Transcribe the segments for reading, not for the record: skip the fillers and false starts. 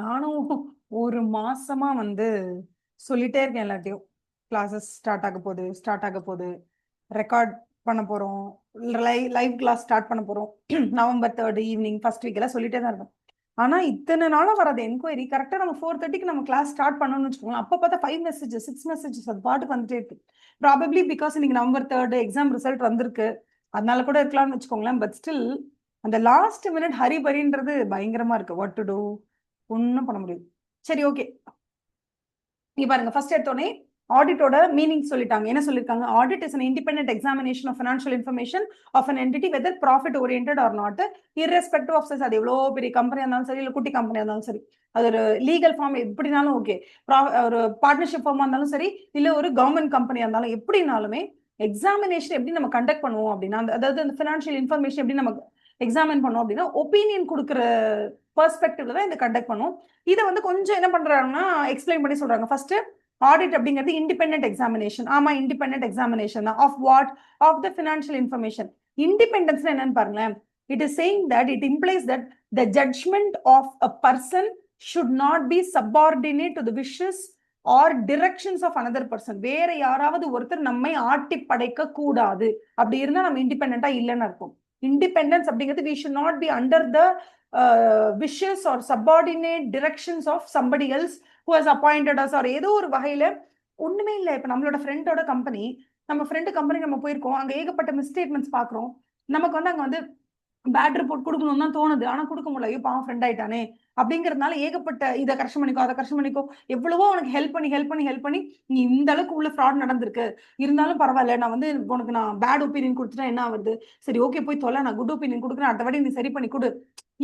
நானும் ஒரு மாசமா வந்து சொல்லிட்டே இருக்கேன் எல்லாத்தையும். கிளாஸஸ் ஸ்டார்ட் ஆக போகுது, ரெக்கார்ட் பண்ண போறோம், லைவ் கிளாஸ் ஸ்டார்ட் பண்ண போறோம். நவம்பர் 3 ஈவினிங் ஃபர்ஸ்ட் வீக் எல்லாம் சொல்லிட்டே தான் இருக்கும். ஆனா இத்தனை நாளா வராது என்கொயரி. கரெக்டா நம்ம 4:30க்கு நம்ம கிளாஸ் ஸ்டார்ட் பண்ணணும்னு வச்சுக்கோங்களேன், அப்ப பார்த்தா 5 மெசேஜஸ் 6 மெசேஜஸ் அது பாட்டுக்கு வந்துட்டே இருக்கு. ப்ராபப்ளி பிகாஸ் இன்னைக்கு நவம்பர் 3 எக்ஸாம் ரிசல்ட் வந்திருக்கு, அதனால கூட இருக்கலாம்னு வச்சுக்கோங்களேன். பட் ஸ்டில் அந்த லாஸ்ட் மினிட் ஹரிபரின்றது பயங்கரமா இருக்கு. வாட் டு டூ, ஒன்னும் பண்ண முடியாது. சரி, ஓகே. நீங்க பாருங்க, ஃபர்ஸ்ட் எடுத்தோடனே ஆடிட்டோட மீனிங் சொல்லிட்டாங்க. என்ன சொல்லிருக்காங்க? Audit is an independent examination of financial information of an entity whether profit oriented or not, irrespective of size. அது எவ்வளவு பெரிய கம்பெனியா இருந்தாலும் சரி, இல்ல குட்டி கம்பெனியா இருந்தாலும் சரி, அது ஒரு லீகல் ஃபார்ம் எப்படினாலும் ஓகே, ஒரு பார்ட்னர்ஷிப் ஃபார்மா இருந்தாலும் சரி, இல்ல ஒரு கவர்மெண்ட் கம்பெனியா இருந்தாலும் எப்படினாலுமே எக்ஸாமினேஷன் எப்படி நம்ம கண்டக்ட் பண்ணுவோம் அப்படின்னா, அதாவது அந்த ஃபினான்ஷியல் இன்ஃபர்மேஷன் எப்படி நம்ம எக்ஸாமின் பண்ணோம் அப்படின்னா, ஒப்பீனியன் கொடுக்குற பெர்ஸ்பெக்டிவ்ல தான் இதை கண்டக்ட் பண்ணுவோம். இதை வந்து கொஞ்சம் என்ன பண்றாங்கன்னா எக்ஸ்பிளைன் பண்ணி சொல்றாங்க. ஃபர்ஸ்ட், ஆடிட் அப்படிங்கிறது இண்டிபெண்டன்ட் எக்ஸாமினேஷன். ஆமா, இண்டிபெண்டன்ட் எக்ஸாமினேஷன் தான். Of what? Of the financial information. Independence என்னன்னு பாருங்களேன். It is saying that it implies that the judgement of a person should not be subordinate to the wishes or directions of another person. வேற யாராவது ஒருத்தர் நம்மை ஆட்டி படைக்க கூடாது. அப்படி இருந்தா நம்ம இண்டிபெண்டா இல்லைன்னு அர்த்தம். இண்டிபெண்டன்ஸ் அப்படிங்கிறது we should not be under the wishes or subordinate directions of somebody else who has appointed us or ஏதோ ஒரு வகையில. ஒண்ணுமே இல்லை, இப்ப நம்மளோட ஃப்ரெண்டோட கம்பெனி, நம்ம ஃப்ரெண்டு கம்பெனி நம்ம போயிருக்கோம், அங்க ஏகப்பட்ட மிஸ்டேட்மெண்ட்ஸ் பாக்குறோம். நமக்கு வந்து அங்க வந்து பேட் ரிப்போர்ட் கொடுக்கணும்னு தான் தோணுது, ஆனா கொடுக்க முடியல. ஐயோ பாவம் ஃப்ரெண்ட் ஆயிட்டானே அப்படிங்கறதுனால ஏகப்பட்ட இதை கரெக்ஷன் பண்ணிக்கோ, அதை கரெக்ஷன் பண்ணிக்கோ, எவ்வளவோ உனக்கு ஹெல்ப் பண்ணி நீ இந்த அளவுக்கு உள்ள ஃப்ராட் நடந்திருக்கு, இருந்தாலும் பரவாயில்ல, நான் வந்து உனக்கு நான் பேட் ஒப்பீனியன் கொடுத்துட்டா என்ன ஆகுது, சரி ஓகே போய் தொலை, நான் குட் ஒப்பீனியன் கொடுக்குறேன், அடுத்த வாட்டி நீ சரி பண்ணி கொடு.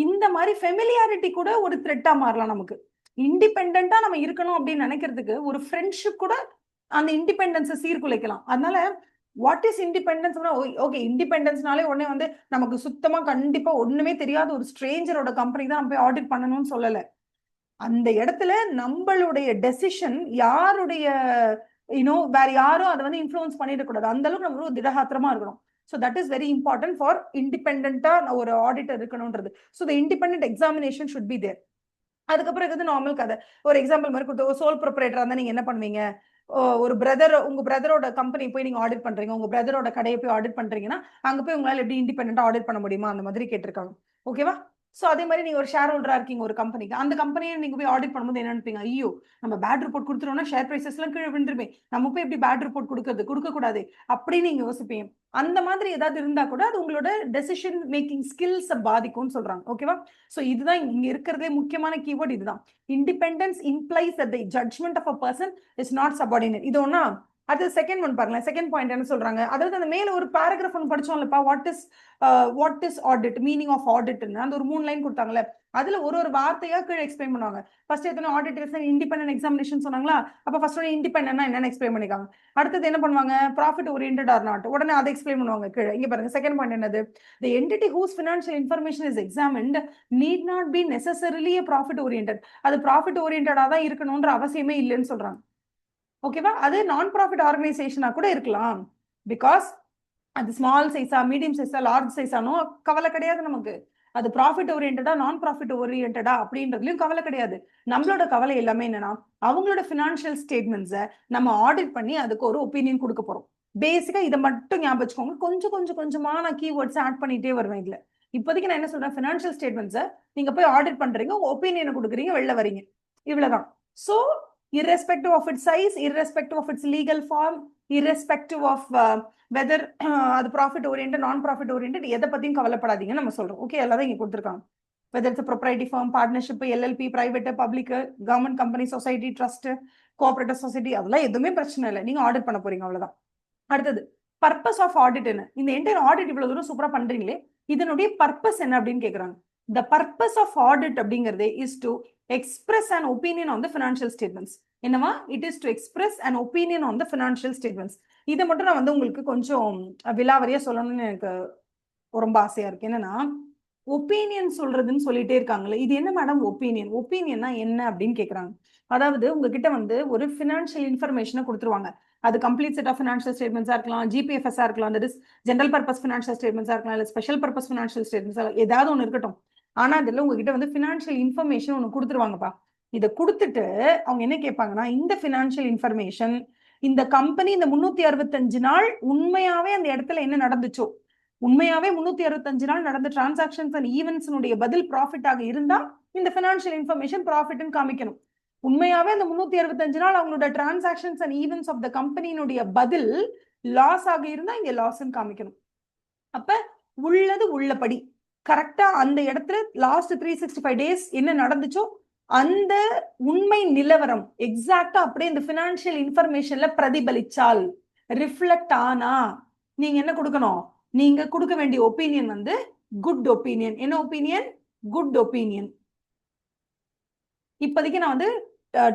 இந்த மாதிரி ஃபெமிலியாரிட்டி கூட ஒரு த்ரெட்டா மாறலாம் நமக்கு. இண்டிபெண்டா நம்ம இருக்கணும் அப்படின்னு நினைக்கிறதுக்கு ஒரு ஃப்ரெண்ட்ஷிப் கூட அந்த இண்டிபெண்டன்ஸை சீர்குலைக்கலாம். அதனால வாட் இஸ் இண்டிபெண்டன்ஸ்? ஓகே, இண்டிபெண்டன்ஸ்னாலே உடனே வந்து நமக்கு சுத்தமா கண்டிப்பா ஒண்ணுமே தெரியாத ஒரு ஸ்ட்ரேஞ்சரோட கம்பெனி தான் நம்ம போய் ஆடிட் பண்ணணும்னு சொல்லல. அந்த இடத்துல நம்மளுடைய டெசிஷன் யாருடைய வேற யாரும் அதை வந்து இன்ஃப்ளூயன்ஸ் பண்ணிடக்கூடாது. அந்த அளவுக்கு நம்ம திடகாத்திரமா இருக்கணும். So that is very important for இண்டிபெண்டா ஒரு ஆடிட்டர் இருக்கணும்ன்றது. So the independent examination should be there. அதுக்கப்புறம் இருக்குது நார்மல் கதை. ஒரு எக்ஸாம்பிள் மாதிரி கொடுத்து, ஒரு சோல் ப்ரொப்ரேட்டரா இருந்தா நீங்க என்ன பண்ணுவீங்க? ஒரு உங்க பிரதரோட கம்பெனி போய் நீங்க ஆடிட் பண்றீங்க, உங்க பிரதரோட கடையை போய் ஆடிட் பண்றீங்கன்னா அங்க போய் உங்களால எப்படி இண்டிபெண்டா ஆடிட் பண்ண முடியுமா? அந்த மாதிரி கேட்டிருக்காங்க. ஓகேவா? சோ அதே மாதிரி நீங்க ஒரு ஷேர் ஹோல்டரா இருக்கீங்க ஒரு கம்பெனிக்கு, அந்த கம்பெனியை நீங்க போய் ஆடிட் பண்ணும்போது என்ன நினைப்பீங்க? ஐயோ, நம்ம பேட் ரிப்போர்ட் கொடுத்துட்டோம்னா ஷேர் பிரைசஸ் எல்லாம் கீழே விழுந்துருமே, நம்ம போய் எப்படி பேட் ரிப்போர்ட் கொடுக்க கூடாது அப்படின்னு நீங்க யோசிப்பீங்க. அந்த மாதிரி ஏதாவது இருந்தா கூட அது உங்களோட டெசிஷன் மேக்கிங் ஸ்கில்ஸ் பாதிக்கும்னு சொல்றாங்க. ஓகேவா? சோ இதுதான் இங்க இருக்கிறதே முக்கியமான கீவேர்ட் இதுதான். Independence implies that the judgment of a person is not subordinate. இது ஒன்னா. அது செகண்ட் ஒன் பாருங்களேன். செகண்ட் பாயிண்ட் என்ன சொல்றாங்க? அதாவது அந்த மேல ஒரு பேராகிராஃப் ஒன்று படிச்சோம்லப்பா, what is audit, meaning of ஆடிட்னு அந்த ஒரு 3 லைன் கொடுத்தாங்கல்ல, அதுல ஒரு வார்த்தையா கீழே எக்ஸ்பிளைன் பண்ணுவாங்க. ஃபர்ஸ்ட் எத்தனை ஆடிட் இஸ் இண்டிபெண்டன்ட் எக்ஸாமினேஷன் சொன்னாங்களா, அப்ப ஃபர்ஸ்ட் இண்டிபெண்டன்ட்னா என்னன்னு எக்ஸ்பிளைன் பண்ணிருக்காங்க. அடுத்தது என்ன பண்ணுவாங்க? ப்ராஃபிட் ஓரியன்டட் ஆர் நாட், உடனே அதை எக்ஸ்பிளைன் பண்ணுவாங்க கீழே. இங்க பாருங்க, செகண்ட் பாயிண்ட் என்னது? the entity whose financial information is examined need not be necessarily a profit oriented. அது ப்ராஃபிட் ஓரியன்டா தான் இருக்கணும்ன்ற அவசியமே இல்லைன்னு சொல்றாங்க. ஓகேவா? அது நான் ப்ராஃபிட் ஆர்கனைசேஷனா கூட இருக்கலாம். பிகாஸ் அது ஸ்மால் சைஸா, மீடியம் சைஸா, லார்ஜ் சைஸானோ கவலை கிடையாது நமக்கு. அது ப்ராஃபிட் ஓரியன்டா, நான் ப்ராஃபிட் ஓரியன்டா அப்படின்றதுலயும் கவலை கிடையாது. நம்மளோட கவலை எல்லாமே என்னன்னா, அவங்களோட பினான்சியல் ஸ்டேட்மெண்ட்ஸை நம்ம ஆடிட் பண்ணி அதுக்கு ஒரு ஒப்பீனியன் கொடுக்க போறோம். பேசிக்கா இதை மட்டும் ஞாபகம் வச்சுக்கோங்க. கொஞ்சம் கொஞ்சமா நான் கீவேர்ட்ஸ் ஆட் பண்ணிட்டே வருவேன் இதுல. இப்போதைக்கு நான் என்ன சொல்றேன், பினான்சியல் ஸ்டேட்மெண்ட்ஸை நீங்க போய் ஆடிட் பண்றீங்க, உங்க ஒப்பீனியனை கொடுக்குறீங்க, வெளில வரீங்க, இவ்வளவுதான். So irrespective of its size, irrespective of its legal form, irrespective of whether அது ப்ராஃபிட் ஓரியன்டட், நான் ப்ராஃபிட் ஓரியன்டட், எதை பத்தியும் கவலைப்படாதீங்கன்னு நம்ம சொல்றோம். ஓகே, எல்லாம் இங்க கொடுத்துருக்காங்க. whether it's a propriety firm, partnership, LLP, private, public, government company, society, trust, cooperative society, அதெல்லாம் எதுவுமே பிரச்சனை இல்லை, நீங்க ஆடிட் பண்ண போறீங்க, அவ்வளவுதான். அடுத்தது பர்பஸ் ஆஃப் ஆடிட் என்ன? இந்த என்டையர் ஆடிட் இவ்வளவு தூரம் சூப்பரா பண்றீங்களே, இதனுடைய பர்பஸ் என்ன அப்படின்னு கேக்குறாங்க. the purpose of audit அப்படிங்கிறது is to express an opinion on the financial statements. என்னவா? it is to express an opinion on the financial statements. இதை மட்டும் நான் வந்து உங்களுக்கு கொஞ்சம் விலாவரியா சொல்லணும்னு எனக்கு ரொம்ப ஆசையா இருக்கு. என்னன்னா, ஒப்பீனியன் சொல்றதுன்னு சொல்லிட்டே இருக்காங்களே, இது என்ன மேடம் ஒப்பீனியன்? ஒப்பீனியன்னா என்ன அப்படின்னு கேக்குறாங்க. அதாவது உங்ககிட்ட வந்து ஒரு பினான்சியல் இன்ஃபர்மேஷனை கொடுத்துருவாங்க. அது கம்ப்ளீட் செட் ஆஃப் ஃபினான்ஷியல் ஸ்டேட்மெண்ட்ஸா இருக்கலாம், ஜிபிஎஃப்எஸ்ஸா இருக்கலாம், that is general purpose financial ஸ்டேட்மெண்ட்ஸா இருக்கலாம், இல்ல ஸ்பெஷல் பர்பஸ் ஃபினான்ஷியல் ஸ்டேட்மெண்ட்ஸா, ஏதாவது ஒன்று இருக்கட்டும். ஆனா இதுல உங்ககிட்ட வந்து ஃபினான்ஷியல் இன்ஃபர்மேஷன் ஒன்று கொடுத்துருவாங்கப்பா. இதை கொடுத்துட்டு அவங்க என்ன கேட்பாங்கன்னா, இந்த ஃபினான்ஷியல் இன்ஃபர்மேஷன், இந்த கம்பெனி இந்த 365 நாள் உண்மையாவே அந்த இடத்துல என்ன நடந்துச்சோ, உண்மையாவே 365 நாள் நடந்த டிரான்சாக்ஷன்ஸ் அண்ட் ஈவென்ட்ஸ்னுடைய பதில் ப்ராஃபிட் ஆக இருந்தா இந்த ஃபினான்ஷியல் இன்ஃபர்மேஷன் ப்ராஃபிட்னு காமிக்கணும். உண்மையாவே அந்த 365 நாள் அவங்களோட transactions and events of the கம்பெனியினுடைய பதில் லாஸ் ஆக இருந்தா இங்க லாஸ்ன்னு காமிக்கணும். அப்ப உள்ளது உள்ளபடி கரெக்டா அந்த இடத்துல லாஸ்ட் 365 டேஸ் என்ன நடந்துச்சோ அந்த உண்மை நிலவரம் எக்ஸாக்டா அப்படியே இந்த பினான்சியல் இன்ஃபர்மேஷன்ல பிரதிபலிச்சால், ரிஃப்ளெக்ட் ஆனா நீங்க என்ன கொடுக்கணும்? நீங்க கொடுக்க வேண்டிய ஒப்பீனியன் வந்து குட் ஒப்பீனியன். என்ன ஒப்பீனியன்? Good opinion. இப்போதைக்கு நான் வந்து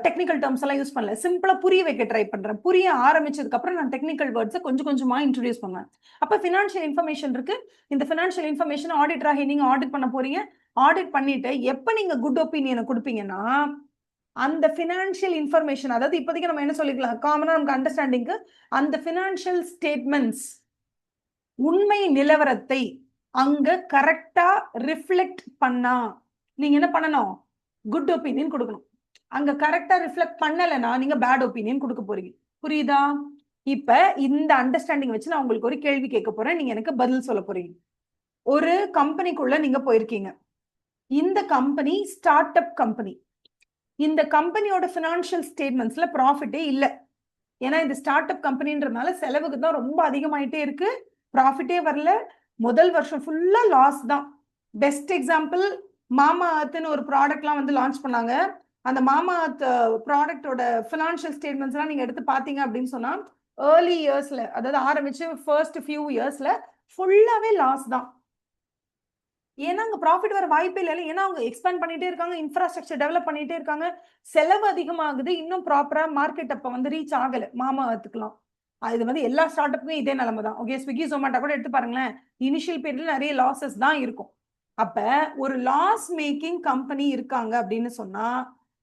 டெக்னிக்கல் டேர்ம்ஸ் எல்லாம் யூஸ் பண்ணல, சிம்பிளா புரிய வைக்க ட்ரை பண்றேன். புரிய ஆரம்பிச்சதுக்கு அப்புறம் நான் டெக்னிக்கல் வேர்ட்ஸை கொஞ்சம் கொஞ்சமா இன்ட்ரோடியூஸ் பண்ணுவேன். அப்ப பினான்சியல் இன்ஃபர்மேஷன் இருக்கு. இந்த பினான்சியல் இன்ஃபர்மேஷன் ஆடிட்டராகி நீங்க ஆடிட் பண்ண போறீங்க. ஆடிட் பண்ணிட்டு எப்ப நீங்க குட் ஒப்பீனியனை கொடுப்பீங்கன்னா, அந்த பினான்சியல் இன்ஃபர்மேஷன், அதாவது இப்போதைக்கு நம்ம என்ன சொல்லிக்கலாம் காமனா நமக்கு அண்டர்ஸ்டாண்டிங்க்கு, அந்த பினான்சியல் ஸ்டேட்மெண்ட்ஸ் உண்மை நிலவரத்தை அங்க கரெக்டா ரிஃப்ளெக்ட் பண்ணா நீங்க என்ன பண்ணணும்? குட் ஒப்பீனியன் கொடுக்கணும். அங்க கரெக்டா ரிஃப்ளெக்ட் பண்ணலைன்னா நீங்க பேட் ஒப்பீனியன் கொடுக்க போறீங்க. புரியுதா? இப்ப இந்த அண்டர்ஸ்டாண்டிங் வச்சு நான் உங்களுக்கு ஒரு கேள்வி கேட்க போறேன், நீங்க எனக்கு பதில் சொல்ல போறீங்க. ஒரு கம்பெனிக்குள்ள நீங்க போயிருக்கீங்க. இந்த கம்பெனி ஸ்டார்ட் அப் கம்பெனி. இந்த கம்பெனியோட பினான்சியல் ஸ்டேட்மெண்ட்ஸ்ல ப்ராஃபிட்டே இல்லை. ஏன்னா இது ஸ்டார்ட் அப் கம்பெனின்றதுனால செலவுக்கு தான் ரொம்ப அதிகமாயிட்டே இருக்கு, ப்ராஃபிட்டே வரல. முதல் வருஷம் ஃபுல்லா லாஸ் தான். பெஸ்ட் எக்ஸாம்பிள் மாமா அர்த்னு ஒரு ப்ராடக்ட்லாம் வந்து லான்ச் பண்ணாங்க. அந்த மாமா அர்த் ப்ராடக்டோட ஃபினான்ஷியல் ஸ்டேட்மெண்ட்ஸ் எல்லாம் நீங்க எடுத்து பாத்தீங்க அப்படின்னு சொன்னா ஏர்லி இயர்ஸ்ல, அதாவது ஆரம்பிச்சு ஃபர்ஸ்ட் ஃபியூ இயர்ஸ்ல ஃபுல்லாவே லாஸ் தான். ஏன்னா அங்க ப்ராஃபிட் வர வாய்ப்பே இல்லை. ஏன்னா அவங்க எக்ஸ்பேண்ட் பண்ணிட்டே இருக்காங்க, இன்ஃப்ராஸ்ட்ரக்சர் டெவலப் பண்ணிட்டே இருக்காங்க, செலவு அதிகமாகுது, இன்னும் ப்ராப்பரா மார்க்கெட் அப்ப வந்து ரீச் ஆகல மாமா அர்த்துக்கலாம். இது வந்து எல்லா ஸ்டார்ட் அப்புக்கும் இதே நிலைமை தான். ஓகே, ஸ்விக்கி ஜொமேட்டோ கூட எடுத்து பாருங்களேன், இனிஷியல் பீரியட்ல நிறைய லாசஸ் தான் இருக்கும். அப்ப ஒரு லாஸ் மேக்கிங் கம்பெனி இருக்காங்க அப்படின்னு சொன்னா,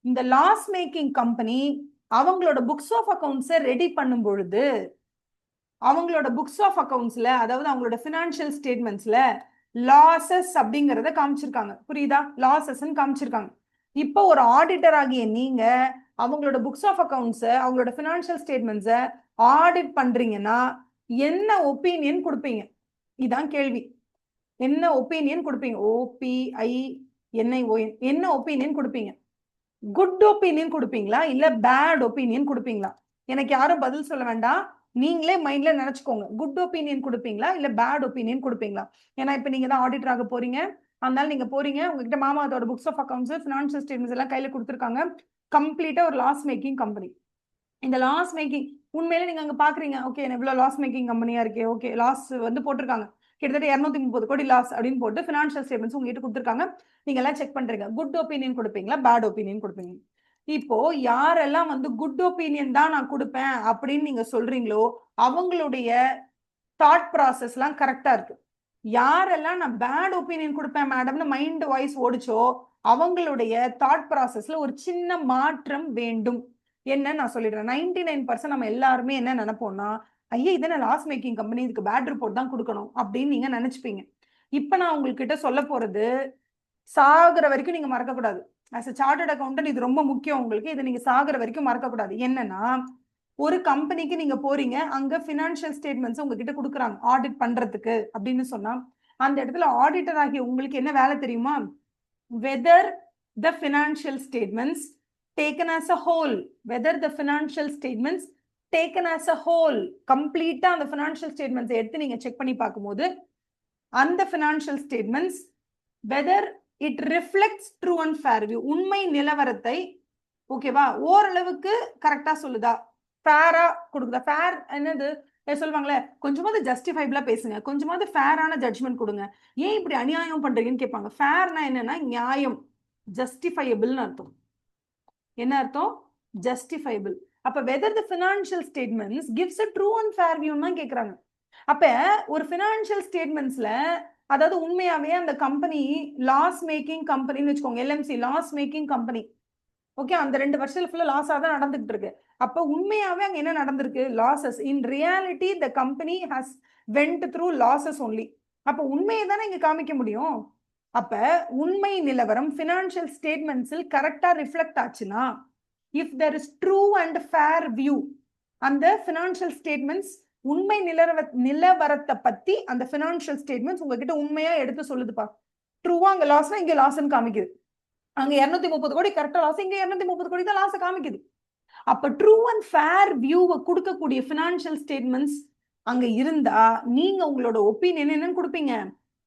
இந்த லாஸ் மேக்கிங் கம்பெனி அவங்களோட புக்ஸ் ஆஃப் அக்கவுண்ட்ஸை ரெடி பண்ணும் பொழுது அவங்களோட புக்ஸ் ஆஃப் அக்கவுண்ட்ஸ்ல, அதாவது அவங்களோட பினான்சியல் ஸ்டேட்மெண்ட்ஸ்ல லாசஸ் அப்படிங்கறத காமிச்சிருக்காங்க. புரியுதா? லாசஸ் காமிச்சிருக்காங்க. இப்போ ஒரு ஆடிட்டர் ஆகிய நீங்க அவங்களோட புக்ஸ் ஆஃப் அக்கவுண்ட்ஸ், அவங்களோட பினான்சியல் ஸ்டேட்மெண்ட்ஸை ஆடிட் பண்றீங்கன்னா என்ன ஒப்பீனியன் கொடுப்பீங்க? இதான் கேள்வி. என்ன ஒப்பீனியன் கொடுப்பீங்க? OPINION. என்ன ஒப்பீனியன் கொடுப்பீங்க? குட் ஒப்பீனியன் கொடுப்பீங்களா இல்ல பேட் ஒப்பீனியன் கொடுப்பீங்களா? எனக்கு யாரும் பதில் சொல்ல வேண்டாம், நீங்களே மைண்ட்ல நினைச்சுக்கோங்க. குட் ஒப்பீனியன் கொடுப்பீங்களா இல்ல பேட் ஒப்பீனியன் கொடுப்பீங்களா? ஏன்னா இப்ப நீங்க தான் ஆடிட்டர் ஆக போறீங்க. அதனால நீங்க போறீங்க, உங்ககிட்ட மாமா அதோட books of accounts, financial statements எல்லாம் கையில கொடுத்துருக்காங்க. கம்ப்ளீட்டா ஒரு லாஸ் மேக்கிங் கம்பெனி. இந்த லாஸ் மேக்கிங் உண்மையில நீங்க அங்க பாக்குறீங்க, ஓகே இவ்வளவு லாஸ் மேக்கிங் கம்பெனியா இருக்கே, ஓகே லாஸ் வந்து போட்டிருக்காங்க கிட்டத்தட்ட 230 கோடி லாஸ் அப்படின்னு போட்டு பினான்சியல் ஸ்டேட்மெண்ட்ஸ் உங்ககிட்ட கொடுத்துருக்காங்க. நீங்க எல்லாம் செக் பண்றீங்க. குட் ஒப்பீனியன் கொடுப்பீங்களா பேட் ஒப்பீனியன் கொடுப்பீங்க? இப்போ யாரெல்லாம் வந்து குட் ஒப்பீனியன் தான் நான் கொடுப்பேன் அப்படின்னு நீங்க சொல்றீங்களோ அவங்களுடைய தாட் ப்ராசஸ் எல்லாம் கரெக்டா இருக்கு. யாரெல்லாம் நான் பேட் ஒப்பீனியன் கொடுப்பேன் மேடம்னு மைண்ட் வாய்ஸ் ஓடிச்சோ அவங்களுடைய தாட் ப்ராசஸ்ல ஒரு சின்ன மாற்றம் வேண்டும். என்ன நான் சொல்லிடுறேன், 99% நம்ம எல்லாருமே என்ன நினைப்போம்னா, ஐயா இதென்ன லாஸ் மேக்கிங் கம்பெனி, இதுக்கு பேட் ரிப்போர்ட் தான் கொடுக்கணும் அப்படின்னு நீங்க நினைச்சுப்பீங்க. இப்ப நான் உங்ககிட்ட சொல்ல போறது சாகுற வரைக்கும் நீங்க மறக்கக்கூடாது. ஆஸ் அ சார்ட்டர்ட் அக்கௌண்டன்ட் இது ரொம்ப முக்கியம் உங்களுக்கு. இதை நீங்க சாகுற வரைக்கும் மறக்கக்கூடாது. என்னன்னா, ஒரு கம்பெனிக்கு நீங்க போறீங்க, அங்க பினான்சியல் ஸ்டேட்மெண்ட்ஸ் உங்ககிட்ட கொடுக்குறாங்க ஆடிட் பண்றதுக்கு அப்படின்னு சொன்னா, அந்த இடத்துல ஆடிட்டர் ஆகிய உங்களுக்கு என்ன வேலை தெரியுமா? whether the financial statements taken as a whole, whether the financial statements taken as a whole, கம்ப்ளீட்டா அந்த financial statements எடுத்து நீங்க செக் பண்ணி பார்க்கும்போது அந்த financial statements whether it reflects true and fair view, உண்மை நிலவரத்தை ஓகேவா ஓரளவுக்கு கரெக்டா சொல்லுதா, ஃபேரா கொடுக்குதா. ஃபேர் என்னது சொல்லுவாங்களே, கொஞ்சமாவது ஜஸ்டிஃபைபிளா பேசுங்க, கொஞ்சமாவது ஃபேரான ஜட்ஜ்மெண்ட் கொடுங்க, ஏன் இப்படி அநியாயம் பண்றீங்கன்னு கேட்பாங்க. ஃபேர்னா என்னன்னா நியாயம், ஜஸ்டிஃபைபிள்னு அர்த்தம். என்ன அர்த்தம்? ஜஸ்டிஃபைபிள். அப்ப whether the financial statements gives a true and fair view தான் கேக்குறாங்க. அப்ப ஒரு ஃபினான்ஷியல் ஸ்டேட்மெண்ட்ஸ்ல, அதாவது உண்மையாவே அந்த கம்பெனி லாஸ் மேக்கிங் கம்பெனின்னு வச்சுக்கோங்க, LMC loss making company, okay அந்த 2 வருஷத்துல ஃபுல்லா லாஸா தான் நடந்துட்டு இருக்கு. அப்ப உண்மையாவே அங்க என்ன நடந்திருக்கு? Losses. In reality the company has went through losses only. அப்ப உண்மையை தானே இங்க காமிக்க முடியும். அப்ப உண்மை நிலவரம் பினான்சியல் ஸ்டேட்மெண்ட்ஸில் கரெக்டா ரிஃப்ளெக்ட் ஆச்சுன்னா, if there is true and fair view, அந்த பினான்சியல் ஸ்டேட்மெண்ட்ஸ் உண்மை நிலவரத்தை பத்தி அந்த பினான்சியல் ஸ்டேட்மெண்ட்ஸ் உங்ககிட்ட உண்மையா எடுத்து சொல்லுதுப்பா. ட்ரூவா அங்க லாஸ்னா இங்க லாஸ்ன்னு காமிக்குது, அங்க 230 கோடி கரெக்டா லாஸ், இங்க 230 கோடி தான் லாஸ் காமிக்குது. அப்ப ட்ரூ அண்ட் ஃபேர் வியூவை கொடுக்கக்கூடிய பினான்சியல் ஸ்டேட்மெண்ட்ஸ் அங்க இருந்தா நீங்க உங்களோட ஒப்பீனியன் என்னன்னு கொடுப்பீங்க?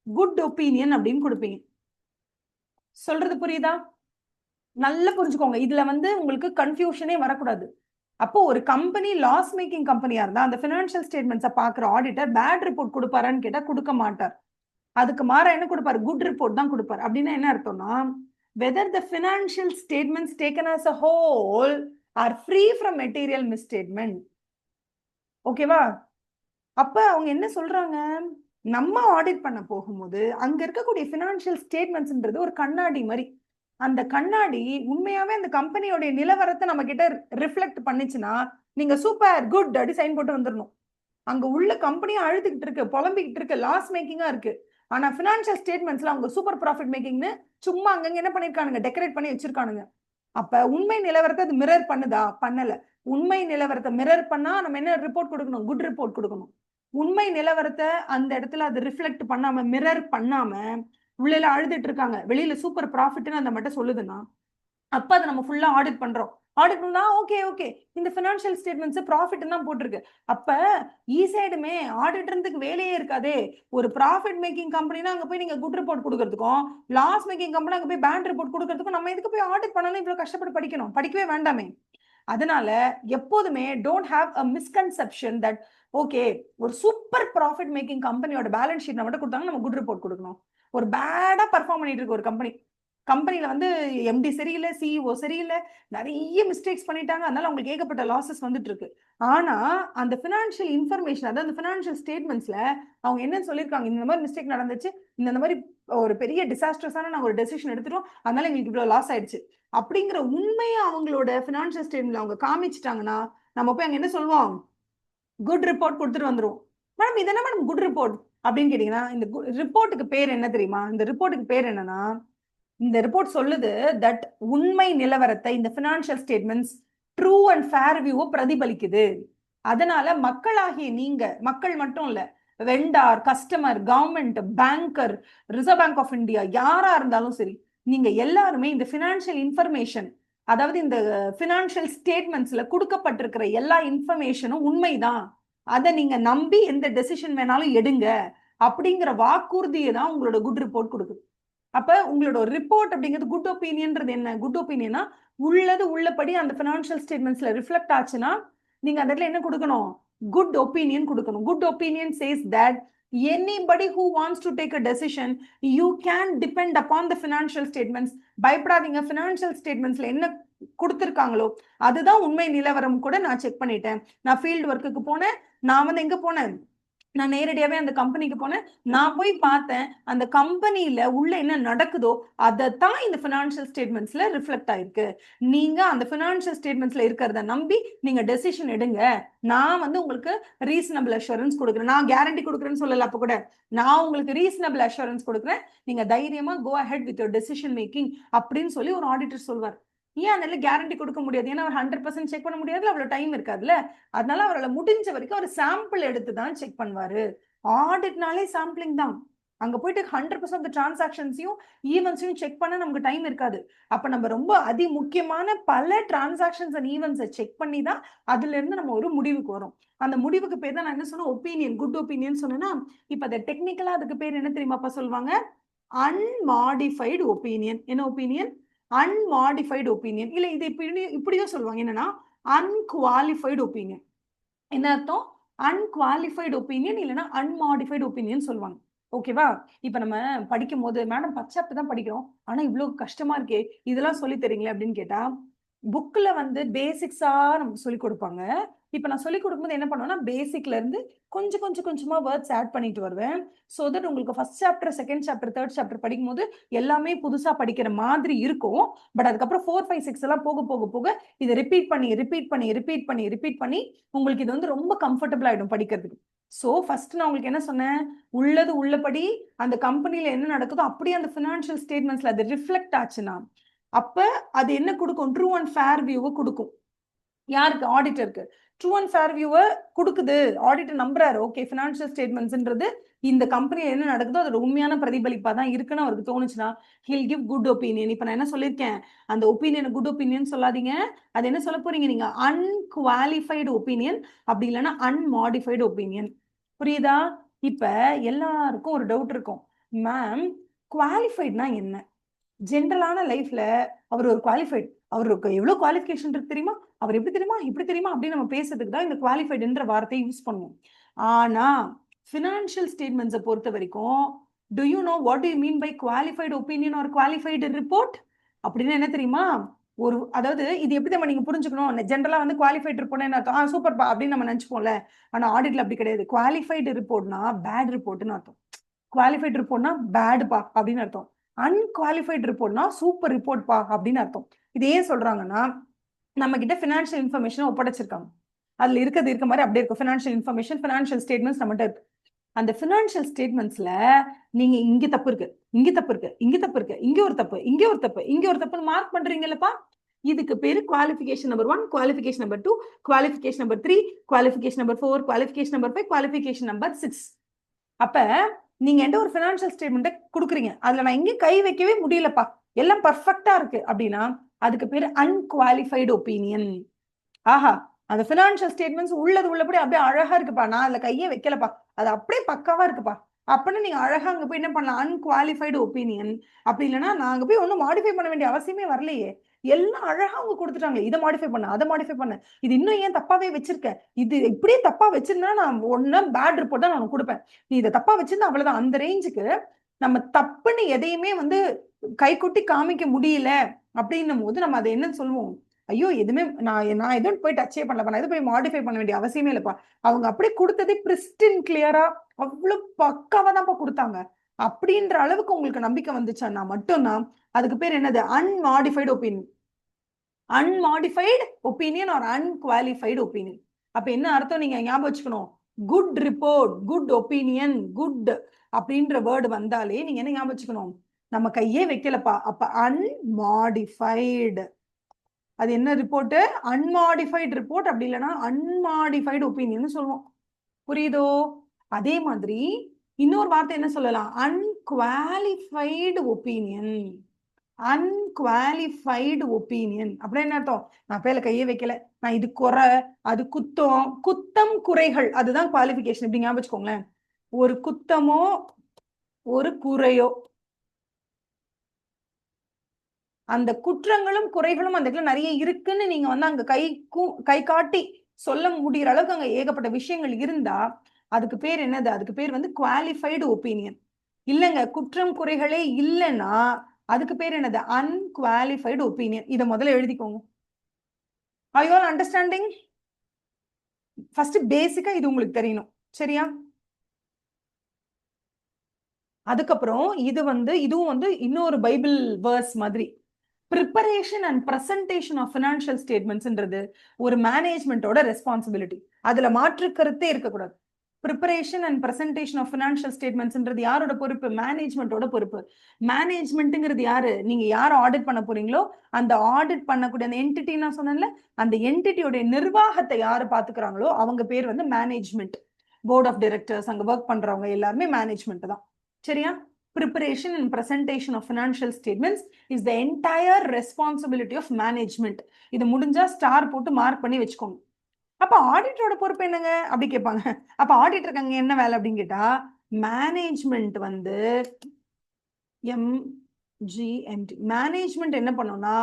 குட் ஒப்பீனியன் அப்படின்னு கொடுப்பீங்க. சொல்றது புரியுதா? நல்லா புரிஞ்சுக்கோங்க, இதுல உங்களுக்கு கன்ஃபியூஷனே வரக்கூடாது. அப்போ ஒரு கம்பெனி லாஸ் மேக்கிங் கம்பெனியா இருந்தா அந்த பினான்சியல் ஸ்டேட்மெண்ட்ஸை பாக்குற ஆடிட்டர் பேட் ரிப்போர்ட் கொடுப்பாரான்னு கேட்டா கொடுக்க மாட்டார். அதுக்கு மாற என்ன கொடுப்பாரு? குட் ரிப்போர்ட் தான் கொடுப்பாரு. அப்படின்னா என்ன அர்த்தம்னா, whether the financial statements taken as a whole are free from material misstatement. ஓகேவா? அப்ப அவங்க என்ன சொல்றாங்க, நம்ம ஆடிட் பண்ண போகும்போது அங்க இருக்கக்கூடிய பினான்சியல் ஸ்டேட்மெண்ட்ஸ்ன்றது ஒரு கண்ணாடி மாதிரி. அந்த கண்ணாடி உண்மையாவே அந்த கம்பெனியோட நிலவரத்தை நம்ம கிட்ட ரிஃப்ளெக்ட் பண்ணிச்சுன்னா நீங்க சூப்பர் குட் அப்படி சைன் போட்டு வந்துடணும். அங்க உள்ள கம்பெனியும் அழுதுகிட்டு இருக்கு, புலம்பிக்கிட்டு இருக்கு, லாஸ் மேக்கிங்கா இருக்கு. ஆனா பினான்சியல் ஸ்டேட்மெண்ட்ஸ்ல அவங்க சூப்பர் ப்ராஃபிட் மேக்கிங்னு சும்மா அங்கங்க என்ன பண்ணிருக்கானுங்க, டெக்கரேட் பண்ணி வச்சிருக்கானுங்க. அப்ப உண்மை நிலவரத்தை அது மிரர் பண்ணுதா? பண்ணல. உண்மை நிலவரத்தை மிரர் பண்ணா நம்ம என்ன ரிப்போர்ட் கொடுக்கணும்? குட் ரிப்போர்ட் கொடுக்கணும். உண்மை நிலவரத்தை அந்த இடத்துல அது ரிஃப்ளெக்ட் பண்ணாம மிரர் பண்ணாம உள்ள அழுதுட்டு இருக்காங்க, வெளியில சூப்பர் ப்ராஃபிட்னு அந்த மட்டும் சொல்லுதுன்னா அப்ப அதை நம்ம ஃபுல்லா ஆடிட் பண்றோம். ஆடிட் பண்ணா ஓகே ஓகே இந்த பினான்சியல் ஸ்டேட்மெண்ட்ஸ் ப்ராஃபிட் தான் போட்டிருக்கு. அப்ப சைடுமே ஆடிட்டருக்கு வேலையே இருக்காதே. ஒரு ப்ராஃபிட் மேக்கிங் கம்பெனினா அங்க போய் நீங்க குட் ரிப்போர்ட் கொடுக்கறதுக்கும், லாஸ் மேக்கிங் கம்பெனி அங்க போய் பேட் ரிப்போர்ட் கொடுக்கறதுக்கும் நம்ம எதுக்கு போய் ஆடிட் பண்ணணும் இவ்வளவு கஷ்டப்பட்டு படிக்கணும்? படிக்கவே வேண்டாமே. அதனால எப்போதுமே don't have a misconception that okay ஒரு சூப்பர் ப்ராஃபிட் மேக்கிங் கம்பெனியோட பேலன்ஸ் ஷீட் மட்டும் கொடுத்தாங்க நம்ம குட் ரிப்போர்ட் கொடுக்கணும். ஒரு பேடா பர்ஃபார்ம் பண்ணிட்டு இருக்கு ஒரு கம்பெனில எம்டி சரியில்லை, சிஇஓ சரியில்லை, நிறைய மிஸ்டேக்ஸ் பண்ணிட்டாங்க, அதனால அவங்களுக்கு ஏகப்பட்ட லாசஸ் வந்துட்டு இருக்கு. ஆனா அந்த பினான்சியல் இன்ஃபர்மேஷன், அதாவது அந்த பினான்சியல் ஸ்டேட்மெண்ட்ஸ்ல அவங்க என்ன சொல்லியிருக்காங்க, இந்த மாதிரி மிஸ்டேக் நடந்துச்சு, இந்த மாதிரி ஒரு பெரிய டிசாஸ்டர்ஸான நாங்க ஒரு டெசிஷன் எடுத்துட்டோம், அதனால எங்களுக்கு இவ்வளவு லாஸ் ஆயிடுச்சு அப்படிங்கிற உண்மையை அவங்களோட பினான்சியல் ஸ்டேட்மெண்ட்ல அவங்க காமிச்சிட்டாங்கன்னா நம்ம போய் அங்க என்ன சொல்லுவோம்? குட் ரிப்போர்ட் கொடுத்துட்டு வந்துரும். மேடம் இது என்ன மேடம் குட் ரிப்போர்ட் அப்படின்னு கேட்டீங்கன்னா, இந்த ரிப்போர்ட்டுக்கு பேர் என்ன தெரியுமா? இந்த ரிப்போர்ட்டுக்கு பேர் என்னன்னா, இந்த ரிப்போர்ட் சொல்லுது தட் உண்மை நிலவரத்தை இந்த financial statements true and fair வியூவை பிரதிபலிக்குது. அதனால மக்களாகிய நீங்க, மக்கள் மட்டும் இல்ல, vendor, customer, government, banker, Reserve Bank of India, யாரா இருந்தாலும் சரி, நீங்க எல்லாருமே இந்த பினான்சியல் இன்ஃபர்மேஷன், அதாவது இந்த பினான்சியல் ஸ்டேட்மெண்ட்ஸ்ல கொடுக்கப்பட்டிருக்கிற எல்லா இன்ஃபர்மேஷனும் உண்மைதான், அதை நீங்க நம்பி எந்த டெசிஷன் வேணாலும் எடுங்க அப்படிங்கிற வாக்குறுதியை தான் உங்களோட குட் ரிப்போர்ட் கொடுக்குது. அப்ப உங்களோட ரிப்போர்ட் அப்படிங்கிறது குட் ஒப்பீனியன்றது என்ன? குட் ஒப்பீனியனா உள்ளது உள்ளபடி அந்த பினான்சியல் ஸ்டேட்மெண்ட்ஸ்ல ரிஃப்ளெக்ட் ஆச்சுன்னா நீங்க அந்த இடத்துல என்ன கொடுக்கணும்? குட் ஒப்பீனியன் கொடுக்கணும். Good opinion says that anybody who wants to take a decision you can depend upon the financial statements. பயப்படாதீங்க, பினான்சியல் ஸ்டேட்மெண்ட்ஸ்ல என்ன கொடுத்திருக்காங்களோ அதுதான் உண்மை நிலவரம் கூட நான் செக் பண்ணிட்டேன். நான் ஃபீல்டு ஒர்க்குக்கு போனேன், நான் எங்க போனேன், நான் நேரடியாவே அந்த கம்பெனிக்கு போனேன், நான் போய் பார்த்தேன் அந்த கம்பெனில உள்ள என்ன நடக்குதோ அதைத்தான் இந்த பினான்சியல் ஸ்டேட்மெண்ட்ஸ்ல ரிஃப்ளெக்ட் ஆயிருக்கு. நீங்க அந்த பினான்சியல் ஸ்டேட்மெண்ட்ஸ்ல இருக்கிறத நம்பி நீங்க டெசிஷன் எடுங்க. நான் உங்களுக்கு ரீசனபிள் அஷூரன்ஸ் கொடுக்குறேன், நான் கேரண்டி கொடுக்குறேன்னு சொல்லல, அப்ப கூட நான் உங்களுக்கு ரீசனபிள் அஷூரன்ஸ் கொடுக்குறேன், நீங்க தைரியமா go ahead with your decision making அப்படின்னு சொல்லி ஒரு ஆடிட்டர் சொல்வார். ஏன் அதனால கேரண்டி கொடுக்க முடியாது? ஏன்னா அவர் 100% செக் பண்ண முடியாதுல, அவ்வளவு டைம் இருக்காதுல்ல. அதனால அவரால் முடிஞ்ச வரைக்கும் அவர் சாம்பிள் எடுத்து தான் செக் பண்ணுவாரு. ஆடிட்னாலே சாம்பிளிங் தான். அங்க போயிட்டு 100% டிரான்சாக்ஷன்ஸையும் ஈவெண்ட்ஸையும் செக் பண்ண நமக்கு டைம் இருக்காது. அப்ப நம்ம ரொம்ப அதி முக்கியமான பல டிரான்சாக்ஷன்ஸ் அண்ட் ஈவெண்ட்ஸை செக் பண்ணி தான் அதுல இருந்து நம்ம ஒரு முடிவுக்கு வரும். அந்த முடிவுக்கு பேர் தான் நான் என்ன சொன்னேன்? ஒப்பீனியன், குட் ஒப்பீனியன் சொன்னேன்னா, இப்ப அதை டெக்னிக்கலா அதுக்கு பேர் என்ன தெரியுமாப்பா சொல்லுவாங்க? Unmodified opinion. என்ன ஒப்பீனியன்? Unmodified opinion. இல்ல இது இப்படியும் சொல்லுவாங்க, என்னன்னா அன்குவாலிஃபைடு ஒப்பீனியன். என்ன அர்த்தம்? அன்குவாலிஃபைடு ஒப்பீனியன் இல்லைன்னா அன்மாடிஃபைடு ஒப்பீனியன் சொல்லுவாங்க. ஓகேவா? இப்ப நம்ம படிக்கும் போது மேடம் பச்சாப்பு தான் படிக்கிறோம், ஆனா இவ்வளவு கஷ்டமா இருக்கே, இதெல்லாம் சொல்லி தரீங்களே அப்படின்னு கேட்டா, புக்ல வந்து பேசிக்ஸா நமக்கு சொல்லி கொடுப்பாங்க. இப்ப நான் சொல்லி கொடுக்கும்போது என்ன பண்ணுவேன்னா, பேசிக்ல இருந்து கொஞ்சம் கொஞ்சம் கொஞ்சமா வேர்ட்ஸ் ஆட் பண்ணிட்டு வருவேன். சோ தட் உங்களுக்கு first chapter, second chapter, third chapter படிக்கும்போது எல்லாமே புதுசா படிக்கிற மாதிரி இருக்கும். பட் அதுக்கப்புறம் 4, 5, 6 எல்லாம் போக போக போக இதை ரிப்பீட் பண்ணி உங்களுக்கு இது வந்து ரொம்ப கம்ஃபர்டபுள் ஆயிடும் படிக்கிறதுக்கு. சோ ஃபர்ஸ்ட் நான் உங்களுக்கு என்ன சொன்னேன், உள்ளது உள்ளபடி அந்த கம்பெனில என்ன நடக்குதோ அப்படியே அந்த ஃபினான்ஷியல் ஸ்டேட்மெண்ட்ஸ்ல அது ரிஃப்ளெக்ட் ஆச்சுன்னா அப்ப அது என்ன கொடுக்கும், ட்ரூ அண்ட் ஃபேர் வியூவை கொடுக்கும். யாருக்கு, ஆடிட்டருக்கு. ட்ரூ அண்ட் ஃபேர் வியூவை கொடுக்குது, ஆடிட்டர் நம்புறாரு, ஓகே ஃபினான்ஷியல் ஸ்டேட்மெண்ட்ஸ்ன்றது இந்த கம்பெனியில் என்ன நடக்குதோ அதோட உண்மையான பிரதிபலிப்பா தான் இருக்குன்னு அவருக்கு தோணுச்சுன்னா ஹில் கிவ் குட் ஒப்பீனியன். இப்ப நான் என்ன சொல்லியிருக்கேன், அந்த ஒப்பீனியன் குட் ஒப்பீனியன் சொல்லாதீங்க, அது என்ன சொல்ல போறீங்க நீங்க, அன்குவாலிஃபைடு ஒப்பீனியன், அப்படி இல்லைன்னா அன்மாடிஃபைடு ஒப்பீனியன். புரியுதா? இப்ப எல்லாருக்கும் ஒரு டவுட் இருக்கும், மேம் குவாலிஃபைட்னா என்ன? ஜென்ரலான லைஃப்ல அவர் ஒரு குவாலிஃபைட், அவருக்கு எவ்வளவு குவாலிஃபிகேஷன் இருக்கு தெரியுமா, அவர் எப்படி தெரியுமா, இப்படி தெரியுமா அப்படின்னு நம்ம பேசுறதுக்கு தான் இந்த குவாலிஃபைடுன்ற வார்த்தையை யூஸ் பண்ணுவோம். ஆனா ஃபினான்ஷியல் ஸ்டேட்மெண்ட்ஸை பொறுத்த வரைக்கும் do you know what do you mean by qualified opinion or qualified report அப்படின்னு என்ன தெரியுமா? ஒரு அதாவது இது எப்படி நம்ம நீங்க புரிஞ்சுக்கணும், ஜென்ரலா வந்து குவாலிஃபைட் ரிப்போர்ட் என்ன அர்த்தம், சூப்பர்பா அப்படின்னு நம்ம நினைச்சுப்போம்ல. ஆனா ஆடிட்ல அப்படி கிடையாது. குவாலிஃபைடு ரிப்போர்ட்னா பேட் ரிப்போர்ட்னு அர்த்தம். குவாலிஃபைட் ரிப்போர்ட்னா பேடுப்பா அப்படின்னு அர்த்தம். அன்குவாலிஃபைட் ரிப்போர்ட்னா சூப்பர் ரிப்போர்ட் பா அப்படின்னு அர்த்தம். இது ஏன் சொல்றாங்கன்னா, நம்ம கிட்ட பினான்சியல் இன்ஃபர்மேஷன் ஒப்படைச்சிருக்காங்க, அதுல இருக்கிறது இருக்க மாதிரி அப்படியே இருக்கும். பினான்சியல் இன்ஃபர்மேஷன், பினான்சியல் ஸ்டேட்மெண்ட்ஸ் நம்மகிட்ட இருக்கு. அந்த பினான்சியல் ஸ்டேட்மெண்ட்ஸ்ல நீங்க இங்க தப்பு இருக்கு, இங்க தப்பு இருக்கு, இங்க தப்பு இருக்கு, இங்க ஒரு தப்பு, இங்க ஒரு தப்பு, இங்க ஒரு தப்புன்னு மார்க் பண்றீங்கல்லப்பா, இதுக்கு பேரு qualification number 1, qualification number 2, qualification number 3, qualification number 4, qualification number 5, qualification number 6. அப்ப நீங்க எந்த ஒரு பினான்சியல் ஸ்டேட்மெண்ட் கொடுக்குறீங்க, அதுல நான் எங்கேயும் கை வைக்கவே முடியலப்பா, எல்லாம் பர்ஃபெக்டா இருக்கு அப்படின்னா அதுக்கு பேரு அன்குவாலிஃபைடு ஒப்பீனியன். ஆஹா, அந்த பினான்சியல் ஸ்டேட்மெண்ட்ஸ் உள்ளது உள்ளபடி அப்படியே அழகா இருக்குப்பா, நான் அதுல கையே வைக்கலப்பா, அது அப்படியே பக்காவா இருக்குப்பா அப்படின்னு நீங்க அழகா அங்க போய் என்ன பண்ணலாம், அன்குவாலிஃபைடு ஒப்பீனியன். அப்படி இல்லைன்னா நாங்க போய் ஒன்னும் மாடிஃபை பண்ண வேண்டிய அவசியமே வரலையே, எல்லாம் அழகா அவங்க கொடுத்துட்டாங்க, இதை மாடிஃபை பண்ண, அதை மாடிஃபை பண்ண, இது இன்னும் ஏன் தப்பாவே வச்சிருக்க, இது இப்படியே தப்பா வச்சிருந்தா நான் ஒன்னு பேட் ரிப்போர்ட் தான் நான் கொடுப்பேன், நீ இதை தப்பா வச்சிருந்தா அவ்வளவுதான். அந்த ரேஞ்சுக்கு நம்ம தப்புன்னு எதையுமே வந்து கைக்குட்டி காமிக்க முடியல அப்படின்னும் போது நம்ம அதை என்னன்னு சொல்லுவோம், ஐயோ எதுவுமே நான் எதுவும் போய் டச்சே பண்ணலப்பா, நான் எதுவும் போய் மாடிஃபை பண்ண வேண்டிய அவசியமே இல்லப்பா, அவங்க அப்படியே கொடுத்ததே பிரிஸ்டின் கிளியரா அவ்வளவு பக்காவா தான்ப்பா கொடுத்தாங்க அப்படின்ற அளவுக்கு உங்களுக்கு நம்பிக்கை வந்துச்சான்னா மட்டும்தான் அதுக்கு பேர் என்னது, unmodified opinion. Unmodified opinion or unqualified opinion. அப்ப என்ன அர்த்தம் நீங்க ஞாபகம் வச்சுக்கணும், good report, good opinion, good அப்படின்ற வேர்டு வந்தாலே நீங்க என்ன ஞாபகம் வச்சுக்கணும், நம்ம கையே வைக்கலப்பா, அப்ப அன்மாடிஃபைடு. அது என்ன ரிப்போர்ட், அன்மாடிஃபைடு ரிப்போர்ட், அப்படி இல்லைன்னா அன்மாடிஃபைடு ஒப்பீனியன் சொல்லுவோம். புரியுதோ? அதே மாதிரி இன்னொரு வார்த்தை என்ன சொல்லலாம், அன்குவாலிஃபைடு ஒப்பீனியன். அன்குவாலிஃபைடு ஒப்பீனியன் அப்படின்னா என்ன அர்த்தம், நான் பேர்ல கையே வைக்கல, நான் இது குறை, அது குத்தம், குத்தம் குறைகள் அதுதான் குவாலிஃபிகேஷன், இப்படி ஞாபகம் வச்சுக்கோங்களேன். ஒரு குத்தமோ ஒரு குறையோ, அந்த குற்றங்களும் குறைகளும் அந்த இடத்துல நிறைய இருக்குன்னு நீங்க வந்து அங்க கை காட்டி சொல்ல முடியற அளவுக்கு அங்க ஏகப்பட்ட விஷயங்கள் இருந்தா அதுக்கு பேர் என்னது, அதுக்கு பேர் வந்து குவாலிஃபைடு ஒப்பீனியன். இல்லைங்க குற்றம் குறைகளே இல்லைன்னா அதுக்கு பேர் என்னது, அன்குவாலிஃபைடு ஒப்பீனியன். இதை முதல்ல எழுதிக்கோங்க. Are you all understanding? First பேசிக்கா இது உங்களுக்கு தெரியணும், சரியா? அதுக்கப்புறம் இதுவும் வந்து இன்னொரு பைபிள் வேர்ஸ் மாதிரி. Preparation and presentation of financial ஸ்டேட்மெண்ட்ஸ்ன்றது ஒரு மேனேஜ்மெண்டோட ரெஸ்பான்சிபிலிட்டி, அதுல மாற்று கருத்தே இருக்கக்கூடாது. Preparation and presentation of financial ஸ்டேட்மெண்ட்ஸ்ன்றது யாரோட பொறுப்பு, மேனேஜ்மெண்டோட பொறுப்பு. மேனேஜ்மெண்ட்டுங்கிறது யாரு, நீங்க யார் ஆடிட் பண்ண போறீங்களோ அந்த ஆடிட் பண்ணக்கூடிய அந்த என்டிட்டி நான் சொன்னேன்ல, அந்த என்டிட்டியோட நிர்வாகத்தை யாரு பாத்துக்கிறாங்களோ அவங்க பேர் வந்து மேனேஜ்மெண்ட். போர்ட் ஆஃப் டைரக்டர்ஸ், அங்க ஒர்க் பண்றவங்க எல்லாருமே மேனேஜ்மெண்ட் தான், சரியா? Preparation and presentation of financial statements is the entire responsibility of management. இது முடிஞ்சா ஸ்டார் போட்டு மார்க் பண்ணி வச்சுக்கோங்க. அப்ப ஆடிட்டரோட பொறுப்பு என்னங்க அப்படி கேட்பாங்க. அப்ப ஆடிட்டருக்கு அங்க என்ன வேலை அப்படின்னு கேட்டா, மேனேஜ்மெண்ட் வந்து எம்ஜிஎம்டி மேனேஜ்மெண்ட் என்ன பண்ணும்னா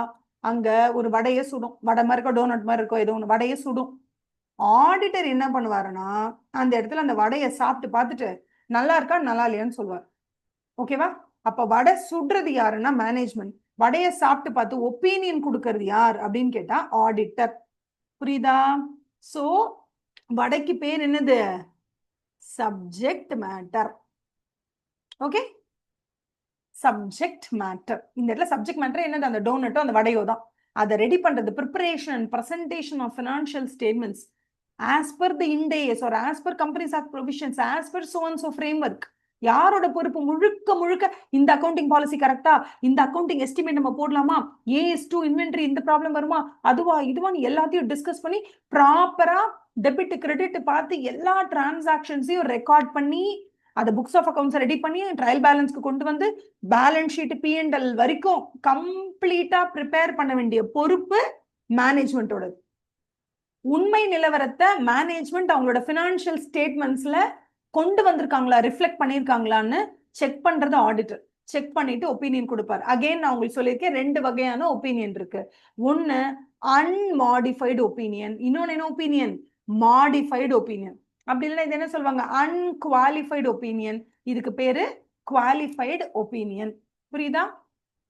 அங்க ஒரு வடையை சுடும், வடை மாதிரி இருக்கோ டோனட் மாதிரி இருக்கோ ஏதோ ஒன்று வடையை சுடும். ஆடிட்டர் என்ன பண்ணுவாருன்னா அந்த இடத்துல அந்த வடையை சாப்பிட்டு பார்த்துட்டு நல்லா இருக்கா நல்லா இல்லையான்னு சொல்லுவார். ஓகேவா? அப்ப வடை சுடுறது யாருன்னா மேனேஜ்மெண்ட். வடைய சாப்பிட்டு பார்த்து ஒப்பீனியன் கொடுக்கறது யார் அப்படின்னு கேட்டா ஆடிட்டர். புரியுதா? சோ வடைக்கு பேர் என்னது? Subject matter. Okay, subject matter. இந்த இடத்துல சப்ஜெக்ட் மேட்டர் என்னது? அந்த டோனட்டோ அந்த வடையோ தான். அதை ரெடி பண்றது preparation and presentation of financial statements as per the Ind AS or as per Companies Act provisions, as per so and so framework. யாரோட பொறுப்பு? முழுக்க முழுக்க இந்த அக்கௌண்டிங் பாலிசி கரெக்டா, இந்த அக்கௌண்டிங் எஸ்டிமேட் நம்ம போடலாமா, AS2 இன்வென்டரி இந்த ப்ராப்ளம் வருமா, அதுவா இதுவான்னு எல்லாத்தையும் டிஸ்கஸ் பண்ணி ப்ராப்பரா டெபிட் கிரெடிட் பார்த்து எல்லா டிரான்சாக்ஷன்ஸையும் ரெக்கார்ட் பண்ணி அதை புக்ஸ் ஆஃப் அக்கௌண்ட்ஸ் ரெடி பண்ணி ட்ரையல் பேலன்ஸ்க்கு கொண்டு வந்து பேலன்ஸ் ஷீட் P&L வரைக்கும் கம்ப்ளீட்டா ப்ரிப்பேர் பண்ண வேண்டிய பொறுப்பு மேனேஜ்மெண்டோட. உண்மை நிலவரத்தை மேனேஜ்மெண்ட் அவங்களோட பினான்சியல் ஸ்டேட்மெண்ட்ஸ்ல கொண்டு வந்திருக்காங்களா, ரிஃப்ளெக்ட் பண்ணிருக்காங்களான்னு செக் பண்றது ஆடிட்டர். செக் பண்ணிட்டு ஒப்பீனியன் கொடுப்பார். அகைன் நான் உங்களுக்கு சொல்லியிருக்கேன், 2 வகையான ஒப்பீனியன் இருக்கு. ஒன்னு அன்மாடிஃபைடு ஒப்பீனியன், இன்னொன்னு என்ன ஒப்பீனியன்? Modified opinion. அப்படி இல்லைன்னா இது என்ன சொல்லுவாங்க? Unqualified opinion. இதுக்கு பேரு குவாலிஃபைடு ஒப்பீனியன். புரியுதா?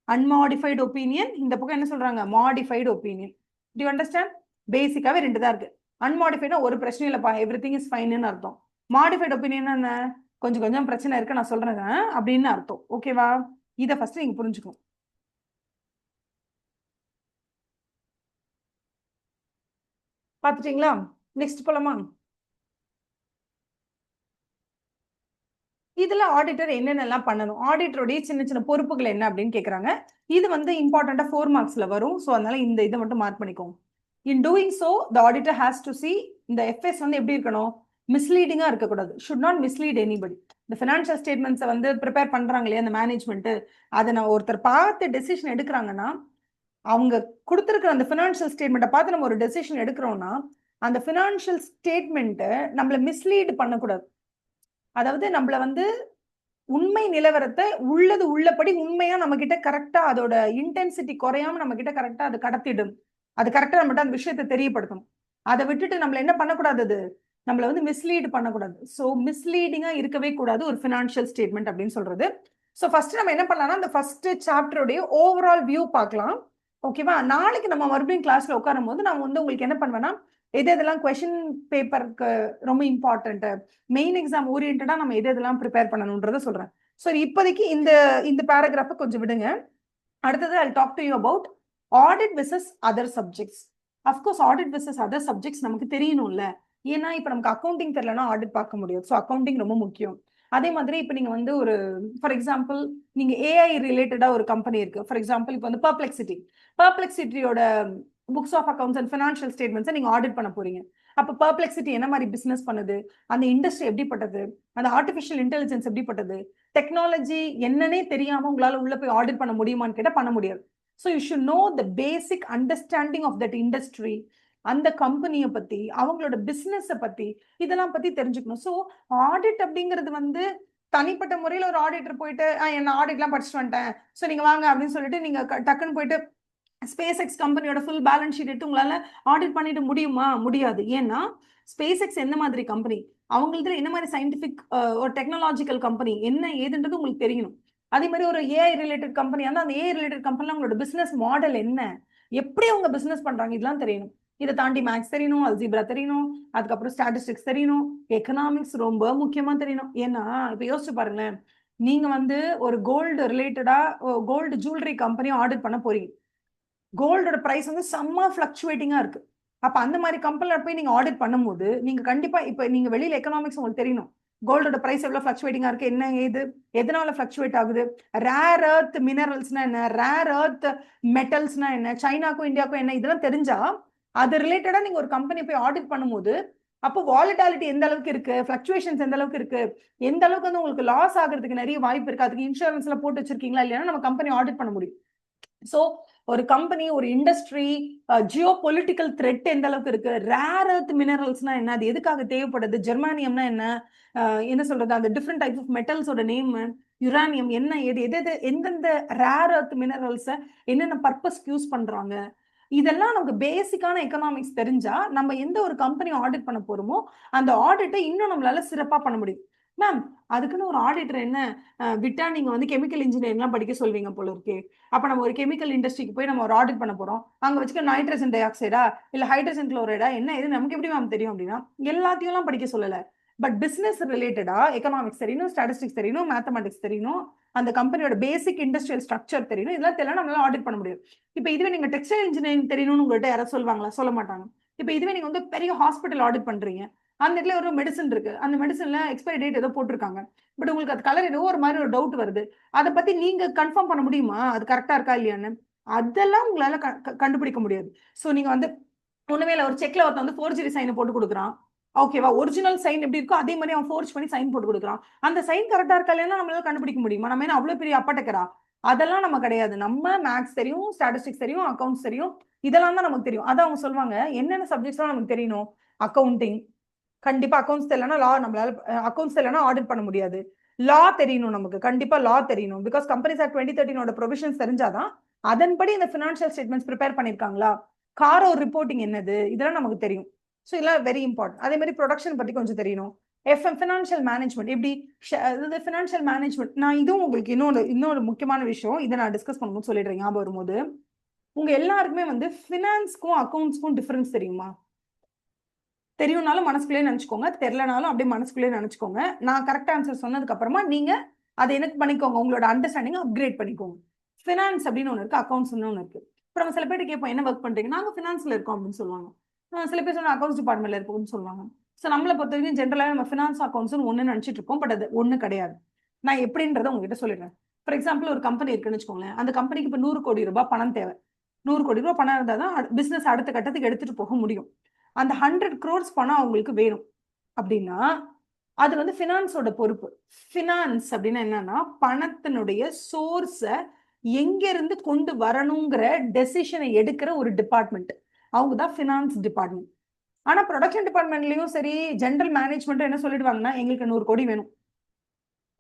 அன்மாடிஃபைடு ஒப்பீனியன், இந்த பக்கம் என்ன சொல்றாங்க? Modified opinion. Do you understand? பேசிக்காவே 2 தான் இருக்கு. அன்மாடிஃபைடா ஒரு பிரச்சனை இல்லப்பா, எவ்ரிதிங் இஸ் ஃபைன்னு அர்த்தம். மாடிஃபைடு ஒப்பீனியன் என்ன? கொஞ்சம் கொஞ்சம் பிரச்சனை இருக்கு நான் சொல்றேன் அப்படின்னு அர்த்தம். ஓகேவா? இதை ஃபர்ஸ்ட் நீங்க புரிஞ்சுக்கணும். பாத்துட்டீங்களா? நெக்ஸ்ட் போலாமா? இதுல ஆடிட்டர் என்னென்னலாம் பண்ணணும், ஆடிட்டருடைய சின்ன சின்ன பொறுப்புகள் என்ன அப்படின்னு கேக்குறாங்க. இது வந்து இம்பார்ட்டண்டா 4 மார்க்ஸ்ல வரும். ஸோ அதனால இந்த இதை மட்டும் மார்க் பண்ணிக்கோங்க. In doing so the auditor has to C, இந்த எஃப்எஸ் வந்து எப்படி இருக்கணும்? மிஸ்லீடிங்கா இருக்கக்கூடாது. Should not mislead anybody. இந்த ஃபினான்ஷியல் ஸ்டேட்மெண்ட்ஸை வந்து ப்ரிப்பேர் பண்றாங்க இல்லையா அந்த மேனேஜ்மெண்ட், அதை நான் ஒருத்தர் பார்த்து டெசிஷன் எடுக்கிறாங்கன்னா, அவங்க கொடுத்துருக்கிற அந்த ஃபினான்ஷியல் ஸ்டேட்மெண்ட்டை பார்த்து நம்ம ஒரு டெசிஷன் எடுக்கிறோம்னா, அந்த ஃபினான்ஷியல் ஸ்டேட்மெண்ட்டை நம்மள மிஸ்லீட் பண்ணக்கூடாது. அதாவது நம்மள வந்து உண்மை நிலவரத்தை உள்ளது உள்ளபடி உண்மையா நம்ம கிட்ட கரெக்டா அதோட இன்டென்சிட்டி குறையாம நம்ம கிட்ட கரெக்டா அது கடத்திடும். அது கரெக்டா நம்மகிட்ட அந்த விஷயத்தை தெரியப்படுத்தணும். அதை விட்டுட்டு நம்மள என்ன பண்ணக்கூடாது? அது நம்மள வந்து மிஸ்லீட் பண்ணக்கூடாது. ஸோ மிஸ்லீடிங்கா இருக்கவே கூடாது ஒரு ஃபினான்ஷியல் ஸ்டேட்மெண்ட் அப்படின்னு சொல்றது. ஸோ ஃபர்ஸ்ட் நம்ம என்ன பண்ணலாம்னா, அந்த ஃபர்ஸ்ட் சாப்டருடைய ஓவரால் வியூ பார்க்கலாம். ஓகேவா? நாளைக்கு நம்ம மறுபடியும் கிளாஸ்ல உட்காரும் போது நான் வந்து உங்களுக்கு என்ன பண்ணுவேன்னா, எதெல்லாம் கொஸ்டின் பேப்பருக்கு ரொம்ப இம்பார்ட்டன்ட், மெயின் எக்ஸாம் ஓரியன்டா நம்ம எதெல்லாம் ப்ரிப்பேர் பண்ணணும்ன்றத சொல்றேன். ஸோ இப்போதைக்கு இந்த இந்த பேராகிராஃபை கொஞ்சம் விடுங்க. அடுத்தது I'll talk to you about audit versus other subjects. Of course audit versus other subjects நமக்கு தெரியணும்ல. ஏன்னா இப்போ நமக்கு அக்கௌண்டிங் தெரியலன்னா ஆடிட் பார்க்க முடியாது. ஸோ அக்கௌண்டிங் ரொம்ப முக்கியம். அதே மாதிரி இப்போ நீங்க வந்து ஒரு ஃபார் எக்ஸாம்பிள் நீங்க ஏஐ ரிலேட்டடா ஒரு கம்பெனி இருக்கு. ஃபார் எக்ஸாம்பிள் இப்போ வந்து பர்ப்ளெக்சிட்டியோட books of accounts and financial ஸ்டேட்மெண்ட்ஸை நீங்க ஆடிட் பண்ண போறீங்க. அப்போ பர்ப்ளெக்சிட்டி என்ன மாதிரி பிசினஸ் பண்ணுது, அந்த இண்டஸ்ட்ரி எப்படிப்பட்டது, அந்த ஆர்டிஃபிஷியல் இன்டெலிஜென்ஸ் எப்படிப்பட்டது, டெக்னாலஜி என்னன்னே தெரியாம உங்களால உள்ள போய் ஆடிட் பண்ண முடியுமான்னு கேட்டா பண்ண முடியாது. So you should know the basic understanding of that industry, அந்த கம்பெனியை பத்தி, அவங்களோட பிசினஸை பத்தி, இதெல்லாம் பத்தி தெரிஞ்சுக்கணும். ஸோ ஆடிட் அப்படிங்கிறது வந்து தனிப்பட்ட முறையில் ஒரு ஆடிட்டர் போயிட்டு என்ன ஆடிட்லாம் படிச்சுட்டு வந்துட்டேன், ஸோ நீங்க வாங்க அப்படின்னு சொல்லிட்டு நீங்க டக்குன்னு போயிட்டு ஸ்பேஸ் எக்ஸ் கம்பெனியோட ஃபுல் பேலன்ஸ் ஷீட் எடுத்து உங்களால ஆடிட் பண்ணிட்டு முடியுமா? முடியாது. ஏன்னா ஸ்பேஸ் எக்ஸ் என்ன மாதிரி கம்பெனி, அவங்களுக்கு என்ன மாதிரி சயின்டிபிக் ஒரு டெக்னாலஜிக்கல் கம்பெனி என்ன ஏதுன்றது உங்களுக்கு தெரியணும். அதே மாதிரி ஒரு ஏஐ ரிலேட்டட் கம்பெனி அந்த ஏஐ ரிலேட்டட் கம்பெனில அவங்களோட பிசினஸ் மாடல் என்ன, எப்படி அவங்க பிசினஸ் பண்றாங்க, இதெல்லாம் தெரியணும். இதை தாண்டி மேக்ஸ் தெரியணும், அல்ஜிப்ரா தெரியணும், அதுக்கப்புறம் ஸ்டாட்டிஸ்டிக்ஸ் தெரியணும், எக்கனாமிக்ஸ் ரொம்ப முக்கியமா தெரியணும். ஏன்னா இப்ப யோசிச்சு பாருங்களேன், நீங்க வந்து ஒரு கோல்டு ரிலேட்டடா கோல்டு ஜுவல்லரி கம்பெனியை ஆடிட் பண்ண போறீங்க. கோல்டோட பிரைஸ் வந்து செம்ம ஃபிளக்சுவேட்டிங்கா இருக்கு. அப்ப அந்த மாதிரி கம்பெனில போய் நீங்க ஆடிட் பண்ணும்போது நீங்க கண்டிப்பா இப்ப நீங்க வெளியில எக்கனாமிக்ஸ் உங்களுக்கு தெரியணும், கோல்டோட பிரைஸ் எவ்வளவு ஃபிளக்சுவேட்டிங்கா இருக்கு, என்ன ஏது, எதனால ஃபிளக்சுவேட் ஆகுது, ரேர் எர்த் மினரல்ஸ்னா என்ன, ரேர் எர்த் மெட்டல்ஸ்னா என்ன, சைனாக்கும் இந்தியாவுக்கும் என்ன, இதெல்லாம் தெரிஞ்சா அது ரிலேட்டடா நீங்க ஒரு கம்பெனி போய் ஆடிட் பண்ணும்போது அப்போ வாலிட்டாலிட்டி எந்த அளவுக்கு இருக்கு, ஃபிளக்சுவேஷன்ஸ் எந்த அளவுக்கு இருக்கு, எந்த அளவுக்கு வந்து உங்களுக்கு லாஸ் ஆகிறதுக்கு நிறைய வாய்ப்பு இருக்கு, அதுக்கு இன்சூரன்ஸ்ல போட்டு வச்சிருக்கீங்களா இல்லையா நம்ம கம்பெனி ஆடிட் பண்ண முடியும். சோ ஒரு கம்பெனி, ஒரு இண்டஸ்ட்ரி, ஜியோ பொலிட்டிக்கல் த்ரெட் எந்த அளவுக்கு இருக்கு, ரேர் எர்த் மினரல்ஸ்னா என்ன, அது எதுக்காக தேவைப்படுது, ஜெர்மானியம்னா என்ன, என்ன சொல்றது, அந்த டிஃப்ரெண்ட் டைப்ஸ் ஆஃப் மெட்டல்ஸோட நேம், யுரானியம் என்ன ஏது, எது எந்தெந்த ரேர் எர்த் மினரல்ஸை என்னென்ன பர்பஸ்க்கு யூஸ் பண்றாங்க, இதெல்லாம் நமக்கு பேசிக்கான எக்கனாமிக்ஸ் தெரிஞ்சா நம்ம எந்த ஒரு கம்பெனி ஆடிட் பண்ண போறோமோ அந்த ஆடிட்டை இன்னும் நம்மளால சிறப்பா பண்ண முடியும். மேம் அதுக்குன்னு ஒரு ஆடிட்டர் என்ன விட்டா நீங்க வந்து கெமிக்கல் இன்ஜினியரிங்லாம் படிக்க சொல்வீங்க போல இருக்கே. அப்ப நம்ம ஒரு கெமிக்கல் இண்டஸ்ட்ரிக்கு போய் நம்ம ஒரு ஆடிட் பண்ண போறோம், அங்க வச்சுக்க நைட்ரஜன் டை ஆக்சைடா இல்ல ஹைட்ரஜன் குளோரைடா என்ன இது நமக்கு எப்படி மேம் தெரியும் அப்படின்னா, எல்லாத்தையும் எல்லாம் படிக்க சொல்லல. பட் பிசினஸ் ரிலேட்டடா எக்கனாமிக்ஸ் தெரியணும், ஸ்டாட்டிஸ்டிக்ஸ் தெரியணும், மேத்தமெட்டிக்ஸ் தெரியணும், அந்த கம்பெனியோட பேசிக் இண்டஸ்ட்ரியல் ஸ்ட்ரக்சர் தெரியணும். இதெல்லாம் தெரியல நம்மளால ஆடிட் பண்ண முடியும். இப்ப இதுவே நீங்க டெக்ஸ்டைல் இன்ஜினியரிங் தெரியணும்னு உங்கள்கிட்ட யாராவது சொல்லுவாங்களா? சொல்ல மாட்டாங்க. இப்ப இதுவே நீங்க வந்து பெரிய ஹாஸ்பிட்டல் ஆடிட் பண்றீங்க, அந்த இடத்துல ஒரு மெடிசன் இருக்கு, அந்த மெடிசன்ல எக்ஸ்பைரி டேட் ஏதோ போட்டிருக்காங்க, பட் உங்களுக்கு அது கலர் ஏதோ ஒரு மாதிரி ஒரு டவுட் வருது, அதை பத்தி நீங்க கன்ஃபார்ம் பண்ண முடியுமா அது கரெக்டா இருக்கா இல்லையான்னு? அதெல்லாம் உங்களால கண்டுபிடிக்க முடியாது. சோ நீங்க வந்து ஒண்ணுமே இல்ல, ஒரு செக்ல ஒருத்தன் வந்து ஃபோர்ஜரி சைன் போட்டு கொடுக்குறான், ஓகேவா? ஒரிஜினல் சைன் எப்படி இருக்கோ அதே மாதிரி அவன் ஃபோர்ஜ் பண்ணி சைன் போட்டு கொடுக்குறான், அந்த சைன் கரெக்டா இருக்கா இல்லையா நம்மளால கண்டுபிடிக்க முடியுமா? நம்ம என்ன அவ்வளவு பெரிய அப்பட்டக்கரா? அதெல்லாம் நம்ம கிடையாது. நம்ம மேத்ஸ் தெரியும், ஸ்டாட்டிஸ்டிக்ஸ் தெரியும், அக்கௌண்ட்ஸ் தெரியும், இதெல்லாம் தான் நமக்கு தெரியும். அதான் அவங்க சொல்லுவாங்க என்னென்ன சப்ஜெக்ட்ஸ் நமக்கு தெரியணும். அக்கௌண்டிங் கண்டிப்பா, அக்கௌண்ட்ஸ் தெரியலனா லா நம்மளால அக்கௌண்ட்ஸ் தெரியலனா ஆடிட் பண்ண முடியாது. லா தெரியணும் நமக்கு, கண்டிப்பா லா தெரியணும். பிகாஸ் கம்பெனிஸ் ஆக்ட் 2013 ப்ரொவிஷன்ஸ் தெரிஞ்சாதான் அதன்படி இந்த ஃபினான்ஷியல் ஸ்டேட்மெண்ட்ஸ் ப்ரிப்பேர் பண்ணிருக்காங்களா, கார் ஒரு ரிப்போர்ட்டிங் என்னது, இதெல்லாம் நமக்கு தெரியும். ஸோ இதெல்லாம் வெரி இம்பார்ட்டன்ட். அதே மாதிரி ப்ரொடக்ஷன் பத்தி கொஞ்சம் தெரியணும். எஃப்எம் ஃபினான்ஷியல் மேனேஜ்மெண்ட் எப்படி, ஃபினான்ஷியல் மேனேஜ்மெண்ட் நான் இதுவும் உங்களுக்கு இன்னொரு முக்கியமான விஷயம், இதை நான் டிஸ்கஸ் பண்ணும்போது சொல்லிடுறேன் ஞாபகம் வரும்போது. உங்க எல்லாருக்குமே வந்து ஃபினான்ஸ்க்கும் அக்கௌண்ட்ஸ்க்கும் டிஃபரன்ஸ் தெரியுமா? தெரியும்னாலும் மனசுக்குள்ளே நினைச்சுக்கோங்க, தெரியலனாலும் அப்படியே மனசுக்குள்ளே நினைச்சுக்கோங்க. நான் கரெக்ட் ஆன்சர் சொன்னதுக்கு அப்புறமா நீங்க அதை எனக்கு பண்ணிக்கோங்க, உங்களோட அண்டர்ஸ்டாண்டிங் அப்கிரேட் பண்ணிக்கோங்க. ஃபினான்ஸ் அப்படின்னு ஒன்று இருக்கு, அக்கௌண்ட்ஸ் ஒன்று இருக்கு. இப்போ நம்ம சில பேர் கேட்போம் என்ன ஒர்க் பண்றீங்க, நாங்க ஃபினான்ஸ்ல இருக்கோம் அப்படின்னு சொல்லுவாங்க. சில பேர் சொன்னா அக்கௌண்ட்ஸ் டிபார்ட்மெண்ட்ல இருக்கும்னு சொல்லுவாங்க. ஸோ நம்மளை பொறுத்த வரைக்கும் ஜென்ரலாக நம்ம ஃபினான்ஸ் அக்கௌண்ட்ஸ் ஒன்று நினைச்சிட்டு இருக்கோம், பட் அது ஒன்று கிடையாது. நான் எப்படின்றத உங்ககிட்ட சொல்லிடுறேன். ஃபார் எக்ஸாம்பிள் ஒரு கம்பெனி இருக்குன்னு வச்சுக்கோங்களேன், அந்த கம்பெனிக்கு இப்போ 100 கோடி ரூபாய் பணம் தேவை. 100 கோடி ரூபாய் பணம் இருந்தால் தான் பிசினஸ் அடுத்த கட்டத்துக்கு எடுத்துட்டு போக முடியும். அந்த 100 crores பணம் அவங்களுக்கு வேணும் அப்படின்னா அது வந்து ஃபினான்ஸோட பொறுப்பு. ஃபினான்ஸ் அப்படின்னா என்னன்னா பணத்தினுடைய சோர்ஸ எங்க இருந்து கொண்டு வரணுங்கிற டெசிஷனை எடுக்கிற ஒரு டிபார்ட்மெண்ட், அவங்க தான் ஃபினான்ஸ் டிபார்ட்மெண்ட். ஆனா ப்ரொடக்ஷன் டிபார்ட்மெண்ட்லயும் சரி, ஜெனரல் மேனேஜ்மெண்ட் என்ன சொல்லிடுவாங்கன்னா எங்களுக்கு 100 கோடி வேணும்,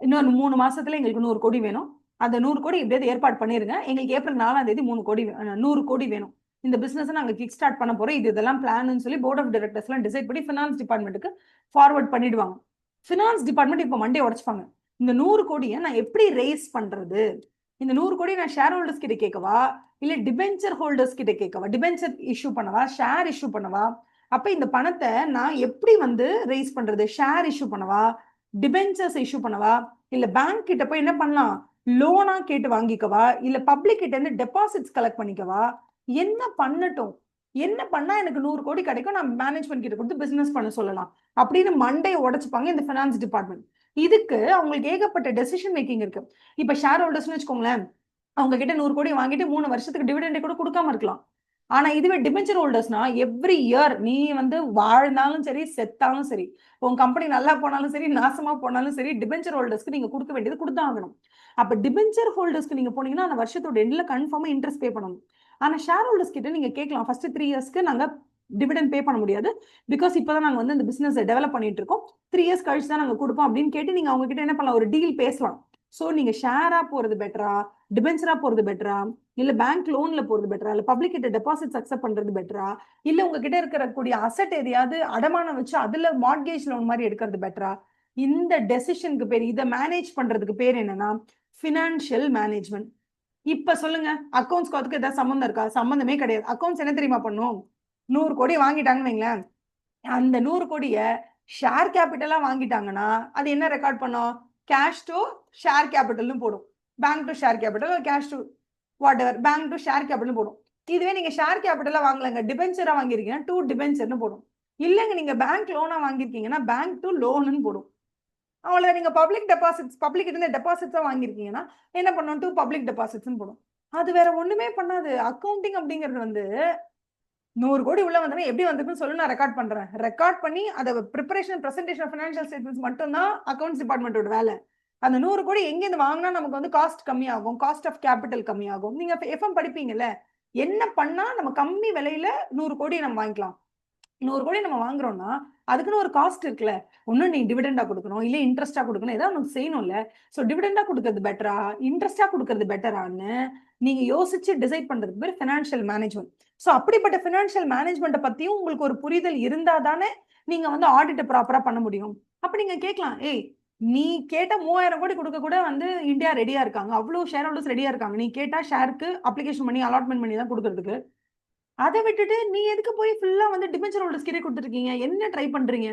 இன்னொரு 3 மாசத்துல எங்களுக்கு 100 கோடி வேணும், அந்த 100 கோடி எப்படியாவது ஏற்பாடு பண்ணிருங்க, எங்களுக்கு ஏப்ரல் 4ஆம் தேதி 100 கோடி வேணும், இந்த பிசினஸ் நாங்க கிக் ஸ்டார்ட் பண்ண போறோம், இதெல்லாம் பிளான் சொல்லி போர்ட் ஆஃப் டைரக்டர்ஸ் எல்லாம் டிசைட் பண்ணி ஃபினான்ஸ் டிபார்ட்மெண்ட்டுக்கு ஃபார்வர்ட் பண்ணிடுவாங்க. ஃபினான்ஸ் டிபார்ட்மெண்ட் இப்போ மண்டே உடைச்சுப்பாங்க, இந்த 100 கோடியை நான் எப்படி ரேஸ் பண்றது, இந்த 100 கோடி நான் ஷேர் ஹோல்டர்ஸ் கிட்ட கேட்கவா இல்ல டிபென்ச்சர் ஹோல்டர்ஸ் கிட்ட கேட்கவா, டிபென்ச்சர் இஷ்யூ பண்ணவா ஷேர் இஷ்யூ பண்ணவா, அப்ப இந்த பணத்தை நான் எப்படி வந்து ரேஸ் பண்றது, ஷேர் இஷ்யூ பண்ணவா டிபென்ச்சர்ஸ் இஷ்யூ பண்ணவா இல்ல பேங்க் கிட்ட போய் என்ன பண்ணலாம் லோனா கேட்டு வாங்கிக்கவா இல்ல பப்ளிக் கிட்ட இருந்து டெபாசிட்ஸ் கலெக்ட் பண்ணிக்கவா, என்ன பண்ணட்டும், என்ன பண்ணா எனக்கு 100 கோடி கிடைக்கும், நான் மேனேஜ்மெண்ட் கிட்ட கொடுத்து பிசினஸ் பண்ண சொல்லலாம் அப்படின்னு மண்டையை உடைச்சுப்பாங்க இந்த ஃபினான்ஸ் டிபார்ட்மெண்ட். இதுக்கு அவங்களுக்கு ஏகப்பட்ட டெசிஷன் மேக்கிங் இருக்கு. இப்ப ஷேர் ஹோல்டர்ஸ்னு வச்சுக்கோங்களேன், அவங்க கிட்ட 100 கோடி வாங்கிட்டு 3 வருஷத்துக்கு டிவிடெண்ட் கூட கொடுக்காம இருக்கலாம். ஆனா இதுவே டிபென்ச்சர் ஹோல்டர்ஸ்னா எவ்ரி இயர் நீ வந்து வாழ்ந்தாலும் சரி செத்தாலும் சரி, உங்க கம்பெனி நல்லா போனாலும் சரி நாசமா போனாலும் சரி, டிபென்ச்சர் ஹோல்டர்ஸ்க்கு நீங்க கொடுக்க வேண்டியது கொடுத்தா ஆகணும். அப்ப டிபென்ச்சர் ஹோல்டர்ஸ்க்கு நீங்க போனீங்கன்னா அந்த வருஷத்தோட எண்ட்ல கன்ஃபார்மா இன்ட்ரெஸ்ட் பே பண்ணணும். ஆனா ஷேர் ஹோல்டர்ஸ் கிட்ட நீங்க கேட்கலாம், ஃபர்ஸ்ட் 3 இயர்ஸ்க்கு நாங்க டிவிடெண்ட் பே பண்ண முடியாது, பிகாஸ் இப்பதான் நாங்க வந்து இந்த பிசினஸ் டெவலப் பண்ணிட்டு இருக்கோம், 3 இயர்ஸ் கழிச்சு தான் நாங்க கொடுப்போம் அப்படின்னு கேட்டு நீங்க அவங்க கிட்ட என்ன பண்ணலாம், ஒரு டீல் பேசலாம். சோ நீங்க ஷேரா போறது பெட்டரா, டிபென்ச்சரா போறது பெட்டரா, இல்ல பேங்க் லோன்ல போறது பெட்டரா, இல்ல பப்ளிக் கிட்ட டெபாசிட்ஸ் அக்செப்ட் பண்றது பெட்டரா, இல்ல உங்ககிட்ட இருக்கக்கூடிய அசெட் எதையாவது அடமானம் வச்சு அதுல மார்ட்கேஜ் லோன் மாதிரி எடுக்கிறது பெட்டரா, இந்த டெசிஷனுக்கு பேர், இதை மேனேஜ் பண்றதுக்கு பேர் என்னன்னா ஃபினான்ஷியல் மேனேஜ்மெண்ட். இப்ப சொல்லுங்க அக்கௌண்ட்ஸ்க்கு அதுக்கு ஏதாவது சம்மந்தம் இருக்கா? சம்மந்தமே கிடையாது. அக்கௌண்ட்ஸ் என்ன தெரியுமா பண்ணும், 100 கோடி வாங்கிட்டாங்கன்னு வைங்களேன், அந்த 100 கோடிய ஷேர் கேபிட்டலா வாங்கிட்டாங்கன்னா அது என்ன ரெக்கார்ட் பண்ணும், கேஷ் டு ஷேர் கேபிட்டல்னு போடும், bank to share capital, cash to what ever, bank to share capital போடும். இதுவே நீங்க ஷேர் கேபிட்டலா வாங்கலங்க, டிபென்ச்சரா வாங்கிருக்கீங்கன்னா டு டிபென்ச்சர்னு போடும். இல்லங்க நீங்க பேங்க் லோனா வாங்கிருக்கீங்கன்னா பேங்க் டு லோன்னு போடும். அவ்வளவு. நீங்க பப்ளிக் டெபாசிட்ஸ், பப்ளிக் கிட்ட இருந்து டெபாசிட்ஸா வாங்கிருக்கீங்கன்னா என்ன பண்ணும், டு பப்ளிக் டெபாசிட்ஸ் போடும். அது வேற ஒண்ணுமே பண்ணாது. அக்கவுண்டிங் அப்படிங்கிறது வந்து 100 கோடி உள்ள வந்தா எப்படி வந்திருக்குன்னு சொல்லி நான் ரெக்கார்ட் பண்றேன், ரெக்கார்ட் பண்ணி அதை preparation presentation of financial statements மட்டும் தான் அக்கவுண்ட்ஸ் டிபார்ட்மெண்டோட வேலை. அந்த 100 கோடி எங்க இருந்து வாங்கினா நமக்கு வந்து காஸ்ட் கம்மியாகும், காஸ்ட் ஆஃப் கேபிட்டல் கம்மியாகும். நீங்க எஃப்எம் படிப்பீங்கல்ல, என்ன பண்ணா நம்ம கம்மி விலையில 100 கோடி நம்ம வாங்கிக்கலாம். 100 கோடி நம்ம வாங்குறோம்னா அதுக்குன்னு ஒரு காஸ்ட் இருக்குல்ல, ஒன்னும் நீ டிவிடெண்டா கொடுக்கணும் இல்ல இன்ட்ரெஸ்டா கொடுக்கணும், ஏதாவது நமக்கு செய்யணும்ல. சோ டிவிடெண்டா கொடுக்கறது பெட்டரா இன்ட்ரெஸ்டா கொடுக்கறது பெட்டரான்னு நீங்க யோசிச்சு டிசைட் பண்றதுக்கு பேர் ஃபினான்ஷியல் மேனேஜ்மெண்ட். சோ அப்படிப்பட்ட ஃபினான்ஷியல் மேனேஜ்மெண்ட்டை பத்தியும் உங்களுக்கு ஒரு புரிதல் இருந்தா தானே நீங்க வந்து ஆடிட் ப்ராப்பரா பண்ண முடியும். அப்ப நீங்க கேட்கலாம், ஏய் நீ கேட்ட 3000 கோடி கொடுக்க கூட வந்து இந்தியா ரெடியா இருக்காங்க, அவ்வளவு ஷேர் ஹோல்டர்ஸ் ரெடியா இருக்காங்க. நீ கேட்டா ஷேருக்கு அப்ளிகேஷன் பண்ணி அலாட்மெண்ட் பண்ணி தான் கொடுக்கறதுக்கு. அதை விட்டுட்டு நீ எதுக்கு போய் ஃபுல்லா வந்து டிபென்ச்சர் ஹோல்டர்ஸ் கிட்டே கொடுத்துருக்கீங்க? என்ன ட்ரை பண்றீங்க?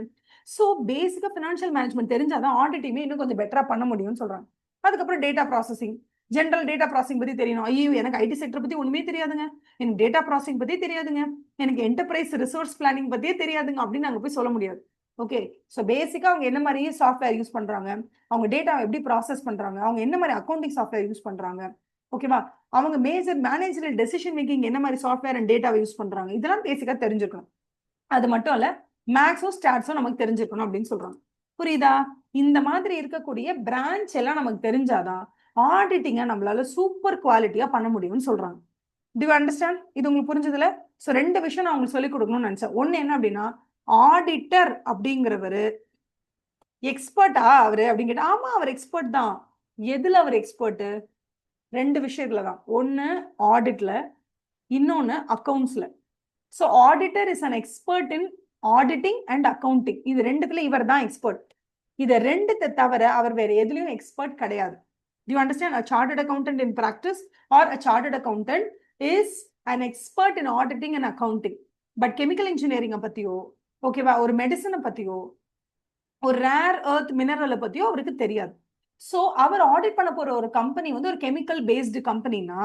ஸோ பேசிக்கா ஃபினான்ஷியல் மேனேஜ்மெண்ட் தெரிஞ்சாதான் ஆடிட்டிங்மே இன்னும் கொஞ்சம் பெட்டரா பண்ண முடியும்னு சொல்றாங்க. அதுக்கப்புறம் data processing, general data processing பத்தி தெரியணும். ஐயோ எனக்கு ஐடி செக்டர் பத்தி ஒண்ணுமே தெரியாதுங்க, எனக்கு டேட்டா ப்ராசஸிங் பத்தி தெரியாதுங்க, எனக்கு என்டர்பிரைஸ் ரிசோர்ஸ் பிளானிங் பத்தியே தெரியாதுங்க அப்படின்னு நாங்க போய் சொல்ல முடியாது. ஓகே, ஸோ பேசிக்கா அவங்க என்ன மாதிரி சாஃப்ட்வேர் யூஸ் பண்றாங்க, அவங்க டேட்டா எப்படி ப்ராசஸ் பண்றாங்க, அவங்க என்ன மாதிரி அக்கௌண்டிங் சாஃப்ட்வேர் யூஸ் பண்றாங்க, ஓகேவா, அவங்க மேஜர் மேனேஜரல் டெசிஷன் மேக்கிங் என்ன மாதிரி சாஃப்ட்வேர் அண்ட் டேட்டாவை யூஸ் பண்றாங்க, இதெல்லாம் பேசிக்கா தெரிஞ்சுக்கணும். அது மட்டும் இல்ல, மேக்ஸும் ஸ்டாட்ஸும் நமக்கு தெரிஞ்சுக்கணும் அப்படின்னு சொல்றாங்க. புரியுதா? இந்த மாதிரி இருக்கக்கூடிய பிரான்ச் எல்லாம் நமக்கு தெரிஞ்சாதான் ஆடிட்டிங்கை நம்மளால சூப்பர் குவாலிட்டியா பண்ண முடியும்னு சொல்றாங்க. To you understand? இது உங்களுக்கு புரிஞ்சதுல? ஸோ 2 விஷயம் நான் உங்களுக்கு சொல்லிக் கொடுக்கணும்னு நினைச்சேன். ஒன்னு என்ன அப்படின்னா, ஆடிட்டர் அப்படிங்கிறவரு எக்ஸ்பர்ட்டா அவரு அப்படின்னு கேட்டா, ஆமா அவர் எக்ஸ்பர்ட் தான். எதுல அவர் எக்ஸ்பர்ட்? 2 விஷயத்துல தான். ஒன்னு ஆடிட்ல, இன்னொன்னு அக்கவுண்ட்ஸ்ல. So auditor is an expert in auditing and accounting. இது ரெண்டுத்துல இவர் தான் எக்ஸ்பர்ட். இதை ரெண்டுத்தை தவிர அவர் வேற எதுலயும் எக்ஸ்பர்ட் கிடையாது. Do you understand? A chartered accountant in practice or a chartered accountant is an expert in auditing and accounting. But chemical engineering பத்தியோ, ஓகேவா, ஒரு மெடிசனை பத்தியோ, ஒரு ரேர் எர்த் மினரலை பத்தியோ அவருக்கு தெரியாது. ஸோ அவர் ஆடிட் பண்ண போற ஒரு கம்பெனி வந்து ஒரு கெமிக்கல் பேஸ்டு கம்பெனினா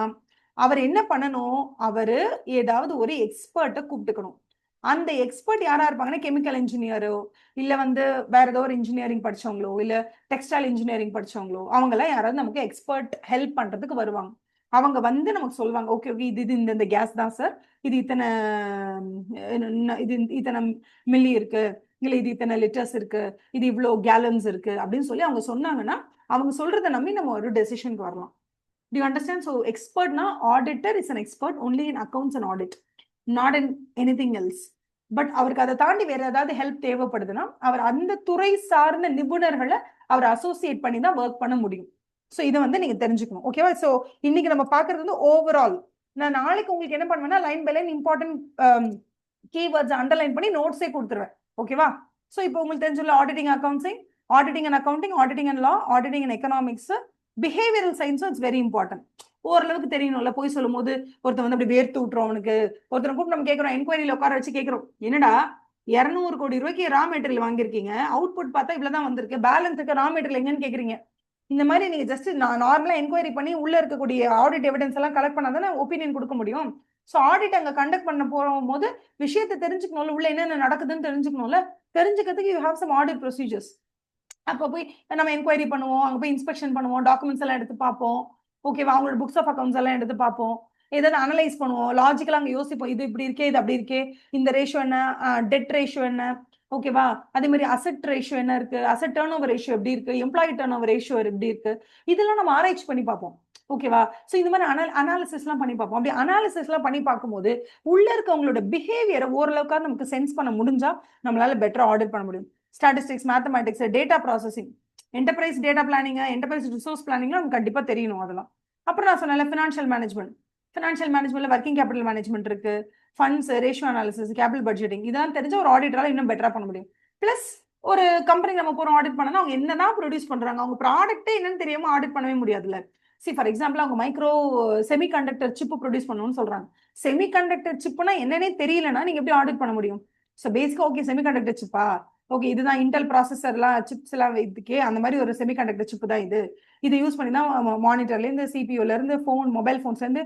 அவர் என்ன பண்ணணும்? அவரு ஏதாவது ஒரு எக்ஸ்பர்ட்டை கூப்பிட்டுக்கணும். அந்த எக்ஸ்பர்ட் யாரா இருப்பாங்கன்னா, கெமிக்கல் இன்ஜினியரோ, இல்ல வந்து வேற ஏதோ ஒரு இன்ஜினியரிங் படிச்சவங்களோ, இல்ல டெக்ஸ்டைல் இன்ஜினியரிங் படிச்சவங்களோ, அவங்க எல்லாம் யாராவது நமக்கு எக்ஸ்பர்ட் ஹெல்ப் பண்றதுக்கு வருவாங்க. அவங்க வந்து நமக்கு சொல்லுவாங்க, ஓகே ஓகே இது இந்த கேஸ் தான் சார், இது இத்தனை இது இத்தனை மில்லி இருக்கு, இல்ல இது இத்தனை லிட்டர்ஸ் இருக்கு, இது இவ்வளவு கேலன்ஸ் இருக்கு அப்படின்னு சொல்லி அவங்க சொன்னாங்கன்னா, அவங்க சொல்றதை நம்பி நம்ம ஒரு டெசிஷனுக்கு வரலாம். Do you understand? So expert na auditor is an expert only in accounts and audit, not in anything else. But அவருக்கு அதை தாண்டி வேற ஏதாவது ஹெல்ப் தேவைப்படுதுன்னா அவர் அந்த துறை சார்ந்த நிபுணர்களை அவர் அசோசியேட் பண்ணி தான் ஒர்க் பண்ண முடியும். ஸோ இதை வந்து நீங்க தெரிஞ்சுக்கணும். ஓகேவா? ஸோ இன்னைக்கு நம்ம பாக்குறது வந்து ஓவரால். நான் நாளைக்கு உங்களுக்கு என்ன பண்ணுவேன்னா, line by line important keywords underline பண்ணி நோட்ஸே கொடுத்துருவேன். ஓகேவா? ஸோ இப்போ உங்களுக்கு தெரிஞ்சுள்ள ஆடிட்டிங் அக்கவுண்ட்ஸிங், auditing and accounting, auditing and law, auditing and economics, behavioural சயின்ஸும் இட்ஸ் வெரி இம்பார்ட்டன்ட். ஓரளவுக்கு தெரியணும்ல. போய் சொல்லும் போது ஒருத்தர் வந்து அப்படி வேர்த்து விட்டுரும் அவனுக்கு. ஒருத்தர் கூப்பிட்டு நம்ம கேட்கிறோம், என்கொயரியில உட்கார வச்சு கேட்கிறோம், என்னடா 200 கோடி ரூபாய்க்கு ரா மெட்டீரியல் வாங்கியிருக்கீங்க, அவுட்புட் பார்த்தா இவ்வளவுதான் வந்திருக்கு, பேலன்ஸ் இருக்க ரா மெட்டீரியல் எங்கன்னு கேக்குறீங்க. இந்த மாதிரி நீங்க ஜஸ்ட் நார்மலா என்கொயரி பண்ணி உள்ள இருக்கக்கூடிய ஆடிட் எவிடன்ஸ் எல்லாம் கலெக்ட் பண்ணாதானே ஒப்பீனியன் கொடுக்க முடியும். ஸோ ஆடிட் அங்க கண்டக்ட் பண்ண போது விஷயத்தை தெரிஞ்சுக்கணும்ல, உள்ள என்னென்ன நடக்குதுன்னு தெரிஞ்சுக்கணும்ல. தெரிஞ்சுக்கிறதுக்கு you have some audit procedures. அப்போ போய் நம்ம என்கொயரி பண்ணுவோம், அங்க போய் இன்ஸ்பெக்ஷன் பண்ணுவோம், டாக்குமெண்ட்ஸ் எல்லாம் எடுத்து பார்ப்போம், ஓகேவா, அவங்களோட புக்ஸ் ஆஃப் அக்கௌண்ட்ஸ் எல்லாம் எடுத்து பார்ப்போம், ஏதாவது அனலைஸ் பண்ணுவோம், லாஜிக்கலா அங்க யோசிப்போம், இது இப்படி இருக்கே, இது அப்படி இருக்கே, இந்த ரேஷியோ என்ன, டெட் ரேஷியோ என்ன, ஓகேவா, அதே மாதிரி அசெட் ரேஷியோ என்ன இருக்கு, அசெட் டர்ன் ஓவர் ரேஷியோ எப்படி இருக்கு, எம்ப்ளாயி டர்ன் ஓவர் ரேஷியோ எப்படி இருக்கு, இதெல்லாம் நம்ம ஆராய்ச்சி பண்ணி பார்ப்போம். ஓகேவா? சோ இந்த மாதிரி அனாலிசிஸ் எல்லாம் பண்ணி பார்ப்போம். அப்படி அனாலிசிஸ் எல்லாம் பண்ணி பார்க்கும்போது உள்ள இருக்கவங்களோட பிஹேவியரை ஓரளவுக்காக நமக்கு சென்ஸ் பண்ண முடிஞ்சா நம்மளால பெட்டரா ஆடிட் பண்ண முடியும். Statistics, mathematics, data processing, enterprise data planning, enterprise resource planning நமக்கு கண்டிப்பா தெரியணும் அதெல்லாம். அப்புறம் நான் சொன்னேன் ஃபினான்ஷியல் மேனேஜ்மெண்ட். ஃபினான்ஷியல் மேனேஜ்மெண்ட்ல ஒர்க்கிங் கேபிட்டல் மேனேஜ்மெண்ட் இருக்கு, funds, ratio analysis, capital budgeting, இதெல்லாம் தெரிஞ்ச ஒரு ஆடிட்டரால இன்னும் பெட்டரா பண்ண முடியும். பிளஸ் ஒரு கம்பெனி நம்ம போறோம் ஆடிட் பண்ணா அவங்க என்னதான் ப்ரொடியூஸ் பண்றாங்க, அவங்க ப்ராடக்ட்டே என்னன்னு தெரியாம ஆடிட் பண்ணவே முடியாதுல்ல. சி ஃபார் எக்ஸாம்பிள் அவங்க micro semi conductor chip produce பண்ணணும்னு சொல்றாங்க. செமி கண்டக்டர் சிப்னா என்னன்னே தெரியலன்னா நீங்க எப்படி ஆடிட் பண்ண முடியும்? ஸோ பேசிக்கா ஓகே செமி கண்டக்டர் சிப்பா, ஓகே இதுதான் இன்டெல் ப்ராசஸர்லாம் சிப்ஸ் எல்லாம் இதுக்கே அந்த மாதிரி ஒரு செமி கண்டக்டர் சிப் தான் இது யூஸ் பண்ணி தான் மானிட்டர்ல இருந்து, சிபியூல இருந்து, மொபைல் போன்ஸ்ல இருந்து,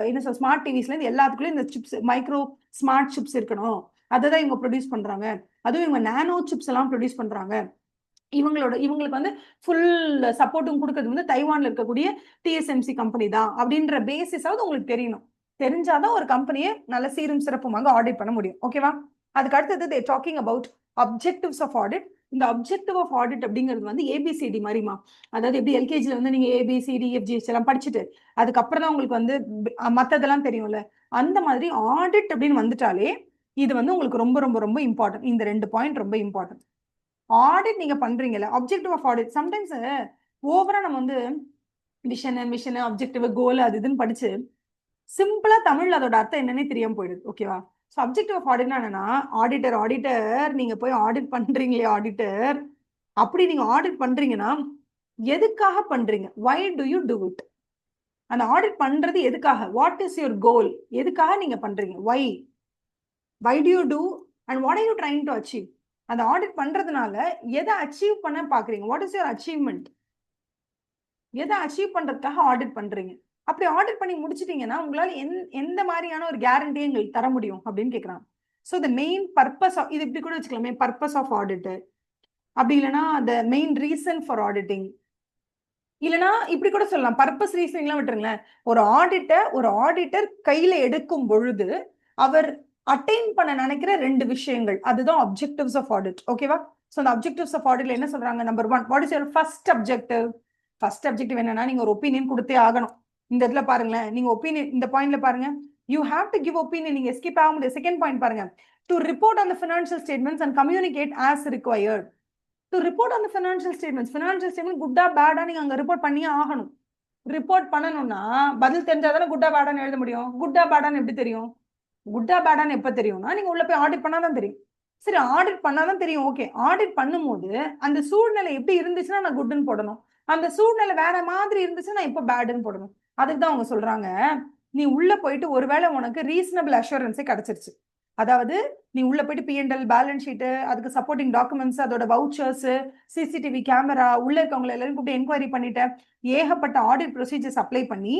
என்ன சொல் ஸ்மார்ட் டிவிஸ்ல இருந்து எல்லாத்துக்குள்ளயும் இந்த சிப்ஸ், மைக்ரோ ஸ்மார்ட் சிப்ஸ் இருக்கணும், அதை தான் இவங்க ப்ரொடியூஸ் பண்றாங்க. அதுவும் இவங்க நானோ சிப்ஸ் எல்லாம் ப்ரொடியூஸ் பண்றாங்க. இவங்களுக்கு வந்து ஃபுல் சப்போர்ட்டும் கொடுக்கறது வந்து தைவான்ல இருக்கக்கூடிய டிஎஸ்எம்சி கம்பெனி தான் அப்படின்ற பேசிஸாவது உங்களுக்கு தெரியணும். தெரிஞ்சாதான் ஒரு கம்பெனியை நல்ல சீரும் சிறப்புமாக ஆடிட் பண்ண முடியும். ஓகேவா? அதுக்கு அடுத்தது talking about objectives of audit. இந்த அப்ஜெக்டிவ் ஆஃப் ஆடிட் அப்படிங்கிறது வந்து ஏபிசிடி மாதிரிமா. அதாவது எப்படி எல்கேஜில வந்து நீங்க ஏபிசிடி எஃப்ஜிஎச் எல்லாம் படிச்சுட்டு அதுக்கப்புறம் தான் உங்களுக்கு வந்து மத்ததெல்லாம் தெரியும்ல, அந்த மாதிரி ஆடிட் அப்படின்னு வந்துட்டாலே இது வந்து உங்களுக்கு ரொம்ப ரொம்ப ரொம்ப இம்பார்ட்டன்ட். இந்த 2 பாயிண்ட் ரொம்ப இம்பார்ட்டன்ட். ஆடிட் நீங்க பண்றீங்கல்ல, அப்ஜெக்டிவ் ஆஃப் ஆடிட் சம்டைம்ஸ் ஓவரா நம்ம வந்து மிஷன், அப்ஜெக்டிவ், கோல் அது இதுன்னு படிச்சு சிம்பிளா தமிழ்ல அதோட அர்த்தம் என்னன்னே தெரியாம போயிடுது. ஓகேவா? ஸோ அப்ஜெக்டிவ் ஆஃப் ஆடிட்னா என்னன்னா, ஆடிட்டர் நீங்க போய் ஆடிட் பண்றீங்களே ஆடிட்டர், அப்படி நீங்க ஆடிட் பண்றீங்கன்னா எதுக்காக பண்றீங்க? why do you do it? அந்த ஆடிட் பண்றது எதுக்காக? What is your goal? எதுக்காக நீங்க பண்றீங்க? why do you do and what are you trying to achieve? அந்த ஆடிட் பண்றதுனால எதை அச்சீவ் பண்ண பாக்குறீங்க? What is your achievement? எதை அச்சீவ் பண்றதுக்காக ஆடிட் பண்றீங்க? அப்படி ஆடிட் பண்ணி முடிச்சிட்டீங்கன்னா உங்களால எந்த மாதிரியான ஒரு கேரண்டியை எங்களுக்கு தர முடியும் அப்படின்னு கேட்கறாங்க. So the main purpose of இது இப்படி கூட வச்சுக்கலாமே, பர்பஸ் ஆஃப் ஆடிட், அப்படி இல்லைன்னா the main reason for auditing, இல்லைன்னா இப்படி கூட சொல்லலாம், பர்பஸ் ரீசனிங்லாம் விட்டுருங்களேன். ஒரு ஆடிட்டர் கையில எடுக்கும் பொழுது அவர் அட்டைன் பண்ண நினைக்கிற 2 விஷயங்கள், அதுதான் அப்ஜெக்டிவ்ஸ் ஆஃப் ஆடிட். ஓகேவா? ஸோ அந்த அப்ஜெக்டிவ்ஸ் ஆஃப் ஆடிட்ல என்ன சொல்றாங்க? Number 1, what is your first objective? First objective என்னன்னா, நீங்க ஒரு ஒப்பீனியன் கொடுத்தே ஆகணும். இந்த இடத்துல பாருங்களேன், நீங்க ஒப்பீனியன் இந்த பாயிண்ட்ல பாருங்க, you have to give opinion. நீங்க எஸ்கேப் ஆக முடியாது. செகண்ட் பாயிண்ட் பாருங்க, to report on the financial statements and communicate as required. To report on the financial statements, financial statement குட்டா பேடா நீங்க அங்க ரிப்போர்ட் பண்ணியே ஆகணும். ரிப்போர்ட் பண்ணணும்னா பதில் தெரிஞ்சாதானே குட்டா பேடான்னு எழுத முடியும். குட்டா பேடான்னு எப்படி தெரியும்? குட்டா பேடான்னு எப்ப தெரியும்னா நீங்க உள்ள போய் ஆடிட் பண்ணாதான் தெரியும். சரி, ஆடிட் பண்ணாதான் தெரியும். ஓகே, ஆடிட் பண்ணும்போது அந்த சூழ்நிலை எப்படி இருந்துச்சுன்னா நான் குட்னு போடணும், அந்த சூழ்நிலை வேற மாதிரி இருந்துச்சுன்னா நான் எப்ப பேடுன்னு போடணும். அதுக்கு தான் அவங்க சொல்றாங்க, நீ உள்ள போயிட்டு ஒருவேளை உனக்கு ரீசனபிள் அஷூரன்ஸே கிடைச்சிருச்சு, அதாவது நீ உள்ள போயிட்டு P&L பேலன்ஸ் ஷீட், அதுக்கு சப்போர்ட்டிங் டாக்குமெண்ட்ஸ், அதோட வவுச்சர்ஸ், சிசிடிவி கேமரா, உள்ள இருக்கவங்களை எல்லாரும் கூப்பிட்டு என்கொயரி பண்ணிட்ட, ஏகப்பட்ட ஆடிட் ப்ரொசீஜர்ஸ் அப்ளை பண்ணி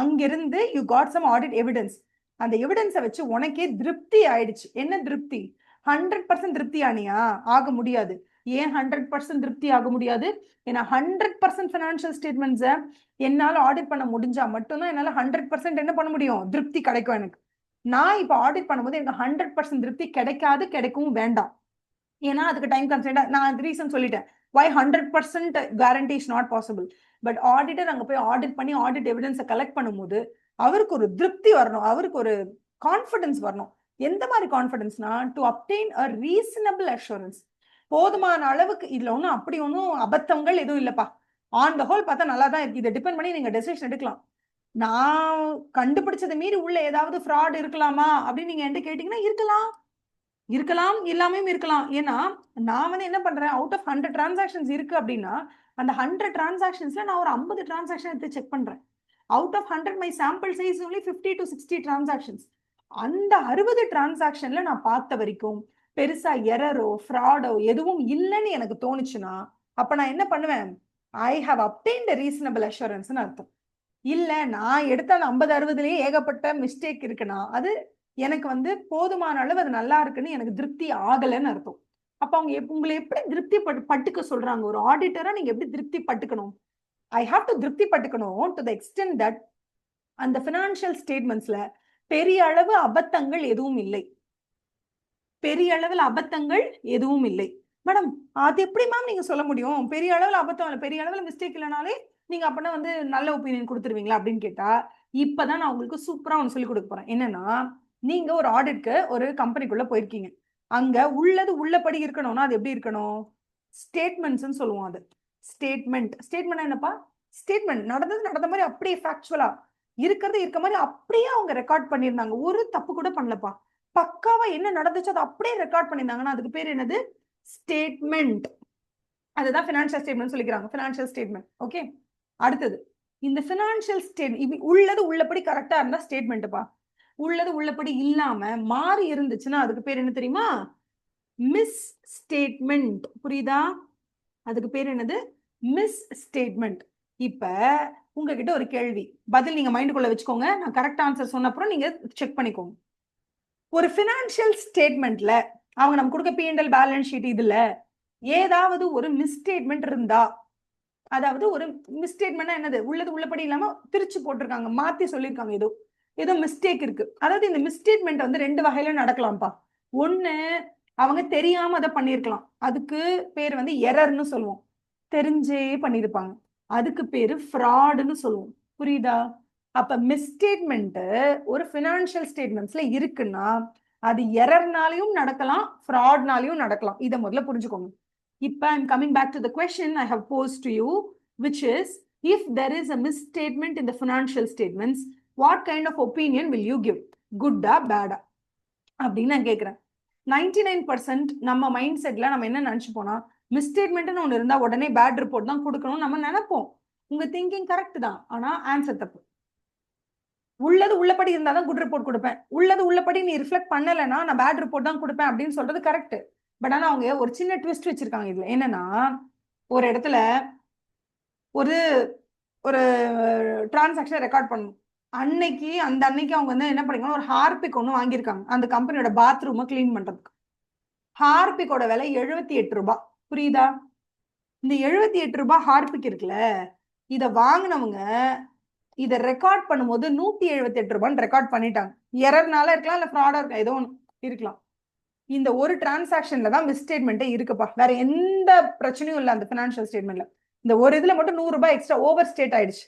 அங்கிருந்து you got some audit evidence. அந்த எவிடன்ஸை வச்சு உனக்கே திருப்தி ஆயிடுச்சு. என்ன திருப்தி? 100% திருப்தி ஆனியா? ஆக முடியாது. ஏன் 100% திருப்தி ஆக முடியாது? ஏன்னா 100% ஃபினான்ஷியல் ஸ்டேட்மெண்ட்ஸை என்னால் ஆடிட் பண்ண முடிஞ்சா மட்டும்தான் என்னால் 100% என்ன பண்ண முடியும், திருப்தி கிடைக்கும் எனக்கு. நான் இப்போ ஆடிட் பண்ணும்போது எனக்கு 100% திருப்தி கிடைக்காது, கிடைக்கவும் வேண்டாம். ஏன்னா அதுக்கு டைம் கன்ஸ்ட்ரெயின்டா நான் ரீசன் சொல்லிட்டேன். why 100% guarantee is not possible. But auditor அங்க போய் ஆடிட் பண்ணி ஆடிட் எவிடன்ஸை கலெக்ட் பண்ணும்போது அவருக்கு ஒரு திருப்தி வரணும், அவருக்கு ஒரு கான்ஃபிடன்ஸ் வரணும். எந்த மாதிரி கான்ஃபிடன்ஸ்னா, to obtain a reasonable assurance. போதுமான அளவுக்கு, இதுல ஒன்றும் அப்படி ஒன்றும் அபத்தங்கள் எதுவும் இல்லப்பா, ஆன் த ஹோல் பார்த்தா நல்லா தான் இருக்கு, இதை டிபெண்ட் பண்ணி நீங்க டெசிஷன் எடுக்கலாம். நான் கண்டுபிடிச்சதை மீறி உள்ள ஏதாவது ஃப்ராட் இருக்கலாமா அப்படின்னு நீங்க என்கிட்ட கேட்டீங்கன்னா இருக்கலாம், இருக்கலாம், இல்லாமையும் இருக்கலாம். ஏன்னா நான் வந்து என்ன பண்றேன், அவுட் ஆஃப் 100 டிரான்சாக்ஷன்ஸ் இருக்கு அப்படின்னா அந்த 100 டிரான்சாக்ஷன்ஸ்ல நான் ஒரு 50 டிரான்சாக்ஷன் எடுத்து செக் பண்றேன். Out of 100 my sample size only 50 to 60 transactions. அந்த 60 டிரான்சாக்ஷன்ல நான் பார்த்த வரைக்கும் பெருசா எரரோ ஃப்ராடோ எதுவும் இல்லைன்னு எனக்கு தோணுச்சுன்னா அப்ப நான் என்ன பண்ணுவேன், ஐ ஹவ் அப்டெயின்ட் ரீசனபிள் அஷூரன்ஸ்னு அர்த்தம். இல்ல நான் எடுத்த அந்த 50-60லயே ஏகப்பட்ட மிஸ்டேக் இருக்குன்னா அது எனக்கு வந்து போதுமான அளவு அது நல்லா இருக்குன்னு எனக்கு திருப்தி ஆகலைன்னு அர்த்தம். அப்ப அவங்க உங்களை எப்படி திருப்தி பட்டுக்க சொல்றாங்க? ஒரு ஆடிட்டரா நீங்க எப்படி திருப்தி பட்டுக்கணும்? ஐ ஹாவ் டு திருப்தி பட்டுக்கணும் டு த எக்ஸ்டென்ட் தட் அந்த பினான்சியல் ஸ்டேட்மெண்ட்ஸ்ல பெரிய அளவு அபத்தங்கள் எதுவும் இல்லை. பெரிய அளவில் அபத்தங்கள் எதுவும் இல்லை. மேடம் அது எப்படி மேம் நீங்க சொல்ல முடியும்? பெரிய அளவில் அபத்தம் இல்லை, பெரிய அளவில் மிஸ்டேக் இல்லைனாலே நீங்க அப்படின்னா வந்து நல்ல ஒப்பீனியன் கொடுத்துருவீங்களா அப்படின்னு கேட்டா, இப்பதான் நான் உங்களுக்கு சூப்பரா ஒன்று சொல்லி கொடுக்க போறேன். என்னன்னா, நீங்க ஒரு ஆடிட்க்கு ஒரு கம்பெனிக்குள்ள போயிருக்கீங்க. அங்க உள்ளது உள்ளபடி இருக்கணும்னா அது எப்படி இருக்கணும்? ஸ்டேட்மெண்ட்ஸ் சொல்லுவோம். அது ஸ்டேட்மெண்ட் என்னப்பா? ஸ்டேட்மெண்ட் நடந்த மாதிரி அப்படியே ஃபேக்சுவலா இருக்கிறது இருக்க மாதிரி அப்படியே அவங்க ரெக்கார்ட் பண்ணியிருந்தாங்க. ஒரு தப்பு கூட பண்ணலப்பா, பக்காவா என்ன நடந்துச்சோ அதை அப்படியே ரெக்கார்ட் பண்ணியிருந்தாங்கன்னா அதுக்கு பேர் என்னது? ஸ்டேட்மெண்ட். அதுதான் ஃபினான்ஷியல் ஸ்டேட்மெண்ட் சொல்லிக்கிறாங்க, ஃபினான்ஷியல் ஸ்டேட்மெண்ட். ஓகே, அடுத்தது இந்த ஃபினான்ஷியல் ஸ்டேட்மெண்ட் உள்ளது உள்ளபடி கரெக்டா இருந்தா ஸ்டேட்மெண்ட்ப்பா. உள்ளது உள்ளபடி இல்லாம மாறி இருந்துச்சுன்னா அதுக்கு பேர் என்ன தெரியுமா? Miss statement. புரியுதா? அதுக்கு பேர் என்னது? Miss statement. இப்ப உங்ககிட்ட ஒரு கேள்வி, பதில் நீங்க மைண்டுக்குள்ள வச்சுக்கோங்க, நான் கரெக்ட் ஆன்சர் சொன்ன அப்புறம் நீங்க செக் பண்ணிக்கோங்க. ஒரு ஃபினான்ஷியல் ஸ்டேட்மெண்ட்ல அவங்க நம்ம கொடுக்க P&L பேலன்ஸ் ஷீட் இதுல ஏதாவது ஒரு மிஸ்டேட்மெண்ட் இருந்தா, அதாவது ஒரு மிஸ்டேட்மெண்ட் என்னது, உள்ளது உள்ளபடி இல்லாம பிரிச்சு போட்டிருக்காங்க, மாத்தி சொல்லியிருக்காங்க, ஏதோ மிஸ்டேக் இருக்கு. அதாவது இந்த மிஸ்டேட்மெண்ட் வந்து 2 வகையில நடக்கலாம்ப்பா. ஒண்ணு, அவங்க தெரியாம அதை பண்ணிருக்கலாம், அதுக்கு பேர் வந்து எரர்னு சொல்லுவோம். தெரிஞ்சே பண்ணிருப்பாங்க, அதுக்கு பேரு ஃப்ராடுன்னு சொல்லுவோம். புரியுதா? அப்ப மிஸ்டேட்மெண்ட் ஒரு ஃபினான்ஷியல் ஸ்டேட்மெண்ட்ஸ்ல இருக்குன்னா அது எரர்னாலையும் நடக்கலாம், ஃப்ராட்னாலையும் நடக்கலாம். இதை முதல்ல புரிஞ்சுக்கோங்க. இப்ப I'm coming back to the question I have posed to you, which is, if there is a misstatement in the financial statements, what kind of opinion will you give? Good-ஆ bad-ஆ அப்படின்னு நான் கேட்கிறேன். 99% நம்ம மைண்ட் செட்ல நம்ம என்ன நினைச்சு போனா, மிஸ்டேட்மெண்ட்னு ஒன்று இருந்தா உடனே பேட் ரிப்போர்ட் தான் கொடுக்கணும் நம்ம நினைப்போம். உங்க திங்கிங் கரெக்ட் தான், ஆனா ஆன்சர் தப்பு. உள்ளது உள்ளபடி இருந்தாதான் குட் ரிப்போர்ட் கொடுப்பேன், உள்ளது உள்ளபடி நீ ரிஃப்ளெக்ட் பண்ணலைன்னா நான் பேட் ரிப்போர்ட் தான் கொடுப்பேன் அப்படின்னு சொல்றது கரெக்ட். பட் ஆனா அவங்க ஒரு சின்ன ட்விஸ்ட் வச்சிருக்காங்க இதுல. என்னன்னா, ஒரு இடத்துல ஒரு ஒரு டிரான்சாக்ஷன் ரெக்கார்ட் பண்ணணும். அந்த அன்னைக்கு அவங்க வந்து என்ன பண்ணிருக்காங்க, ஒரு ஹார்பிக் ஒன்று வாங்கியிருக்காங்க அந்த கம்பெனியோட பாத்ரூமை கிளீன் பண்றதுக்கு. ஹார்பிக்கோட விலை 78 ரூபாய். புரியுதா? இந்த 78 ரூபாய் ஹார்பிக் இருக்குல்ல, இத வாங்கினவங்க இத ரெக்கார்ட் பண்ணும்போது 178 ரூபான்னு ரெக்கார்ட் பண்ணிட்டாங்க. எரர்னால இருக்கலாம், இல்ல ஃப்ராடா இருக்கலாம், ஏதோ ஒன்று இருக்கலாம். இந்த ஒரு டிரான்சாக்ஷன்ல தான் மிஸ்டேட்மெண்ட்டே இருக்குப்பா, வேற எந்த பிரச்சனையும் இல்லை அந்த பினான்சியல் ஸ்டேட்மெண்ட்ல. இந்த ஒரு இதுல மட்டும் 100 ரூபாய் எக்ஸ்ட்ரா ஓவர் ஸ்டேட் ஆயிடுச்சு.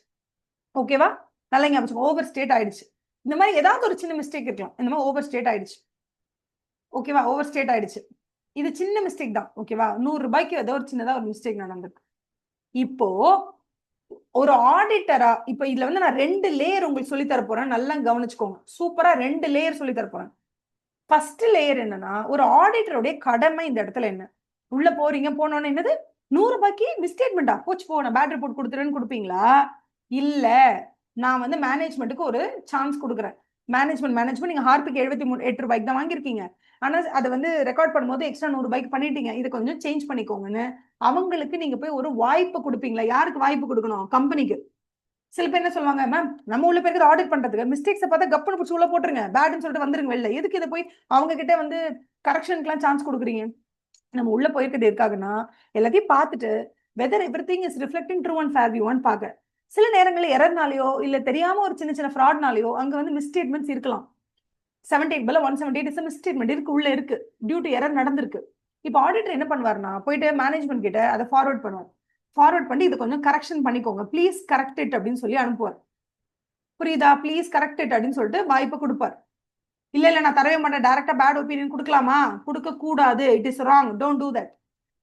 ஓகேவா? நல்லா ஞாபகம், ஓவர் ஸ்டேட் ஆயிடுச்சு. இந்த மாதிரி ஏதாவது ஒரு சின்ன மிஸ்டேக் இருக்கலாம். இந்த மாதிரி ஓவர் ஸ்டேட் ஆயிடுச்சு. ஓகேவா? ஓவர் ஸ்டேட் ஆயிடுச்சு. இது சின்ன மிஸ்டேக் தான். ஓகேவா? 100 ரூபாய்க்கு ஏதோ ஒரு சின்னதா ஒரு மிஸ்டேக் நடந்திருக்கு. இப்போ ஒரு ஆடிட்டரா, இப்ப இதுல வந்து நான் 2 லேயர் உங்களுக்கு சொல்லி தர போறேன், நல்லா கவனிச்சுக்கோங்க. சூப்பரா 2 லேயர் சொல்லி தர போறேன். ஃபர்ஸ்ட் லேயர் என்னன்னா, ஒரு ஆடிட்டருடைய கடமை இந்த இடத்துல என்ன? உள்ள போறீங்க, போனோன்னு என்னது 100 ரூபாய்க்கு மிஸ்டேட்மெண்டா போச்சு, போ நான் பேட் ரிப்போர்ட் கொடுத்துறேன்னு கொடுப்பீங்களா? இல்ல, நான் வந்து மேனேஜ்மெண்ட்டுக்கு ஒரு சான்ஸ் கொடுக்குறேன். மேனேஜ்மெண்ட் நீங்க ஹார்பிக் 78 ரூபாய்க்கு தான் வாங்கியிருக்கீங்க, ஆனா அதை வந்து ரெக்கார்ட் பண்ணும்போது எக்ஸ்ட்ரா 100 ரூபாய்க்கு பண்ணிட்டீங்க, இதை கொஞ்சம் சேஞ்ச் பண்ணிக்கோங்கன்னு அவங்களுக்கு நீங்க போய் ஒரு வாய்ப்பு கொடுப்பீங்களா? யாருக்கு வாய்ப்பு கொடுக்கணும்? கம்பெனிக்கு. சில பேர் என்ன சொல்லுவாங்க, மேம் நம்ம உள்ள பேருக்கு ஆடிட் பண்றதுக்கு மிஸ்டேக்ஸை பார்த்தா கப்புனு பிடிச்சி உள்ள போட்டுருங்க, பேட்னு சொல்லிட்டு வந்துருங்க வெளில, எதுக்கு இதை போய் அவங்க கிட்ட வந்து கரெக்ஷனுக்குலாம் சான்ஸ் கொடுக்குறீங்க? நம்ம உள்ள போயிருக்கிறது இருக்காங்கன்னா எல்லாத்தையும் பார்த்துட்டு whether everything is reflecting true and fair வியூன்னு பார்க்க. சில நேரங்களில் எரர்னாலேயோ இல்ல தெரியாம ஒரு சின்ன சின்ன ஃப்ராட்னாலேயோ அங்க வந்து மிஸ்டேட்மெண்ட்ஸ் இருக்கலாம். 78 பதில் 178 இஸ் மிஸ்டேட்மெண்ட் இருக்கு, உள்ள இருக்கு, டியூ டு எரர் நடந்திருக்கு. இப்போ ஆடிட்டர் என்ன பண்ணுவாருன்னா, போயிட்டு மேனேஜ்மெண்ட் கிட்ட அதை ஃபார்வர்ட் பண்ணுவார். ஃபார்வர்ட் பண்ணி இது கொஞ்சம் கரெக்ஷன் பண்ணிக்கோங்க, ப்ளீஸ் கரெக்ட் இட் அப்படின்னு சொல்லி அனுப்புவார். புரியுதா? ப்ளீஸ் கரெக்ட் இட் அப்படின்னு சொல்லிட்டு வாய்ப்பு கொடுப்பார். இல்ல இல்ல நான் தரவே மாட்டேன், டைரக்டா பேட் ஒப்பீனியன் கொடுக்கலாமா? கொடுக்க கூடாது, it is wrong, don't do that.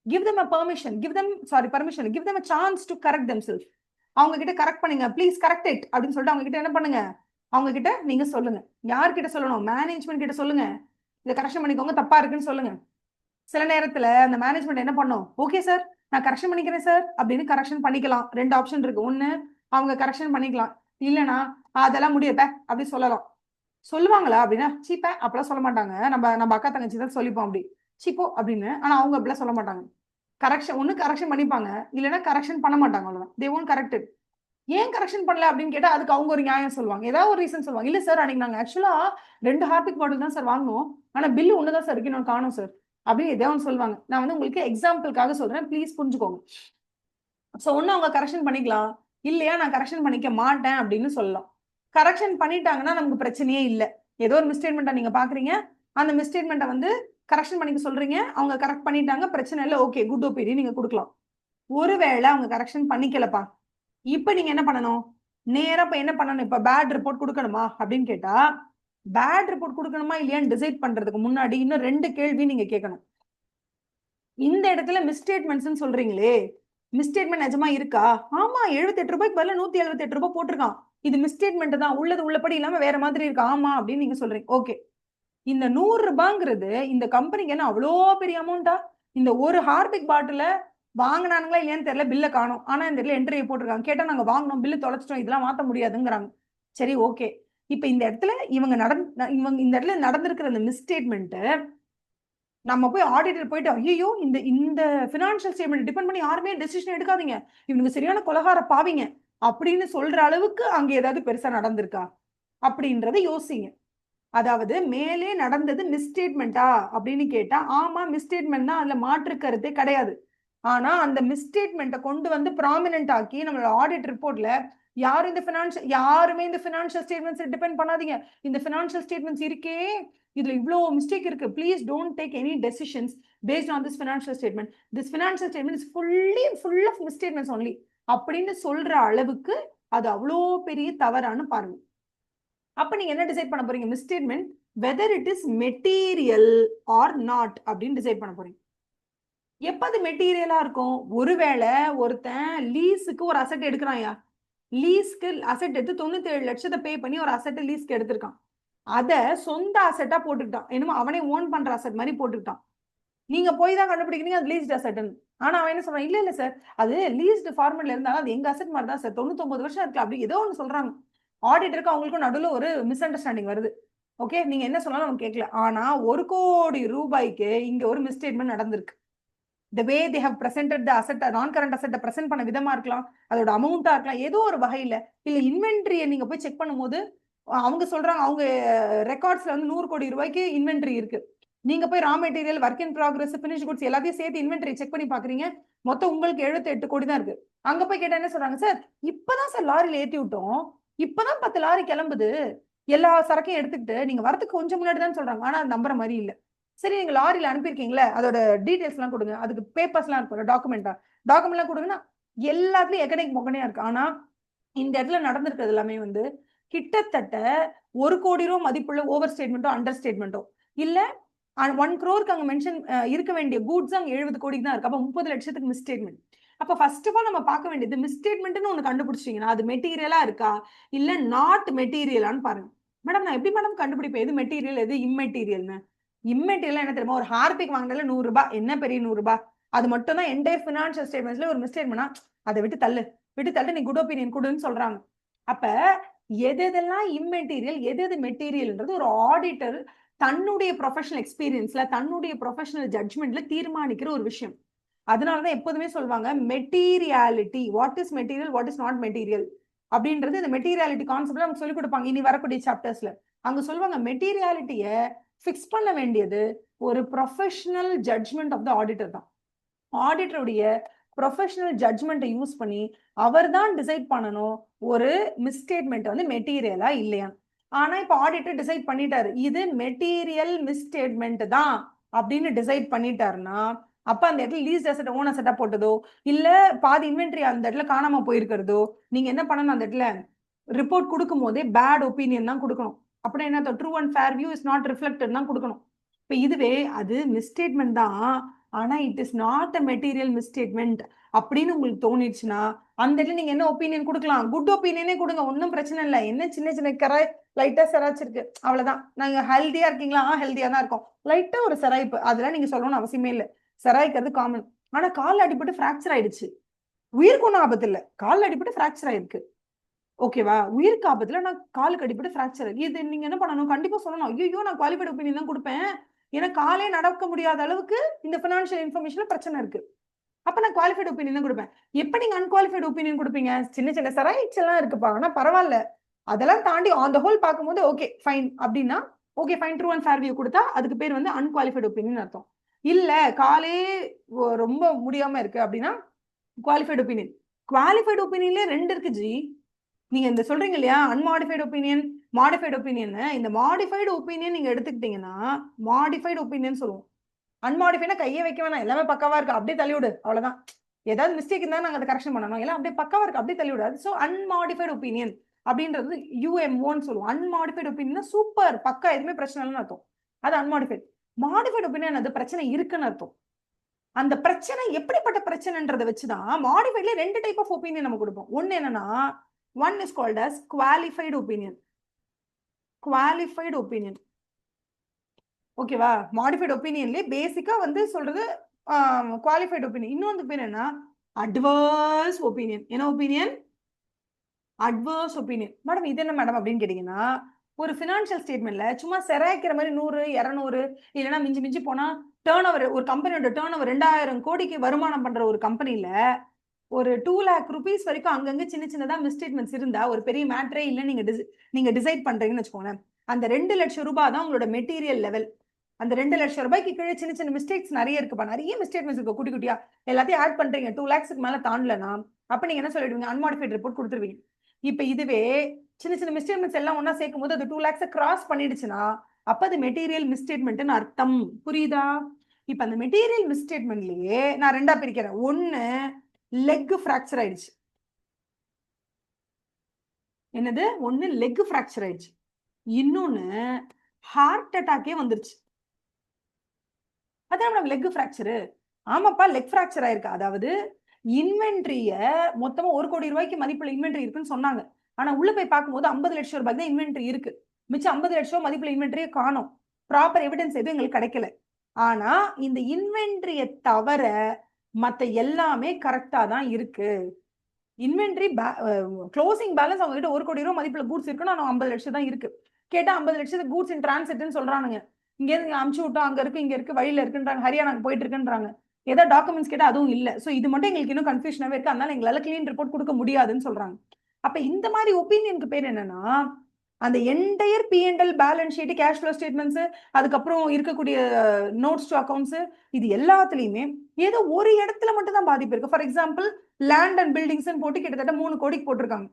give them a permission, give them a chance to correct themselves. அவங்க கிட்ட கரெக்ட் பண்ணுங்க, ப்ளீஸ் கரெக்ட் இட் அப்படின்னு சொல்லிட்டு அவங்க கிட்ட என்ன பண்ணுங்க, அவங்க கிட்ட நீங்க சொல்லுங்க. யார்கிட்ட சொல்லணும்? மேனேஜ்மெண்ட் கிட்ட சொல்லுங்க, இதை கரெக்ஷன் பண்ணிக்கோங்க, தப்பா இருக்குன்னு சொல்லுங்க. சில நேரத்துல அந்த மேனேஜ்மெண்ட் என்ன பண்ணும், ஓகே சார் நான் கரெக்ஷன் பண்ணிக்கிறேன் சார் அப்படின்னு கரெக்ஷன் பண்ணிக்கலாம். 2 ஆப்ஷன் இருக்கு. ஒண்ணு, அவங்க கரெக்ஷன் பண்ணிக்கலாம், இல்லைன்னா அதெல்லாம் முடியப்ப அப்படி சொல்லலாம். சொல்லுவாங்களா அப்படின்னா, சீப்ப அப்பெல்லாம் சொல்ல மாட்டாங்க. நம்ம அக்கா தங்கச்சி தான் சொல்லிப்போம் அப்படி, சீப்போ அப்படின்னு. ஆனா அவங்க அப்படிலாம் சொல்ல மாட்டாங்க. கரெக்ஷன் பண்ணிப்பாங்க, இல்லைன்னா கரெக்ஷன் பண்ண மாட்டாங்க, அவ்வளவுதான். They won't correct. ஏன் கரெக்ஷன் பண்ணல அப்படின்னு கேட்டா அதுக்கு அவங்க ஒரு நியாயம் சொல்லுவாங்க, ஏதாவது ஒரு ரீசன் சொல்லுவாங்க. இல்ல சார் அன்னைக்கு நாங்க ஆக்சுவலா 2 ஹார்பிக் பாட்டில் தான் சார் வாங்கணும், ஆனா பில்லு ஒண்ணுதான் சார் இருக்கு, நான் காணும் சார் அப்படின்னு ஏதாவது ஒன்று சொல்லுவாங்க. நான் வந்து உங்களுக்கு எக்ஸாம்பிளுக்காக சொல்றேன், ப்ளீஸ் புரிஞ்சுக்கோங்க. ஸோ ஒன்னு அவங்க கரெக்ஷன் பண்ணிக்கலாம், இல்லையா நான் கரெக்ஷன் பண்ணிக்க மாட்டேன் அப்படின்னு சொல்லலாம். கரெக்ஷன் பண்ணிட்டாங்கன்னா நமக்கு பிரச்சனையே இல்லை. ஏதோ ஒரு மிஸ்டேட்மெண்ட்டை நீங்க பாக்குறீங்க, அந்த மிஸ்டேட்மெண்ட்டை வந்து கரெக்ஷன் பண்ணிக்க சொல்றீங்க, அவங்க கரெக்ட் பண்ணிட்டாங்க, பிரச்சனை இல்லை, ஓகே குட் ஒப்பீனியன் நீங்க கொடுக்கலாம். ஒருவேளை அவங்க கரெக்ஷன் பண்ணிக்கலப்பா, இப்ப நீங்க என்ன பண்ணணும்? நேரா இப்ப என்ன பண்ணணும்? இப்ப பேட் ரிப்போர்ட் கொடுக்கணுமா அப்படின்னு கேட்டா, பேட் ரிப்போர்ட் கொடுக்கணுமா இல்லையான்னு டிசைட் பண்றதுக்கு முன்னாடி இன்னும் 2 கேள்வி நீங்க கேட்கணும். இந்த இடத்துல மிஸ்டேட்மெண்ட்ஸ் சொல்றீங்களே, மிஸ்டேட்மெண்ட் நிஜமா இருக்கா? ஆமா, 78 ரூபாய்க்கு பதிலா 178 ரூபாய் போட்டிருக்கான், இது மிஸ்டேட்மெண்ட் தான், உள்ளது உள்ளபடி இல்லாம வேற மாதிரி இருக்கு, ஆமா அப்படின்னு நீங்க சொல்றீங்க. ஓகே, இந்த 100 ரூபாங்கிறது இந்த கம்பெனிக்கு என்ன அவ்வளோ பெரிய அமௌண்டா? இந்த ஒரு ஹார்பிக் பாட்டில வாங்கினானுங்களா இல்லையான்னு தெரியல, பில்ல காணும், ஆனா இந்த இடத்துல என்ட்ரி போட்டிருக்காங்க, கேட்டா நாங்க வாங்கினோம், பில்லு தொலைச்சிட்டோம், இதெல்லாம் மாத்த முடியாதுங்கிறாங்க. சரி ஓகே, இப்ப இந்த இடத்துல இவங்க இந்த இடத்துல நடந்திருக்கிற அந்த மிஸ்டேட்மெண்ட் நம்ம போய் ஆடிட்டர் போயிட்டு, ஐயோ இந்த இந்த பினான்சியல் ஸ்டேட்மெண்ட் டிபெண்ட் பண்ணி யாருமே டெசிஷன் எடுக்காதீங்க, இவங்க சரியான கொலகார பாவிங்க அப்படின்னு சொல்ற அளவுக்கு அங்க ஏதாவது பெருசா நடந்திருக்கா அப்படின்றத யோசிங்க. அதாவது மேலே நடந்தது மிஸ்டேட்மெண்டா அப்படின்னு கேட்டா, ஆமா மிஸ்டேட்மெண்ட் தான், அதுல மாற்று கருத்தே கிடையாது. ஆனா அந்த மிஸ்டேட்மெண்ட்டை கொண்டு வந்து ப்ராமினென்ட் ஆக்கி நம்மளோட ஆடிட் ரிப்போர்ட்ல யாருமே இந்த பினான்சியல் ஸ்டேட்மெண்ட்ஸ் டிபெண்ட் பண்ணாதீங்க, இந்த பினான்சியல் ஸ்டேட்மெண்ட்ஸ் இருக்கே இதுல இவ்ளோ மிஸ்டேக் இருக்கு, please don't take any decisions based on this financial statement, this financial statement is full of misstatements only அப்படின்னு சொல்ற அளவுக்கு அது அவ்வளோ பெரிய தவறான பாருங்க. அப்ப நீங்க என்ன டிசைட் பண்ண போறீங்க? Misstatement whether it is material or not அப்படின்னு டிசைட் பண்ண போறீங்க. எப்ப அது மெட்டீரியலா இருக்கும்? ஒருவேளை ஒருத்தன் லீஸுக்கு ஒரு அசெட் எடுக்கிறான்யா, லீஸ்க்கு அசெட் எடுத்து 97 லட்சத்தை பே பண்ணி ஒரு அசெட் லீஸ்க்கு எடுத்திருக்கான், அத சொந்த அசெட்டா போட்டுக்கிட்டான், என்னமோ அவனே ஓன் பண்ற அசெட் மாதிரி போட்டுக்கிட்டான். நீங்க போய் தான் கண்டுபிடிக்கிறீங்க அது லீஸ்ட் அசெட்னு. ஆனா அவன் என்ன சொல்றான், இல்ல இல்ல சார், அது லீஸ்டு ஃபார்மட்ல இருந்தாலும் அது எங்க அசெட் மாதிரி தான் சார், 99 வருஷம் இருக்கு, அப்படி ஏதோ ஒண்ணு சொல்றாங்க. ஆடிட்டருக்கு அவங்களுக்கும் நடுவுல ஒரு மிஸ் அண்டர்ஸ்டாண்டிங் வருது. ஓகே, நீங்க என்ன சொன்னாலும் அவங்க கேட்கல. ஆனா 1 கோடி ரூபாய்க்கு இங்க ஒரு மிஸ்ஸ்டேட்மெண்ட் நடந்திருக்கு. the way they have presented the asset, நான் கரண்ட் அசெட்டை பிரசென்ட் பண்ண விதமா இருக்கலாம், அதோட அமௌண்டா இருக்கலாம், ஏதோ ஒரு வகையில இல்ல இன்வென்ட்ரியை நீங்க போய் செக் பண்ணும்போது அவங்க சொல்றாங்க அவங்க ரெக்கார்ட்ஸ்ல வந்து 100 கோடி ரூபாய்க்கு இன்வென்ட்ரி இருக்கு. நீங்க போய் raw material, work in progress, finish goods எல்லாத்தையும் சேர்த்து இன்வென்ட்ரி செக் பண்ணி பாக்குறீங்க, மொத்தம் உங்களுக்கு 78 கோடி தான் இருக்கு. அங்க போய் கேட்டா என்ன சொல்றாங்க, சார் இப்பதான் சார் லாரியில ஏத்தி விட்டோம், இப்பதான் 10 லாரி கிளம்புது, எல்லா சரக்கையும் எடுத்துக்கிட்டு நீங்க வரதுக்கு கொஞ்சம் முன்னாடி தான் சொல்றாங்க. ஆனா அது நம்புற மாதிரி இல்ல. சரி, நீங்க லாரியில அனுப்பியிருக்கீங்களே, அதோட டீடைல்ஸ் எல்லாம் கொடுங்க, அதுக்கு பேப்பர்ஸ் எல்லாம் இருக்கும், டாக்குமெண்ட் எல்லாம் கொடுங்கன்னா எல்லாத்துலயும் எக்கனைக்கு மொக்கனையா இருக்கு. ஆனா இந்த இடத்துல நடந்திருக்கிறது எல்லாமே வந்து கிட்டத்தட்ட 1 கோடி ரூபாய் மதிப்புள்ள ஓவர் ஸ்டேட்மெண்ட்டோ அண்டர் ஸ்டேட்மெண்ட்டோ இல்ல 1 crore அங்க மென்ஷன் இருக்க வேண்டிய கூட்ஸ் அங்க 70 கோடிக்கு தான் இருக்கு. அப்ப 30 லட்சத்துக்கு மிஸ் ஸ்டேட்மெண்ட். அப்ப ஃபர்ஸ்ட் ஆஃப் ஆல் நம்ம பார்க்க வேண்டியது மிஸ் ஸ்டேட்மெண்ட்னு ஒண்ணு கண்டுபிடிச்சீங்கன்னா அது மெட்டீரியலா இருக்கா இல்ல நாட் மெட்டீரியலான்னு பாருங்க. மேடம் நான் எப்படி மேடம் கண்டுபிடிப்பேன் எது மெட்டீரியல் எது இம்மெட்டீரியல்னு? இம்மெட்டீரியல் என்ன தெரியுமா, ஒரு ஹார்பிக் வாங்கினால 100 ரூபாய், என்ன பெரிய 100 ரூபாய், அது மட்டும் தான் என்டையர் ஃபினான்ஷியல் ஸ்டேட்மெண்ட்ஸ்ல ஒரு மிஸ் ஸ்டேட்மெண்ட்னா அதை விட்டு தள்ளு நீ குட் ஒப்பீனியன் கொடுன்னு சொல்றாங்க. அப்ப எதெல்லாம் இம்மெட்டீரியல் எது மெட்டீரியல்ன்றது ஒரு ஆடிட்டர் தன்னுடைய ப்ரொஃபஷனல் எக்ஸ்பீரியன்ஸ்ல தன்னுடைய ப்ரொஃபஷனல் ஜட்ஜ்மெண்ட்ல தீர்மானிக்கிற ஒரு விஷயம். அதனாலதான் எப்போதுமே சொல்லுவாங்க materiality, what is material what is not material அப்படின்றது இந்த மெட்டீரியாலிட்டி கான்செப்ட்ல நமக்கு சொல்லிக் கொடுப்பாங்க இனி வரக்கூடிய சாப்டர்ஸ்ல. அங்க சொல்லுவாங்க மெட்டீரியாலிட்டிய ஃபிக்ஸ் பண்ண வேண்டியது ஒரு professional judgement of the auditor தான். ஆடிட்டருடைய ப்ரொஃபஷனல் ஜட்ஜ்மெண்ட்டை யூஸ் பண்ணி அவர் தான் டிசைட் பண்ணணும் ஒரு மிஸ்ஸ்டேட்மெண்ட் வந்து மெட்டீரியலா இல்லையா. ஆனா இப்ப ஆடிட்டர் டிசைட் பண்ணிட்டாரு இது மெட்டீரியல் மிஸ்ஸ்டேட்மெண்ட் தான் அப்படின்னு டிசைட் பண்ணிட்டாருன்னா அப்ப அந்த இடத்துல லீஸ்ட் அசெட் ஓன் அசெட்டா போட்டதோ இல்ல பாதி இன்வென்ட்ரி அந்த இடத்துல காணாம போயிருக்கிறதோ நீங்க என்ன பண்ணணும், அந்த இடத்துல ரிப்போர்ட் கொடுக்கும் போதே பேட் ஒப்பீனியன் தான் கொடுக்கணும். அப்படின்னா என்ன, true and fair view is not reflected தான் கொடுக்கணும். இப்ப இதுவே அது மிஸ்ஸ்டேட்மெண்ட் தான் ஆனா it is not a material misstatement அப்படின்னு உங்களுக்கு தோணிடுச்சுன்னா அந்த இடத்துல நீங்க என்ன ஒப்பீனியன் கொடுக்கலாம், குட் ஒப்பீனியனே கொடுங்க, ஒன்னும் பிரச்சனை இல்லை. என்ன சின்ன சின்ன லைட்டா செராச்சிருக்கு அவ்வளவுதான். நாங்க ஹெல்தியா இருக்கீங்களா, ஹெல்தியா தான் இருக்கும், லைட்டா ஒரு செராய்ப்பு, அதெல்லாம் நீங்க சொல்லணும்னு அவசியமே இல்லை, செராய்க்கிறது காமன். ஆனா கால் அடிபட்டு பிராக்சர் ஆயிடுச்சு, உயிருக்கு ஒன்றும் ஆபத்து இல்லை, கால் அடிபட்டு பிராக்சர் ஆயிருக்கு, ஓகேவா, உயிருக்கு ஆபத்துல நான் காலுக்கு அடிபட்டு பிராக்சர், இது நீங்க என்ன பண்ணணும், கண்டிப்பா சொல்லணும், ஐயோ நான் குவாலிஃபைட் ஒப்பீனியன் தான் கொடுப்பேன், ஏன்னா காலே நடக்க முடியாத அளவுக்கு இந்த பினான்சியல் இன்ஃபர்மேஷன்ல பிரச்சனை இருக்கு, அப்ப நான் குவாலிஃபைட் ஒப்பீனியன் தான் கொடுப்பேன். எப்ப நீங்க அன்குவாலிஃபைட் ஒப்பீனியன் கொடுப்பீங்க, சின்ன சின்ன சரைட்ஸ் எல்லாம் இருக்குப்பா ஆனா பரவாயில்ல, அதெல்லாம் தாண்டி ஆன் த ஹோல் பார்க்கும்போது ஓகே ஃபைன் அப்படின்னா okay fine true and fair view கொடுத்தா அதுக்கு பேர் வந்து அன்குவாலிஃபைட் ஒப்பீனியன் அர்த்தம். இல்ல காலே ரொம்ப முடியாம இருக்கு அப்படின்னா குவாலிஃபைட் ஒப்பீனியன். குவாலிஃபைட் ஒப்பீனியன்ல 2 இருக்கு ஜி. நீங்க இந்த சொல்றீங்க இல்லையா அன்மாடிஃபைட் ஒப்பீனியன் மாடிஃபைட் ஒப்பீனியன், இந்த மாடிஃபைடு ஒப்பீனியன் நீங்க எடுத்துக்கிட்டீங்கன்னா மாடிஃபைடு ஒப்பீனியன் சொல்லுவோம். அன்மாடிஃபைனா கையே வைக்க வேணாம், எல்லாமே பக்காவா இருக்கு அப்படியே தள்ளிவிடு அவ்வளவுதான், ஏதாவது மிஸ்டேக் இருந்தா நாங்க அதை கரெக்ஷன் பண்ணணும், எல்லாம் அப்படியே பக்காவா இருக்கு அப்படியே தள்ளிவிடாது. ஸோ அன்மாடிஃபைட் ஒப்பீனியன் அப்படின்றது யூஎம்ஓன்னு சொல்லுவோம். அன்மாடிஃபைட் ஒப்பீனியன் சூப்பர் பக்கா எதுவுமே பிரச்சனை இல்லைன்னு அர்த்தம், அது அன்மாடிஃபைட். மாடிஃபைட் ஒப்பீனியன் அது பிரச்சனை இருக்குன்னு அர்த்தம். அந்த பிரச்சனை எப்படிப்பட்ட பிரச்சனைன்றதை வச்சுதான் மாடிஃபைட்ல 2 டைப் ஆஃப் ஒப்பீனியன் நம்ம கொடுப்போம். ஒன்னு என்னன்னா one is called as qualified opinion. Qualified opinion ஓகேவா, மாடிஃபைட் ஒப்பீனியன்லயே பேசிக்கா வந்து சொல்றது குவாலிஃபைட் ஒப்பீனியன். இன்னொன்று பேர் என்ன, அட்வர்ஸ் ஒப்பீனியன். என்ன ஒப்பீனியன், அட்வர்ஸ் ஒப்பீனியன். மேடம் இது என்ன மேடம் அப்படின்னு கேட்டீங்கன்னா ஒரு பினான்சியல் ஸ்டேட்மெண்ட்ல சும்மா செராய்க்கிற மாதிரி 100 200 இல்லைன்னா மிஞ்சி மிஞ்சி போனா டேர்ன் ஓவர், ஒரு கம்பெனியோட டேர்ன் ஓவர் 2000 கோடிக்கு வருமானம் பண்ற ஒரு கம்பெனில ஒரு 2 lakh rupees வரைக்கும் அங்கங்க சின்ன சின்னதா மிஸ்டேட்மெண்ட்ஸ் இருந்தா ஒரு பெரிய மேட்டரே இல்லை, நீங்க டிசைட் பண்றீங்கன்னு வச்சுக்கோங்களேன், அந்த 2 லட்சம் ரூபாய் தான் உங்களோட மெட்டீரியல் லெவல். அந்த 2 லட்சம் ரூபாய்க்கு கீழே சின்ன சின்ன மிஸ்டேக்ஸ் நிறைய இருக்குப்பா, நிறைய மிஸ்டேட்மெண்ட்ஸ் இருக்கு குட்டி குட்டியா, எல்லாத்தையும் ஆட் பண்றீங்க 2 lakhsக்கு மேல தாண்டலனா அப்ப நீங்க என்ன சொல்லிடுவீங்க, அன்மாடிஃபைட் ரிப்போர்ட் கொடுத்துருவீங்க. இப்ப இதுவே சின்ன சின்ன மிஸ்டேட்மெண்ட்ஸ் எல்லாம் ஒன்னா சேர்க்கும் போது அது 2 lakhs கிராஸ் பண்ணிடுச்சுன்னா அப்ப அது மெட்டீரியல் மிஸ்டேட்மெண்ட்னு அர்த்தம், புரியுதா? இப்ப அந்த மெட்டீரியல் மிஸ்டேட்மெண்ட்லயே நான் 2ஆ பிரிக்கிறேன். ஒன்னு லெக் ஃப்ராக்சர் ஆயிடுச்சு, என்னது, ஒன்னு லெக் ஃப்ராக்சர் ஆயிடுச்சு, இன்னொன்னு ஹார்ட் அட்டாக்கே வந்துருச்சு. அதான் மேடம் லெக் ஃப்ராக்சர். ஆமாப்பா லெக் ஃப்ராக்சர் ஆயிருக்கு, அதாவது இன்வென்ட்ரிய மொத்தமா 1 கோடி ரூபாய்க்கு மதிப்புள்ள இன்வென்ட்ரி இருக்குன்னு சொன்னாங்க, ஆனா உள்ள போய் பார்க்கும்போது 50 லட்சம் ரூபாய்க்கு தான் இன்வென்ட்ரி இருக்கு, மிச்சம் 50 லட்சம் மதிப்புள்ள இன்வென்ட்ரியை காணோம், ப்ராப்பர் எவிடன்ஸ் எதுவும் எங்களுக்கு கிடைக்கல. ஆனா இந்த இன்வென்ட்ரிய தவிர மத்த எல்லாமே கரெக்டா தான் இருக்கு. இன்வென்ட்ரி க்ளோசிங் பேலன்ஸ் அவங்க கிட்ட 1 கோடி ரூபாய் மதிப்புல கூட்ஸ் இருக்குன்னா 50 லட்சம் தான் இருக்கு. கேட்டா 50 லட்சத்துக்கு கூட்ஸ் இன் டிரான்சிட்னு சொல்றானுங்க. இங்க இருந்து அமுச்சு விட்டோம், அங்க இருக்கு, இங்க இருக்கு, வழியில இருக்குன்றாங்க, ஹரியானாக்கு போயிட்டு இருக்குன்றாங்க. ஏதாவது டாக்குமெண்ட்ஸ் கேட்டா அதுவும் இல்ல. சோ இது மட்டும் எங்களுக்கு இன்னும் கன்ஃபியூஷனாவே இருக்கு. அதனால எங்களால கிளீன் ரிப்போர்ட் கொடுக்க முடியாதுன்னு சொல்றாங்க. அப்ப இந்த மாதிரி ஒப்பீனியனுக்கு பேர் என்னன்னா, அந்த entire P&L balance sheet, cash flow statements, அதுக்கப்புறம் இருக்கக்கூடிய நோட்ஸ் டு அக்கவுண்ட்ஸ், இது எல்லாத்துலயுமே ஏதோ ஒரு இடத்துல மட்டும் தான் பாதிப்பு இருக்கு. For example land and buildings போட்டு கிட்டத்தட்ட 3 கோடிக்கு போட்டிருக்காங்க.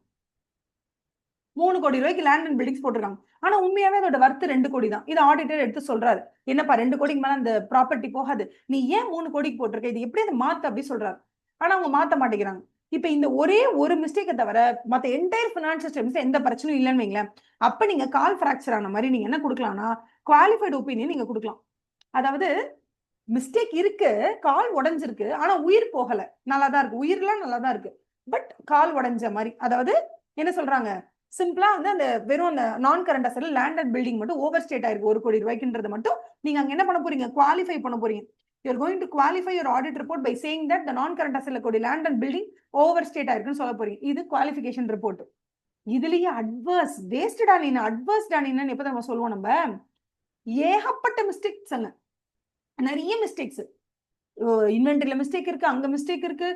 3 கோடி ரூபாய்க்கு லேண்ட் அண்ட் பில்டிங்ஸ் போட்டிருக்காங்க. ஆனா உண்மையாவே அதோட வர்த்து 2 கோடி தான். இது ஆடிட்டர் எடுத்து சொல்றாரு. என்னப்பா 2 கோடிக்கு மேல அந்த ப்ராப்பர்ட்டி போகாது. நீ ஏன் 3 கோடிக்கு போட்டிருக்க? இது எப்படி அதை மாத்து அப்படி சொல்றாரு. ஆனா அவங்க மாத்த மாட்டேங்கிறாங்க. இப்ப இந்த ஒரே ஒரு மிஸ்டேக்கை தவிர மத்த என்டையர் பினான்சியல் ஸ்டேட்மெண்ட்ஸ் எந்த பிரச்சனையும் இல்லைன்னு வைங்களேன். அப்ப நீங்க கால் பிராக்சர் ஆன மாதிரி நீங்க என்ன கொடுக்கலாம்னா குவாலிஃபைடு ஒப்பீனியன் நீங்க கொடுக்கலாம். அதாவது மிஸ்டேக் இருக்கு, கால் உடைஞ்சிருக்கு, ஆனா உயிர் போகல, நல்லாதான் இருக்கு, உயிர்லாம் நல்லாதான் இருக்கு, பட் கால் உடைஞ்ச மாதிரி. அதாவது என்ன சொல்றாங்க, சிம்பிளா வந்து அந்த வெறும் அந்த நான் கரண்ட் அசெட்ல லேண்ட் அண்ட் பில்டிங் மட்டும் ஓவர் ஸ்டேட் ஆயிருக்கு 1 கோடி ரூபாய்க்குன்றது மட்டும் நீங்க அங்க என்ன பண்ண போறீங்க, குவாலிஃபை பண்ண போறீங்க. You are going to qualify your audit report by saying that the non-current asset கூடிய land and building overstate ஆயிருக்குன்னு சொல்ல போறீங்க. இது குவாலிஃபிகேஷன் ரிப்போர்ட். இதுலயே அட்வர்ஸ் வேஸ்ட் டானின் அட்வர்ஸ் டானின்னு எப்ப நம்ம சொல்லுவோம், நம்ம ஏகப்பட்ட மிஸ்டேக்ஸ், நிறைய மிஸ்டேக்ஸ். இன்வென்டரியில மிஸ்டேக் இருக்கு, அங்க மிஸ்டேக் இருக்கு,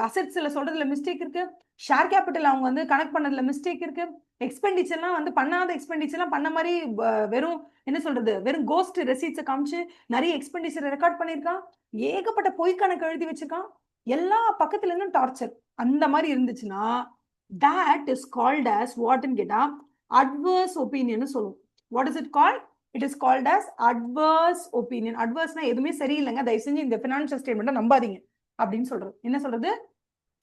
அசெட்ஸ்ல சொல்றதுல மிஸ்டேக் இருக்கு, ஷேர் கேபிட்டல் அவங்க வந்து கனெக்ட் பண்ணதுல மிஸ்டேக் இருக்கு, எக்ஸ்பெண்டிச்சர்லாம் வந்து பண்ணாத எக்ஸ்பெண்டிச்சர்லாம் பண்ண மாதிரி வெறும் என்ன சொல்றது, வெறும் கோஸ்ட் ரெசீட்ஸை காமிச்சு நிறைய எக்ஸ்பெண்டிச்சர் ரெக்கார்ட் பண்ணியிருக்கான், ஏகப்பட்ட பொய் கணக்கு எழுதி வச்சிருக்கான், எல்லா பக்கத்துல இருந்தும் டார்ச்சர். அந்த மாதிரி இருந்துச்சுன்னா that is called as வாட்னு கேட்டா அட்வர்ஸ் ஒப்பீனியன் சொல்லுவோம். What is it called? It is called as adverse opinion. அட்வர்ஸ்னா எதுவுமே சரியில்லைங்க, தயவு செஞ்சு இந்த பினான்சியல் ஸ்டேட்மெண்ட்டை நம்பாதீங்க அப்படின்னு சொல்றது. என்ன சொல்றது,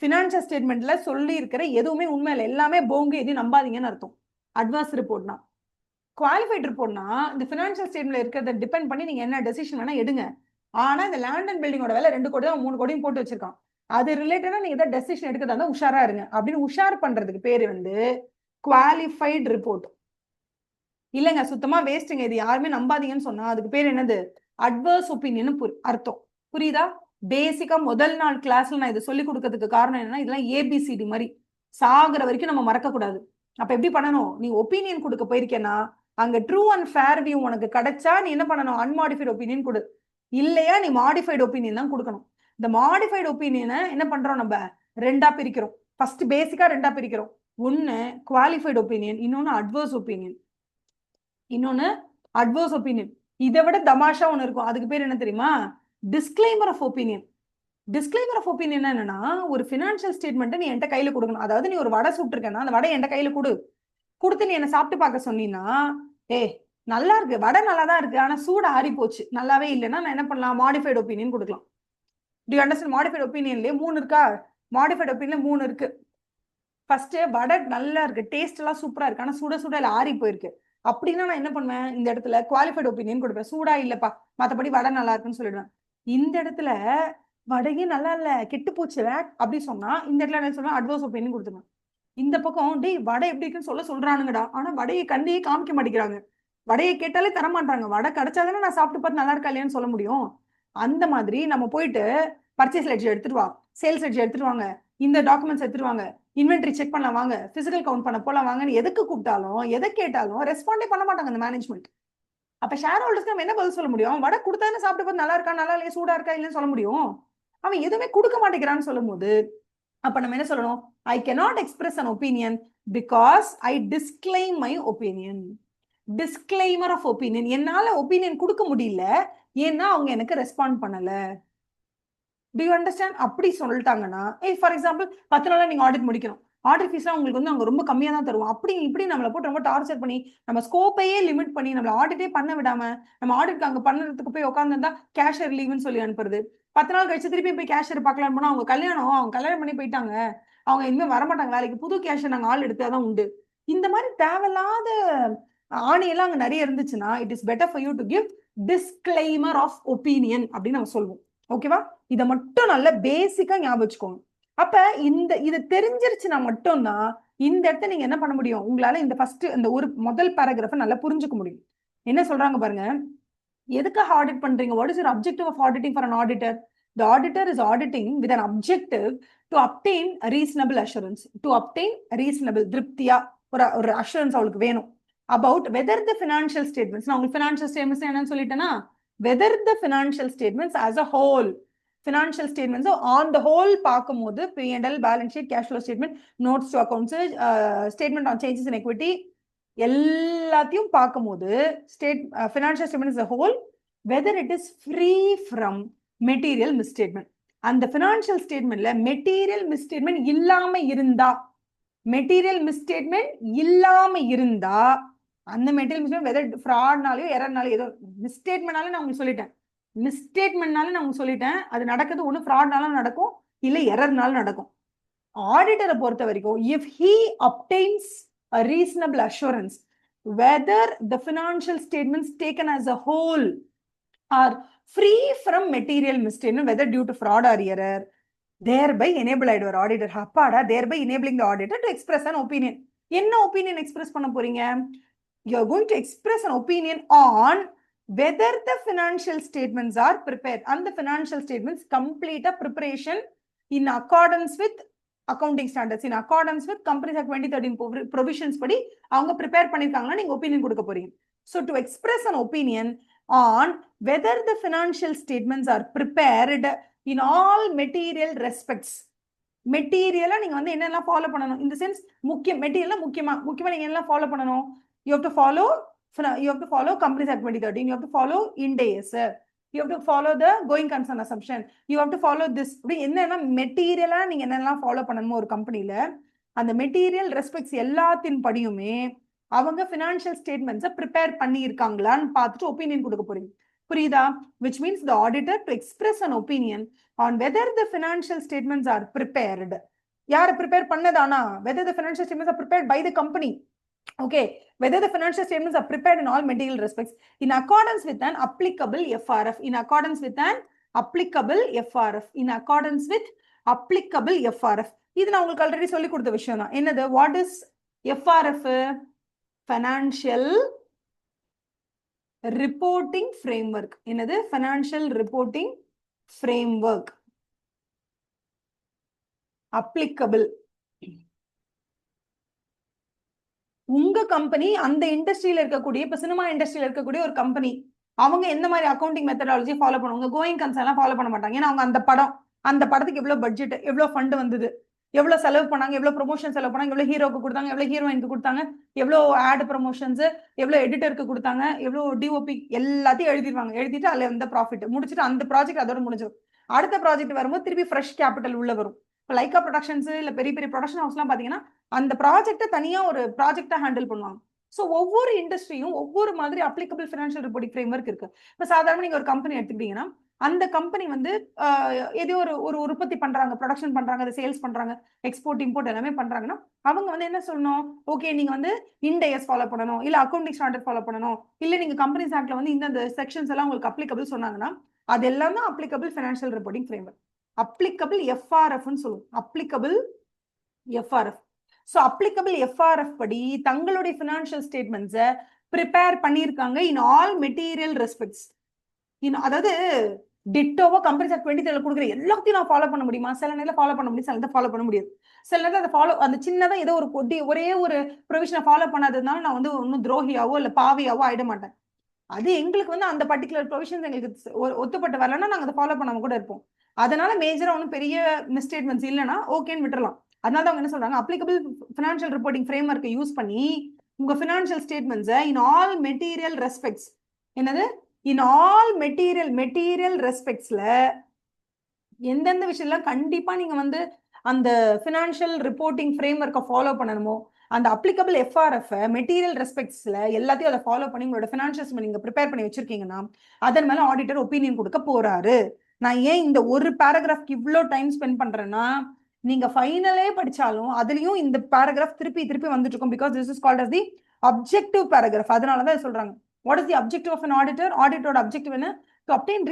பினான்சியல் ஸ்டேட்மெண்ட்ல சொல்லி இருக்கிற எதுவுமே உண்மை இல்லை, எல்லாமே போங்கு, எதையும் நம்பாதீங்கன்னு அர்த்தம். அட்வர்ஸ் ரிப்போர்ட்னா. குவாலிஃபைட் ரிப்போர்ட்னா இந்த பினான்சியல் ஸ்டேட்மெண்ட்ல இருக்கிறத டிபெண்ட் பண்ணி நீங்க என்ன டெசிஷன் வேணா எடுங்க. ஆனா இந்த லேண்ட் அண்ட் பில்டிங்கோட வேலை 2 கோடி தான் 3 கோடியும் போட்டு வச்சிருக்கான். அது ரிலேட்டடா நீங்க ஏதாவது டெசிஷன் எடுக்கிறதா இருந்தா உஷாரா இருங்க அப்படின்னு உஷார் பண்றதுக்கு பேரு வந்து குவாலிஃபைட் ரிப்போர்ட். இல்லங்க சுத்தமா வேஸ்ட்டுங்க, இது யாருமே நம்பாதீங்கன்னு சொன்னா அதுக்கு பேர் என்னது, அட்வர்ஸ் ஒப்பீனியன் அர்த்தம். புரியுதா? பேசிக்கா முதல் நாள் கிளாஸ்ல நான் இதை சொல்லி கொடுக்கறதுக்கு காரணம் என்னன்னா, இதெல்லாம் ஏபிசிடி மாதிரி சாகுற வரைக்கும் நம்ம மறக்க கூடாது. அப்ப எப்படி பண்ணணும், நீ ஒப்பீனியன் கொடுக்க போயிருக்கேன்னா அங்க ட்ரூ அண்ட் ஃபேர் வியூ உனக்கு கிடைச்சா நீ என்ன பண்ணணும், அன்மாடிஃபைடு ஒப்பீனியன் கொடு, இல்லையா நீ மாடிஃபைடு ஒப்பீனியன் தான் கொடுக்கணும். இந்த மாடிஃபைடு ஒப்பீனியனை என்ன பண்றோம், நம்ம ரெண்டா பிரிக்கிறோம். ஃபர்ஸ்ட் பேசிக்கா ரெண்டா பிரிக்கிறோம். ஒன்னு குவாலிஃபைடு ஒப்பீனியன், இன்னொன்னு அட்வர்ஸ் ஒப்பீனியன். இதை விட தமாஷா ஒண்ணு இருக்கும், அதுக்கு பேர் என்ன தெரியுமா, disclaimer of opinion. Disclaimer of opinion என்னன்னா, ஒரு பினான்சியல் ஸ்டேட்மெண்ட் நீ என்கிட்ட கையில கொடுக்கணும். அதாவது நீ ஒரு வடை சுட்டுருக்கேன்னா அந்த வடை என்கிட்ட கையில கொடுத்து நீ என்ன சாப்பிட்டு பார்க்க சொன்னீங்கன்னா, நல்லா இருக்கு வடை, நல்லா தான் இருக்கு, ஆனா சூடு ஆறி போச்சு, நல்லாவே இல்லைன்னா நான் என்ன பண்ணலாம், மாடிஃபைடு ஒப்பீனியன் கொடுக்கலாம். To you understand? மாடிஃபைடு ஒப்பீனியன்லயே 3 இருக்கா, மாடிஃபைடு ஒப்பீனியன் 3 இருக்கு. ஃபர்ஸ்ட் வடை நல்லா இருக்கு, டேஸ்ட் எல்லாம் சூப்பரா இருக்கு, ஆனா சுட சுட ஆறி போயிருக்கு அப்படின்னா நான் என்ன பண்ணுவேன், இந்த இடத்துல குவாலிஃபைடு ஒப்பீனியன் கொடுப்பேன். சூடா இல்லப்பா, மத்தபடி வடை நல்லா இருக்குன்னு சொல்லிடுவேன். இந்த இடத்துல வடையே நல்லா இல்ல, கெட்டு போச்சு அப்படி சொன்னா இந்த இடத்துல என்ன சொல்லுவேன், அட்வர்ஸ் ஒப்பீனியன் கொடுத்துருவேன். இந்த பக்கம் டேய் வடை எப்படி இருக்குன்னு சொல்றானுங்கடா, ஆனா வடையை கண்டையே காமிக்க மாட்டேங்கிறாங்க, வடையை கேட்டாலே தர மாட்டாங்க, வடை கிடைச்சாதானே நான் சாப்பிட்டு பார்த்து நல்லா இருக்கா இல்லையான்னு சொல்ல முடியும். அந்த மாதிரி நம்ம போயிட்டு பர்ச்சேஸ் லெட்ஜர் எடுத்துட்டு வா, சேல்ஸ் லெட்ஜர் எடுத்துட்டு வாங்க, இந்த டாக்குமெண்ட்ஸ் எடுத்துட்டு வாங்க, இன்வென்டரி செக் பண்ணலாம் வாங்க, பிசிக்கல் கவுண்ட் பண்ண போலாம் வாங்கன்னு எதுக்கு கூப்பிட்டாலும் எதை கேட்டாலும் ரெஸ்பாண்டே பண்ண மாட்டாங்க அந்த மேனேஜ்மெண்ட். அப்ப ஷேர் ஹோல்டர்ஸ்க்கு நம்ம என்ன பதில் சொல்ல முடியும், வடை கொடுத்தானே சாப்பிட்டு பார்த்து நல்லா இருக்கா நல்லா இல்லையா சூடா இருக்கா இல்லைன்னு சொல்ல முடியும். அவன் எதுவுமே கொடுக்க மாட்டேங்கிறான்னு சொல்லும் போது அப்ப நம்ம என்ன சொல்லணும், I cannot express an opinion because I disclaim my opinion. Disclaimer of opinion, என்னால ஒப்பீனியன் கொடுக்க முடியல ஏன்னா அவங்க எனக்கு ரெஸ்பாண்ட் பண்ணல. Do you understand? அப்படி சொல்லிட்டாங்கன்னா, ஃபார் எக்ஸாம்பிள் 10 நாள்ல நீங்க ஆடிட் முடிக்கணும், ஆடிட் ஃபீஸ்லாம் உங்களுக்கு வந்து அவங்க ரொம்ப கம்மியா தான் தருவோம், அப்படி இப்படி நம்மளை போட்டு ரொம்ப டார்ச்சர் பண்ணி நம்ம ஸ்கோப்பையே லிமிட் பண்ணி நம்மள ஆடிட்டே பண்ண விடாம நம்ம ஆடிட் அங்க பண்ணுறதுக்கு போய் உட்காந்துருந்தா கேஷியர் லீவ்னு சொல்லி அனுப்புறது. 10 நாள் கழிச்சு திருப்பி போய் கேஷியர் பார்க்கலாம் போனா அவங்க கல்யாணம் பண்ணி போயிட்டாங்க, அவங்க இனிமே வரமாட்டாங்க வேலைக்கு, புது கேஷியர் நாங்க ஆள் எடுத்தாதான் உண்டு. இந்த மாதிரி தேவையில்லாத ஆணையெல்லாம் அங்க நிறைய இருந்துச்சுன்னா it is better for you to give disclaimer of opinion அப்படின்னு நம்ம சொல்லுவோம். ஓகேவா? இதை மட்டும் நல்ல பேசிக்கா ஞாபகம் வச்சுக்கோங்க. அப்ப இது தெரிஞ்சிருச்சுன்னா மட்டும்தான் இந்த இடத்த நீங்க என்ன பண்ண முடியும், உங்களால இந்த ஃபர்ஸ்ட் இந்த ஒரு முதல் பேராகிராஃபை நல்லா புரிஞ்சுக்க முடியும். என்ன சொல்றாங்க பாருங்க, எதுக்காக ஆடிட் பண்றீங்க, what is your objective of auditing for an auditor? The auditor is auditing with an objective to obtain a reasonable assurance. To obtain a reasonable, திருப்தியா ஒரு assurance அவளுக்கு வேணும். About whether the financial statements, நான் உங்களுக்கு financial statements என்னன்னு சொல்லிட்டேன்னா, whether the financial statements as a whole, financial statements on the whole பார்க்கும்போது P&L, balance sheet, cash flow statement, notes to accounts, statement on changes in equity, எல்லாத்தையும் பார்க்கும்போது financial statement as a whole, whether it is free from material misstatement. அந்த financial statementல material misstatement இல்லாம இருந்தா, material misstatement இல்லாம இருந்தா, அந்த material misstatement weather ஃப்ராட்னாலயோ எரர்னாலயோ ஏதோ மிஸ்டேட்மெண்ட்னால நான் உங்களுக்கு சொல்லிட்டேன், மிஸ்டேட்மெண்ட்னால நான் உங்களுக்கு சொல்லிட்டேன், அது நடக்குது ஒன்று ஃப்ராட்னாலும் நடக்கும் இல்லை எரர்னாலும் நடக்கும். ஆடிட்டரை பொறுத்த வரைக்கும் if he obtains a reasonable assurance whether the financial statements taken as a whole are free from material misstatement, whether due to fraud or error, thereby enable our auditor, அப்பாடா, thereby enabling the auditor to express an opinion. என்ன opinion express பண்ண போறீங்க? You are going to express an opinion on whether the financial statements are prepared, and the financial statements complete a preparation in accordance with accounting standards, in accordance with Companies Act 2013 provisions படி அவங்க prepare பண்ணிருக்காங்களா நீங்க opinion கொடுக்க போறீங்க. So to express an opinion on whether the financial statements are prepared in all material respects. மெட்டீரியலா நீங்க வந்து என்னெல்லாம் follow பண்ணணும், இந்த சென்ஸ் முக்கியம் மெட்டீரியலா முக்கியமா நீங்க என்னெல்லாம் ஃபாலோ பண்ணணும், you have to follow Companies Act 2013, you have to follow Ind AS, you have to follow the going concern assumption, you have to follow this. என்னன்னா மெட்டீரியலா நீங்க என்னெல்லாம் ஃபாலோ பண்ணணுமோ ஒரு கம்பெனில அந்த மெட்டீரியல் ரெஸ்பெக்ட்ஸ் எல்லாத்தின் படியுமே அவங்க ஃபினான்ஷியல் ஸ்டேட்மெண்ட்ஸை ப்ரிப்பேர் பண்ணியிருக்காங்களான்னு பார்த்துட்டு ஒப்பீனியன் கொடுக்க போறீங்க. புரியுதா? which means the auditor to express an opinion on whether the financial statements are prepared. யாரை prepare பண்ணதானா? whether the financial statements are prepared by the company. Okay, whether the financial statements are prepared in all material respects in accordance with an applicable FRF, in accordance with an applicable FRF, in accordance with applicable FRF. இது நான் உங்களுக்கு already சொல்லி கொடுத்த விஷயம் தான். என்னது? what is FRF? financial reporting framework. என்னது? financial reporting framework. applicable. உங்க கம்பெனி அந்த இண்டஸ்ட்ரியில இருக்கக்கூடிய, இப்ப சினிமா இண்டஸ்ட்ரியில இருக்கக்கூடிய ஒரு கம்பெனி, அவங்க எந்த மாதிரி அக்கௌண்டிங் மெத்தடாலஜி ஃபாலோ பண்ணுவாங்க? கோயிங் கன்சர்ன் எல்லாம் ஃபாலோ பண்ண மாட்டாங்க. ஏன்னா அவங்க அந்த படத்துக்கு எவ்வளவு பட்ஜெட், எவ்வளவு ஃபண்ட் வந்தது, எவ்வளவு செலவு பண்ணாங்க, எவ்வளவு ப்ரொமோஷன் செலவு பண்ணாங்க, எவ்வளவு ஹீரோக்கு கொடுத்தாங்க, எவ்வளவு ஹீரோயினுக்கு கொடுத்தாங்க, எவ்வளவு ஆட் ப்ரொமோஷன்ஸ், எவ்வளவு எடிட்டருக்கு கொடுத்தாங்க, எவ்வளவு டிஓபி, எல்லாத்தையும் எழுதிடுவாங்க. எழுதிட்டு அதுல எந்த ப்ராஃபிட் முடிச்சுட்டு அந்த ப்ராஜெக்ட் அதோட முடிஞ்சிடும். அடுத்த ப்ராஜெக்ட் வரும்போது திருப்பி ஃப்ரெஷ் கேபிட்டல் உள்ள வரும். இப்போ லைக்கா ப்ரொடக்ஷன்ஸ் இல்ல பெரிய பெரிய ப்ரொடக்ஷன் ஹவுஸ்லாம் பாத்தீங்கன்னா அந்த ப்ராஜெக்டை தனியா ஒரு ப்ராஜெக்டா ஹேண்டில் பண்ணுவாங்க. ஸோ ஒவ்வொரு இண்டஸ்ட்ரியும் ஒவ்வொரு மாதிரி அப்ளிகபிள் ஃபினான்ஷியல் ரிப்போர்ட்டிங் ஃப்ரேம்வொர்க் இருக்கு. இப்போ சாதாரண நீங்க ஒரு கம்பெனி எடுத்துக்கிட்டீங்கன்னா அந்த கம்பெனி வந்து ஏதோ ஒரு உற்பத்தி பண்றாங்க, ப்ரொடக்ஷன் பண்றாங்க, அதை சேல்ஸ் பண்றாங்க, எக்ஸ்போர்ட் இம்போர்ட் எல்லாமே பண்றாங்கன்னா அவங்க வந்து என்ன சொல்லணும்? ஓகே, நீங்க வந்து இண்ட் AS ஃபாலோ பண்ணணும், இல்ல அக்கௌண்டிங் ஸ்டாண்டர்ட் ஃபாலோ பண்ணணும், இல்ல நீங்க கம்பெனிஸ் ஆக்ட்ல வந்து இந்த செக்ஷன்ஸ் எல்லாம் உங்களுக்கு அப்ளிகபிள் சொன்னாங்கன்னா அது எல்லாம் தான் applicable financial reporting framework. Applicable FRF ன்னு சொல்லுவோம். Applicable FRF. So applicable FRF படி தங்களுடைய ஃபினான்ஷியல் ஸ்டேட்மெண்ட்ஸை ப்ரிப்பேர் பண்ணியிருக்காங்க இன் ஆல் மெட்டீரியல் ரெஸ்பெக்ட்ஸ். அதாவது டிட்டோவா கம்பெனிஸ் ஆக்ட் 2013 கொடுக்குற எல்லாத்தையும் நான் ஃபாலோ பண்ண முடியுமா? சில நேரம் ஃபாலோ பண்ண முடியும், சில நேரம் ஃபாலோ பண்ண முடியாது. சில நேரம் அதை ஃபாலோ அந்த சின்னதா ஏதோ ஒரே ஒரு ப்ரொவிஷனை ஃபாலோ பண்ணாததுனால நான் வந்து ஒன்னும் துரோகியாவோ இல்ல பாவியாவோ ஆயிட மாட்டேன். அது எங்களுக்கு வந்து அந்த பர்டிகுலர் ப்ரொவிஷன்ஸ் எங்களுக்கு ஒத்துப்பட்டு வரலன்னா நாங்க அதை ஃபாலோ பண்ணாம கூட இருப்போம். அதனால மேஜரா ஒன்றும் பெரிய மிஸ்டேட்மெண்ட்ஸ் இல்லைன்னா ஓகேன்னு விட்டுறலாம். அதனால அவங்க என்ன சொல்றாங்க? அப்ளிகபிள் ஃபினான்ஷியல் ரிப்போர்ட்டிங் ஃப்ரேம்வொர்க்கை யூஸ் பண்ணி உங்க ஃபினான்ஷியல் ஸ்டேட்மெண்ட்ஸை இன் ஆல் மெட்டீரியல் ரெஸ்பெக்ட்ஸ், என்னது இன் ஆல் மெட்டீரியல் ரெஸ்பெக்ட்ஸ்ல எந்தெந்த விஷயம்லாம் கண்டிப்பா நீங்க வந்து அந்த ஃபினான்ஷியல் ரிப்போர்ட்டிங் ஃப்ரேம்வொர்க்கை ஃபாலோ பண்ணணுமோ அந்த அப்ளிகபிள் FRF மெட்டீரியல் ரெஸ்பெக்ட்ஸ்ல எல்லாத்தையும் அதை ஃபாலோ பண்ணி உங்களோட ஃபினான்ஷியல்ஸ் நீங்க ப்ரிப்பேர் பண்ணி வச்சிருக்கீங்கன்னா அதன் மேல ஆடிட்டர் ஒப்பீனியன் கொடுக்க போறாரு. நான் ஏன் இந்த ஒரு பேராகிராஃப்க்கு இவ்வளோ டைம் ஸ்பெண்ட் பண்றேன்னா நீங்க ஃபைனலே படிச்சாலும் அதுலயும் இந்த பேராகிராஃப் திருப்பி வந்துட்டு இருக்கும். Because this is called as the objective paragraph. அதனாலதான் சொல்றாங்க what is the objective of an auditor? ஆடிட்டரோட அப்ஜெக்டிவ் என்ன? to obtain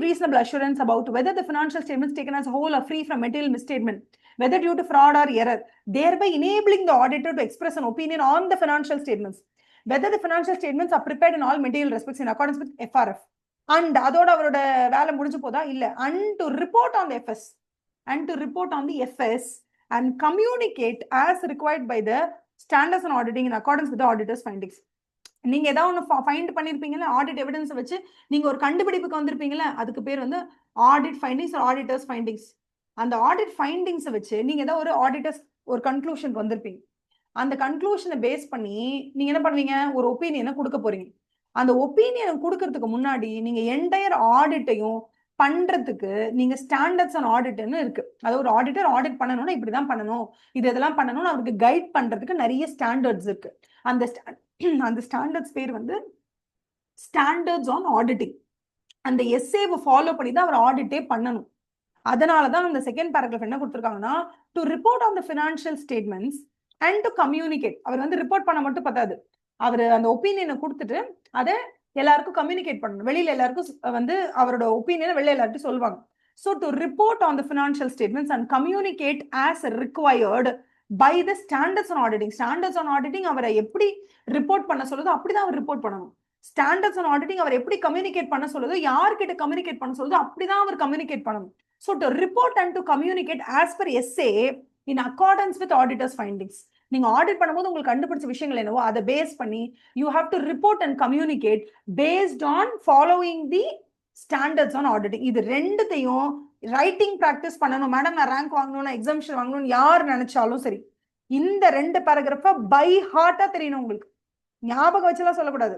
reasonable assurance about whether the financial statements taken as a whole are free from material misstatement, whether due to fraud or error, thereby enabling the auditor to express an opinion on the financial statements, whether the financial statements are prepared in all material respects in accordance with FRF. And அதோட அவரோட வேலை முடிஞ்சு போதா இல்ல, and to report on the FS and to report on the FS and communicate as required by the standards on auditing in accordance with the auditor's findings. நீங்க ஏதாவது ஒன்று find பண்ணிருப்பீங்கல்ல, audit evidence வச்சு நீங்க ஒரு கண்டுபிடிப்புக்கு வந்திருப்பீங்கல்ல, அதுக்கு பேர் வந்து ஆடிட் ஃபைண்டிங்ஸ், ஆடிட்டர்ஸ் ஃபைண்டிங்ஸ். அந்த ஆடிட் ஃபைண்டிங்ஸை வச்சு நீங்க ஏதாவது ஒரு ஆடிட்டர்ஸ் ஒரு கன்க்ளூஷனுக்கு வந்திருப்பீங்க. அந்த கன்க்ளூஷனை பேஸ் பண்ணி நீங்க என்ன பண்ணுவீங்க, ஒரு ஒப்பீனியனை கொடுக்க போறீங்க. அந்த ஒப்பீனியன் கொடுக்கறதுக்கு முன்னாடி நீங்க என்டையர் ஆடிட்டையும் பண்றதுக்கு நீங்க ஸ்டாண்டர்ட்ஸ் அண்ட் ஆடிட்னு இருக்கு. அது ஒரு ஆடிட்டர் ஆடிட் பண்ணணும்னா இப்படிதான் பண்ணணும், இது இதெல்லாம் பண்ணணும்னு அவருக்கு கைட் பண்றதுக்கு நிறைய ஸ்டாண்டர்ட்ஸ் இருக்கு. அந்த ஸ்டாண்டர்ட்ஸ் பேர் வந்து ஸ்டாண்டர்ட்ஸ் ஆன் ஆடிட்டிங். அந்த எஸ்ஏவை ஃபாலோ பண்ணி தான் அவர் ஆடிட்டே பண்ணணும். அதனாலதான் அந்த செகண்ட் பேராகிராஃப் என்ன கொடுத்துருக்காங்கன்னா, to report on the financial statements and to communicate. அவர் வந்து ரிப்போர்ட் பண்ண மட்டும் பத்தாது, அவர் அந்த ஒப்பீனியனை கொடுத்துட்டு அதை எல்லாருக்கும் கம்யூனிகேட் பண்ணணும். வெளியில எல்லாருக்கும் வந்து அவரோட ஒப்பீனியனை வெளியில எல்லாருக்கும் சொல்லுவாங்க. So to report on the financial statements and communicate as required by the standards on auditing. Standards on auditing அவரை எப்படி ரிப்போர்ட் பண்ண சொல்லுதோ அப்படிதான் அவர் ரிப்போர்ட் பண்ணணும். ஸ்டாண்டர்ட்ஸ் ஆன் ஆடிட்டிங் அவர் எப்படி கம்யூனிகேட் பண்ண சொல்லுதோ, யார்கிட்ட கம்யூனிகேட் பண்ண சொல்லுதோ அப்படிதான் அவர் கம்யூனிகேட் பண்ணணும். So to report and to communicate as per SA in accordance with auditor's findings. நீங்க ஆடிட் பண்ணும்போது உங்களுக்கு கண்டுபிடிச்ச விஷயங்கள் என்னவோ அதை பேஸ் பண்ணி you have to report and communicate based on following the standards on auditing. இது ரெண்டுத்தையும் ரைட்டிங் பிராக்டிஸ் பண்ணணும். மேடம் நான் ரேங்க் வாங்கணும், எக்ஸாமிஷன் வாங்கணும்னு யார் நினைச்சாலும் சரி, இந்த ரெண்டு பேராகிராஃபை பை ஹார்ட்டா தெரியணும் உங்களுக்கு. ஞாபகம் வச்சுலாம் சொல்லக்கூடாது.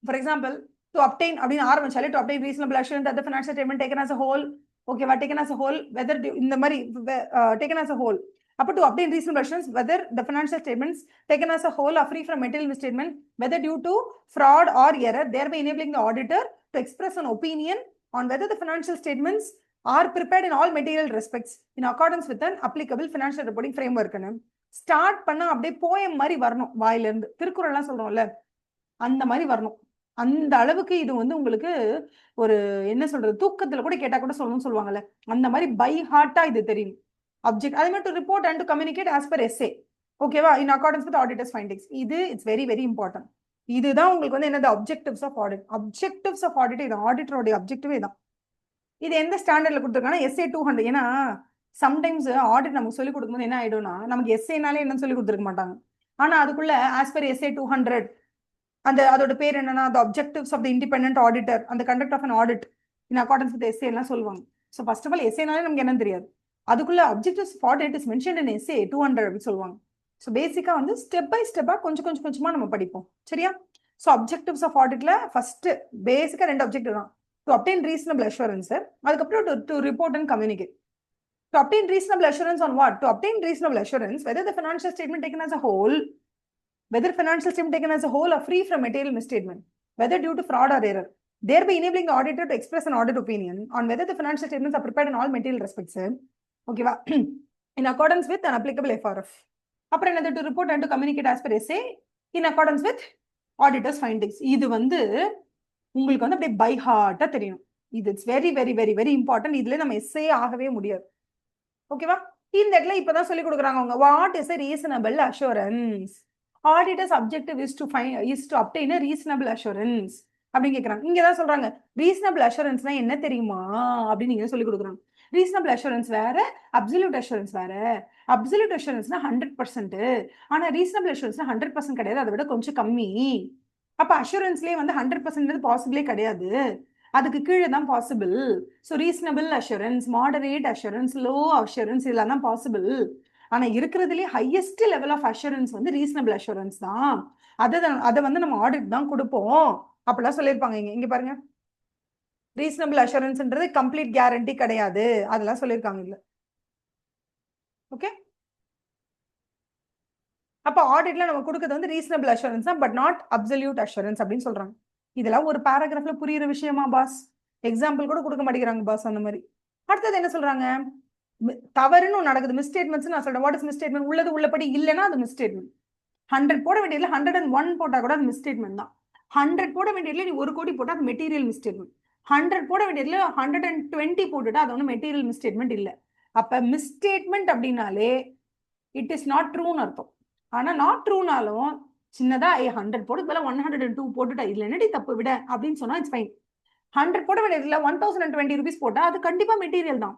ஃபார் எக்ஸாம்பிள், டு அப்டைன் அப்படின்னு ஆரம்பிச்சாலே to obtain reasonable assurance that the financial statement taken as a whole, ஓகேவா, taken as a whole, whether இந்த மாதிரி taken as a whole, அப்ப to obtain reasonable assurance whether the financial statements taken as a whole are free from material misstatement, whether due to fraud or error, thereby enabling the auditor to express an opinion on whether the financial statements are prepared in all material respects in accordance with an applicable financial reporting framework. Start பண்ண அப்படியே poem மாதிரி வரணும், வாயில இருந்து. திருக்குறள்லாம் சொல்றோம்ல, அந்த மாதிரி வரணும். அந்த அளவுக்கு இது வந்து உங்களுக்கு ஒரு என்ன சொல்றது, தூக்கத்துல கூட கேட்டா கூட சொல்லணும்னு சொல்லுவாங்கல்ல, அந்த மாதிரி பை ஹார்ட்டா இது தெரியும். ஆப்ஜெக்ட் அதே மாதிரி to report and to communicate as per SA, ஓகேவா, in accordance with auditor's findings. இது இட்ஸ் வெரி வெரி இம்பார்ட்டன்ட். இதுதான் உங்களுக்கு வந்து என்னது objectives of audit. Objectives of audit இது ஆடிட்டரோட அப்ஜெக்டிவே தான். இது எந்த ஸ்டாண்டர்ட்ல கொடுத்துருக்காங்கன்னா SA 200. ஏன்னா சம்டைம்ஸ் ஆடிட் நமக்கு சொல்லி கொடுக்கும்போது என்ன ஆயிடும்னா, நமக்கு எஸ்ஏனாலே என்னன்னு சொல்லி கொடுத்துருக்க மாட்டாங்க. ஆனா அதுக்குள்ள ஆஸ் பர் SA 200 அந்த அதோட பேர் என்னன்னா, the objectives of the independent auditor and the conduct of an audit in accordance with SA எல்லாம் சொல்லுவாங்க. ஸோ ஃபர்ஸ்ட் ஆஃப் ஆல் எஸ்ஏனாலே நமக்கு என்னன்னு தெரியாது, அதுக்குள்ள objectives of audit is mentioned in SA 200 அப்படின்னு சொல்லுவாங்க. ஸோ பேசிக்கா வந்து ஸ்டெப் பை ஸ்டெப்பா கொஞ்சமா நம்ம படிப்போம், சரியா? ஸோ அப்ஜெக்டிவ்ஸ் ஆஃப் ஆடிட்ல ஃபர்ஸ்ட் பேசிக்கா ரெண்டு அப்ஜெக்டிவ் தான். டு அப்டைன் ரீசனபிள் அஷூரன்ஸ், அதுக்கப்புறம் to report and communicate. To obtain reasonable assurance on what? To obtain reasonable assurance whether the financial statement taken as a whole, whether financial statement taken as a whole are free from material misstatement, whether due to fraud or error, thereby enabling the auditor to express an audit opinion on whether the financial statements are prepared in all material respects, okay, in accordance with an applicable FRF. அப்புறம் என்னது? to report and to communicate as per SA in accordance with auditor's findings. இது வந்து உங்களுக்கு வந்து அப்படியே by ஹார்ட்டா தெரியும். இது it's very very very very important. இதுல நம்ம எஸ்ஏ ஆகவே முடியாது, ஓகேவா? இந்த இடத்துல இப்பதான் சொல்லி கொடுக்குறாங்க அவங்க, what is a reasonable assurance? Auditor's objective is to obtain a reasonable assurance அப்படின்னு கேக்குறாங்க. இங்கதான் சொல்றாங்க ரீசனபிள் அஷூரன்ஸ்னா என்ன தெரியுமா அப்படின்னு நீங்க சொல்லி கொடுக்குறாங்க. ரீசனபிள் அஷூரன்ஸ் வேற, அப்சல்யூட் அஷூரன்ஸ் வேற. அப்சல்யூட் அஷூரன்ஸ்னா 100%, ஆனா ரீசனபிள் அஷூரன்ஸ்னா 100% கிடையாது, அதை விட கொஞ்சம் கம்மி. அப்ப அஷூரன்ஸ்லயே வந்து 100% பாசிபிளே கிடையாது, அதுக்கு கீழே தான் possible. So reasonable assurance, moderate assurance, low assurance இதெல்லாம் தான் பாசிபிள். ஆனா இருக்கிறதுலயே ஹையஸ்ட் லெவல் ஆஃப் அஷூரன்ஸ் வந்து ரீசனபிள் அஷூரன்ஸ் தான். அதை வந்து நம்ம ஆடிட் தான் கொடுப்போம் அப்படிலாம் சொல்லியிருப்பாங்க. இங்க பாருங்க, ரீசனபிள் அஷூரன்ஸ்ன்றது கம்ப்ளீட் கேரண்டி கிடையாது, அதெல்லாம் சொல்லியிருக்காங்க இல்ல, ஓகே? அப்ப ஆடிட்ல நம்ம கொடுக்கிறது வந்து ரீசனபிள் அஷூரன்ஸ் தான், பட் நாட் அப்சல்யூட் அஷூரன்ஸ் அப்படின்னு சொல்றாங்க. இதெல்லாம் ஒரு பேராகிராஃப்ல புரியுற விஷயமா பாஸ்? எக்ஸாம்பிள் கூட கொடுக்க மாட்டேங்கிறாங்க பாஸ் அந்த மாதிரி. அடுத்தது என்ன சொல்றாங்க? தவறுன்னு நடக்குது, மிஸ்டேட்மெண்ட்ஸ் நான் சொல்றேன். What is misstatement? உள்ளது உள்ளபடி இல்லைன்னா அது மிஸ்டேட்மெண்ட். 100 போட வேண்டியதுல 101 போட்டா கூட அது மிஸ்டேட்மெண்ட் தான். 100 போட வேண்டியதுல நீ 1 கோடி போட்டா அது மெட்டீரியல் மிஸ்டேட்மெண்ட். 100 போட வேண்டியதுல 120 போட்டுட்டா அது ஒன்றும் மெட்டீரியல் மிஸ்டேட்மெண்ட் இல்லை. அப்ப மிஸ்டேட்மெண்ட் அப்படின்னாலே இட் இஸ் நாட் ட்ரூன்னு அர்த்தம். ஆனா நாட் ட்ரூனாலும் சின்னதா 100 போடுறது 102 போட்டுட்டா இதுல என்னடி தப்பு விட அப்படின்னு சொன்னா இட்ஸ் ஃபைன். 100 போட வேண்டியதுல 1020 rupees போட்டா அது கண்டிப்பா மெட்டீரியல் தான்.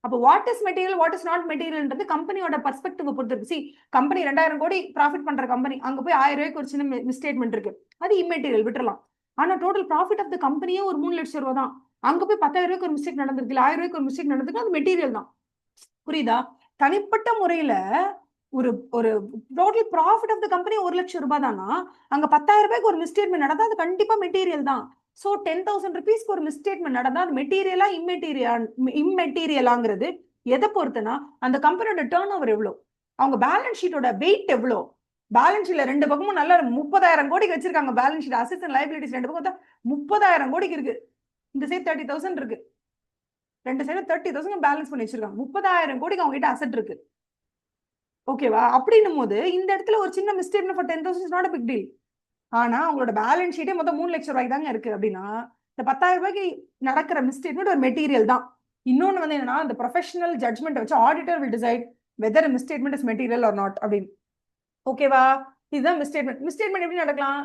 அப்போ what is material, what is not மெட்டீரியல்ன்றது கம்பெனியோட பர்ஸ்பெக்டிவ் பொறுத்து இருக்கு. சி, கம்பெனி 2000 கோடி ப்ராஃபிட் பண்ற கம்பெனி, அங்க போய் 1000 ரூபாய்க்கு ஒரு சின்ன மிஸ்டேட்மெண்ட் இருக்கு, அது இம்மெட்டீரியல், விட்டுறலாம். ஆனா டோட்டல் ப்ராஃபிட் ஆஃப் த கம்பெனியே ஒரு 3 லட்சம் ரூபாய் தான். அங்க போய் 10,000 ரூபாய்க்கு ஒரு மிஸ்டேக் நடந்திருக்கு, இல்ல 1000 ரூபாய்க்கு ஒரு மிஸ்டேக் நடந்திருக்கு, அது மெட்டீரியல் தான். புரியுதா? தனிப்பட்ட முறையில ஒரு ஒரு total profit of the company 1 லட்சம் ரூபாய் தானா, அங்க 10,000 ரூபாய்க்கு ஒரு மிஸ்டேட்மெண்ட் நடந்தா அது கண்டிப்பா மெட்டீரியல் தான். சோ 10,000 rupeesக்கு ஒரு மிஸ்டேட்மெண்ட் நடந்தா அது மெட்டீரியலா இம்மெட்டீரியலாங்கிறது எதை பொறுத்துனா, அந்த கம்பெனியோட டர்ன் ஓவர் எவ்வளோ, அவங்க பேலன்ஸ் ஷீட்டோட வெயிட் எவ்வளோ. பேலன்ஸ் ஷீட்ல ரெண்டு பக்கமும் நல்லா 30,000 கோடிக்கு வச்சிருக்காங்க. Balance sheet assets and liabilities ரெண்டு பக்கம் 30,000 கோடிக்கு இருக்கு. இந்த சைடு 30,000 இருக்கு, ரெண்டு சைடு 30,000 பேலன்ஸ் பண்ணி வச்சிருக்காங்க. 30,000 கோடிக்கு அவங்க கிட்ட அசெட் இருக்கு. ஓகேவா? அப்படின்னும் போது இந்த இடத்துல ஒரு சின்ன mistake for 10,000 is not a big deal. ஆனா அவங்களோட பேலன்ஸ் ஷீட்டே மொத்தம் 3 லட்சம் ரூபாய்க்கு தாங்க இருக்கு அப்படின்னா, இந்த 10,000 ரூபாய்க்கு நடக்கிற மிஸ்டேட்மெண்ட் ஒரு மெட்டீரியல் தான். இன்னொன்னு வந்து என்னன்னா, இந்த ப்ரொஃபஷனல் ஜட்ஜ்மெண்ட் வச்சு auditor will decide whether misstatement is material or not அப்படின்னு. ஓகேவா? இதுதான் மிஸ்டேட்மெண்ட். மிஸ்டேட்மெண்ட் எப்படி நடக்கலாம்?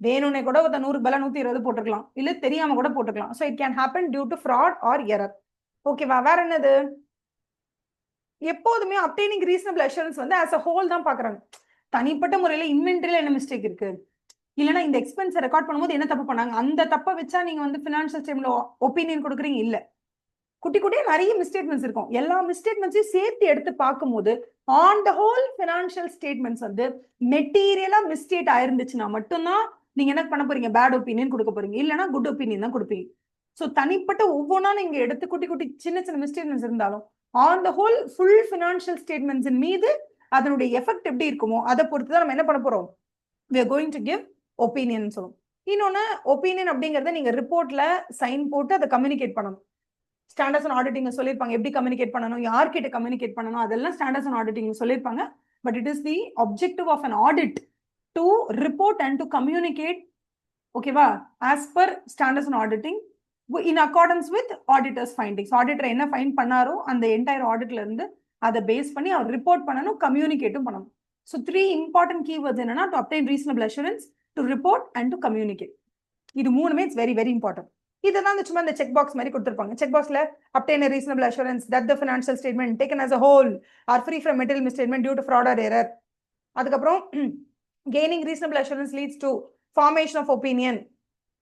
வேணும்னே கூட ஒரு 100 பதிலா 120 போட்டுக்கலாம், இல்ல தெரியாம கூட போட்டுக்கலாம். So it can happen due to fraud or error. ஓகேவா? வேற என்னது? எப்போதுமே அப்டைனிங் ரீசனபிள் அஷூரன்ஸ் வந்து ஆஸ் அ ஹோல் தான் பாக்குறாங்க. தனிப்பட்ட முறையில இன்வென்டரியில என்ன மிஸ்டேக் இருக்கு, இல்லனா இந்த எக்ஸ்பென்ஸ் ரெக்கார்ட் பண்ணும்போது என்ன தப்பு பண்ணாங்க, அந்த தப்பை வச்சா நீங்க வந்து ஃபினான்ஷியல் ஸ்டேட்மெண்ட்ல ஒப்பீனியன் கொடுக்குறீங்க இல்ல. குட்டி குட்டியா நிறைய மிஸ்டேட்மெண்ட்ஸ் இருக்கும். எல்லா மிஸ்டேட்மெண்ட்ஸையும் சேர்த்து எடுத்து பார்க்கும்போது on the whole financial statements வந்து மெட்டீரியலா மிஸ்டேக் ஆயிருந்துச்சுன்னா மட்டும்தான் நீங்க என்ன பண்ண போறீங்க, பேட் ஒப்பீனியன் கொடுக்க போறீங்க, இல்லனா குட் ஒப்பீனியன் தான் கொடுப்பீங்க. ஸோ தனிப்பட்ட ஒவ்வொன்றா நீங்க எடுத்து குட்டி குட்டி சின்ன சின்ன மிஸ்டேட்மெண்ட்ஸ் இருந்தாலும் on the whole full financial ஸ்டேட்மெண்ட்ஸின் மீது அதனுடைய எஃபெக்ட் எப்படி இருக்குமோ அதை பொறுத்து தான் நம்ம என்ன பண்ண போறோம், we are going to give opinion சொல்லும். இன்னொன்னு ஒப்பீனியன் அப்படிங்கறத நீங்க ரிப்போர்ட்ல சைன் போட்டு அதை கம்யூனிகேட் பண்ணணும். ஸ்டாண்டர்ட்ஸ் அண்ட் ஆடிட்டிங் சொல்லியிருப்பாங்க எப்படி கம்யூனிகேட் பண்ணணும், யார்கிட்ட கம்யூனிகேட் பண்ணணும், அதெல்லாம் ஸ்டாண்டர்ட்ஸ் அண்ட் ஆடிட்டிங் சொல்லியிருப்பாங்க. But it is the objective of an audit to report and to communicate, ஓகேவா, as per standards and auditing in accordance with auditor's findings. Auditor என்ன find பண்ணாரோ அந்த என்டையர் ஆடிட்ல இருந்து அதை பேஸ் பண்ணி அவர் ரிப்போர்ட் பண்ணணும், கம்யூனிகேட்டும் பண்ணணும். So 3 important keywords என்னன்னா, to obtain reasonable assurance, to report and to communicate. இது மூணுமே இட்ஸ் வெரி வெரி இம்பார்ட்டன்ட். இதுதான் சும்மா இந்த செக் பாக்ஸ் மாதிரி கொடுத்துருப்பாங்க. செக் பாக்ஸ்ல obtain a reasonable assurance that the financial statement taken as a whole are free from material misstatement due to fraud or error. அதுக்கப்புறம் gaining reasonable assurance leads to formation of opinion.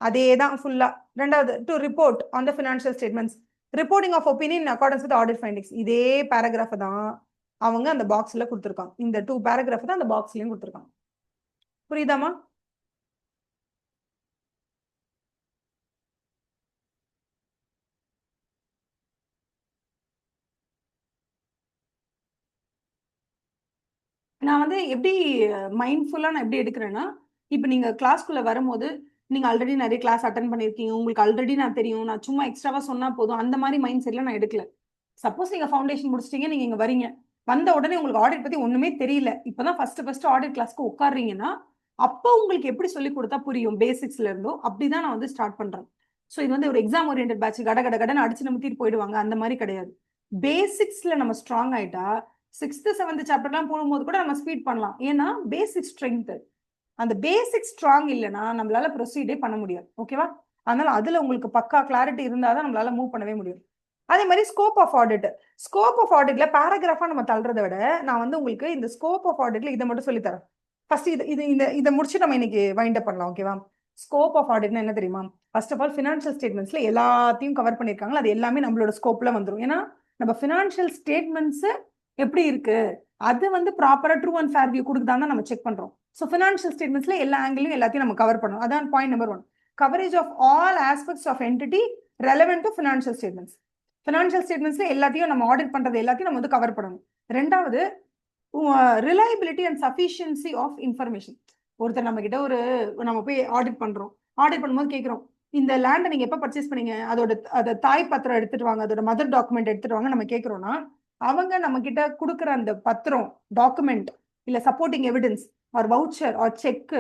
அதே தான் ஃபுல்லா. ரெண்டாவது to report on the financial statements, reporting of opinion in accordance with audit findings. இதே paragraph தான் அவங்க அந்த பாக்ஸ்ல கொடுத்துருக்காங்க. இந்த 2 பேராகிராஃப் தான் அந்த பாக்ஸ்லயும் கொடுத்துருக்காங்க. புரியுதாமா? நான் வந்து எப்படி மைண்ட்ஃபுல்லா நான் எப்படி எடுக்கிறேன்னா, இப்போ நீங்க கிளாஸ்க்குள்ள வரும்போது நீங்க ஆல்ரெடி நிறைய கிளாஸ் அட்டன் பண்ணிருக்கீங்க, உங்களுக்கு ஆல்ரெடி நான் தெரியும், நான் சும்மா எக்ஸ்ட்ராவா சொன்னா போதும் அந்த மாதிரி மைண்ட் செட்ல நான் எடுக்கல. சப்போஸ் நீங்க ஃபவுண்டேஷன் முடிச்சிட்டீங்க, நீங்க இங்க வரீங்க, வந்த உடனே உங்களுக்கு ஆடிட் பத்தி ஒண்ணுமே தெரியல, இப்பதான் ஃபர்ஸ்ட் ஆடிட் கிளாஸ்க்கு உட்காடுறீங்கன்னா அப்போ உங்களுக்கு எப்படி சொல்லி கொடுத்தா புரியும் பேசிக்ஸ்ல இருந்தோ அப்படிதான் நான் வந்து ஸ்டார்ட் பண்றேன். ஸோ இது வந்து ஒரு எக்ஸாம் ஓரியன்ட் பேட்ச், கட அடிச்சு நிமித்திட்டு போயிடுவாங்க அந்த மாதிரி கிடையாது. பேசிக்ஸ்ல நம்ம ஸ்ட்ராங் ஆயிட்டா 6th 7th சாப்டர்லாம் போகும்போது கூட நம்ம ஸ்பீட் பண்ணலாம். ஏன்னா பேசிக் ஸ்ட்ரென்த், அந்த பேசிக் ஸ்ட்ராங் இல்லைன்னா நம்மளால ப்ரொசீடே பண்ண முடியாது. ஓகேவா? அதனால அதுல உங்களுக்கு பக்கா கிளாரிட்டி இருந்தாதான் நம்மளால மூவ் பண்ணவே முடியும். அதே மாதிரி ஸ்கோப் ஆஃப் ஆடிட்ல பேராகிராஃபா நம்ம தள்ளுறதை விட நான் வந்து உங்களுக்கு இந்த ஸ்கோப் ஆஃப் ஆடிட்ல இதை மட்டும் சொல்லி தரேன். ஃபர்ஸ்ட் இதை முடிச்சு நம்ம இன்னைக்கு வைண்ட் அப் பண்ணலாம். ஓகேவா? ஸ்கோப் ஆஃப் ஆடிட்னா என்ன தெரியுமா? ஃபர்ஸ்ட் ஆஃப் ஆல் ஃபினான்ஷியல் ஸ்டேட்மெண்ட்ஸ்ல எல்லாத்தையும் கவர் பண்ணிருக்காங்க, அது எல்லாமே நம்மளோட ஸ்கோப்ல வந்துடும். ஏன்னா நம்ம ஃபினான்ஷியல் ஸ்டேட்மெண்ட்ஸ் எப்படி இருக்கு அது வந்து ப்ராப்பரா ட்ரூ அண்ட் ஃபேர் வியூ கொடுக்குதான்னு நம்ம செக் பண்றோம். ஸோ ஃபினான்ஷியல் ஸ்டேட்மெண்ட்ஸ்ல எல்லா ஆங்கிலையும் எல்லாத்தையும் நம்ம கவர் பண்ணணும். அதான் point number 1, coverage of all aspects of entity relevant to financial statements. Financial ஸ்டேட்மெண்ட்ஸ்ல எல்லாத்தையும் நம்ம ஆடிட் பண்றது எல்லாத்தையும் நம்ம வந்து கவர் பண்ணணும். ரெண்டாவது, reliability and sufficiency of information. ஒருத்தர் நம்ம கிட்ட நம்ம போய் ஆடிட் பண்ணும்போது கேட்கிறோம், இந்த லேண்டை நீங்க எப்ப பர்ச்சேஸ் பண்ணீங்க, அதோட தாய் பத்திரம் எடுத்துட்டு வாங்க, அதோட மதர் டாக்குமெண்ட் எடுத்துட்டு வாங்க நம்ம கேட்கிறோம்னா, அவங்க நம்ம கிட்ட கொடுக்குற அந்த பத்திரம், டாக்குமெண்ட், இல்ல supporting evidence or voucher or cheque,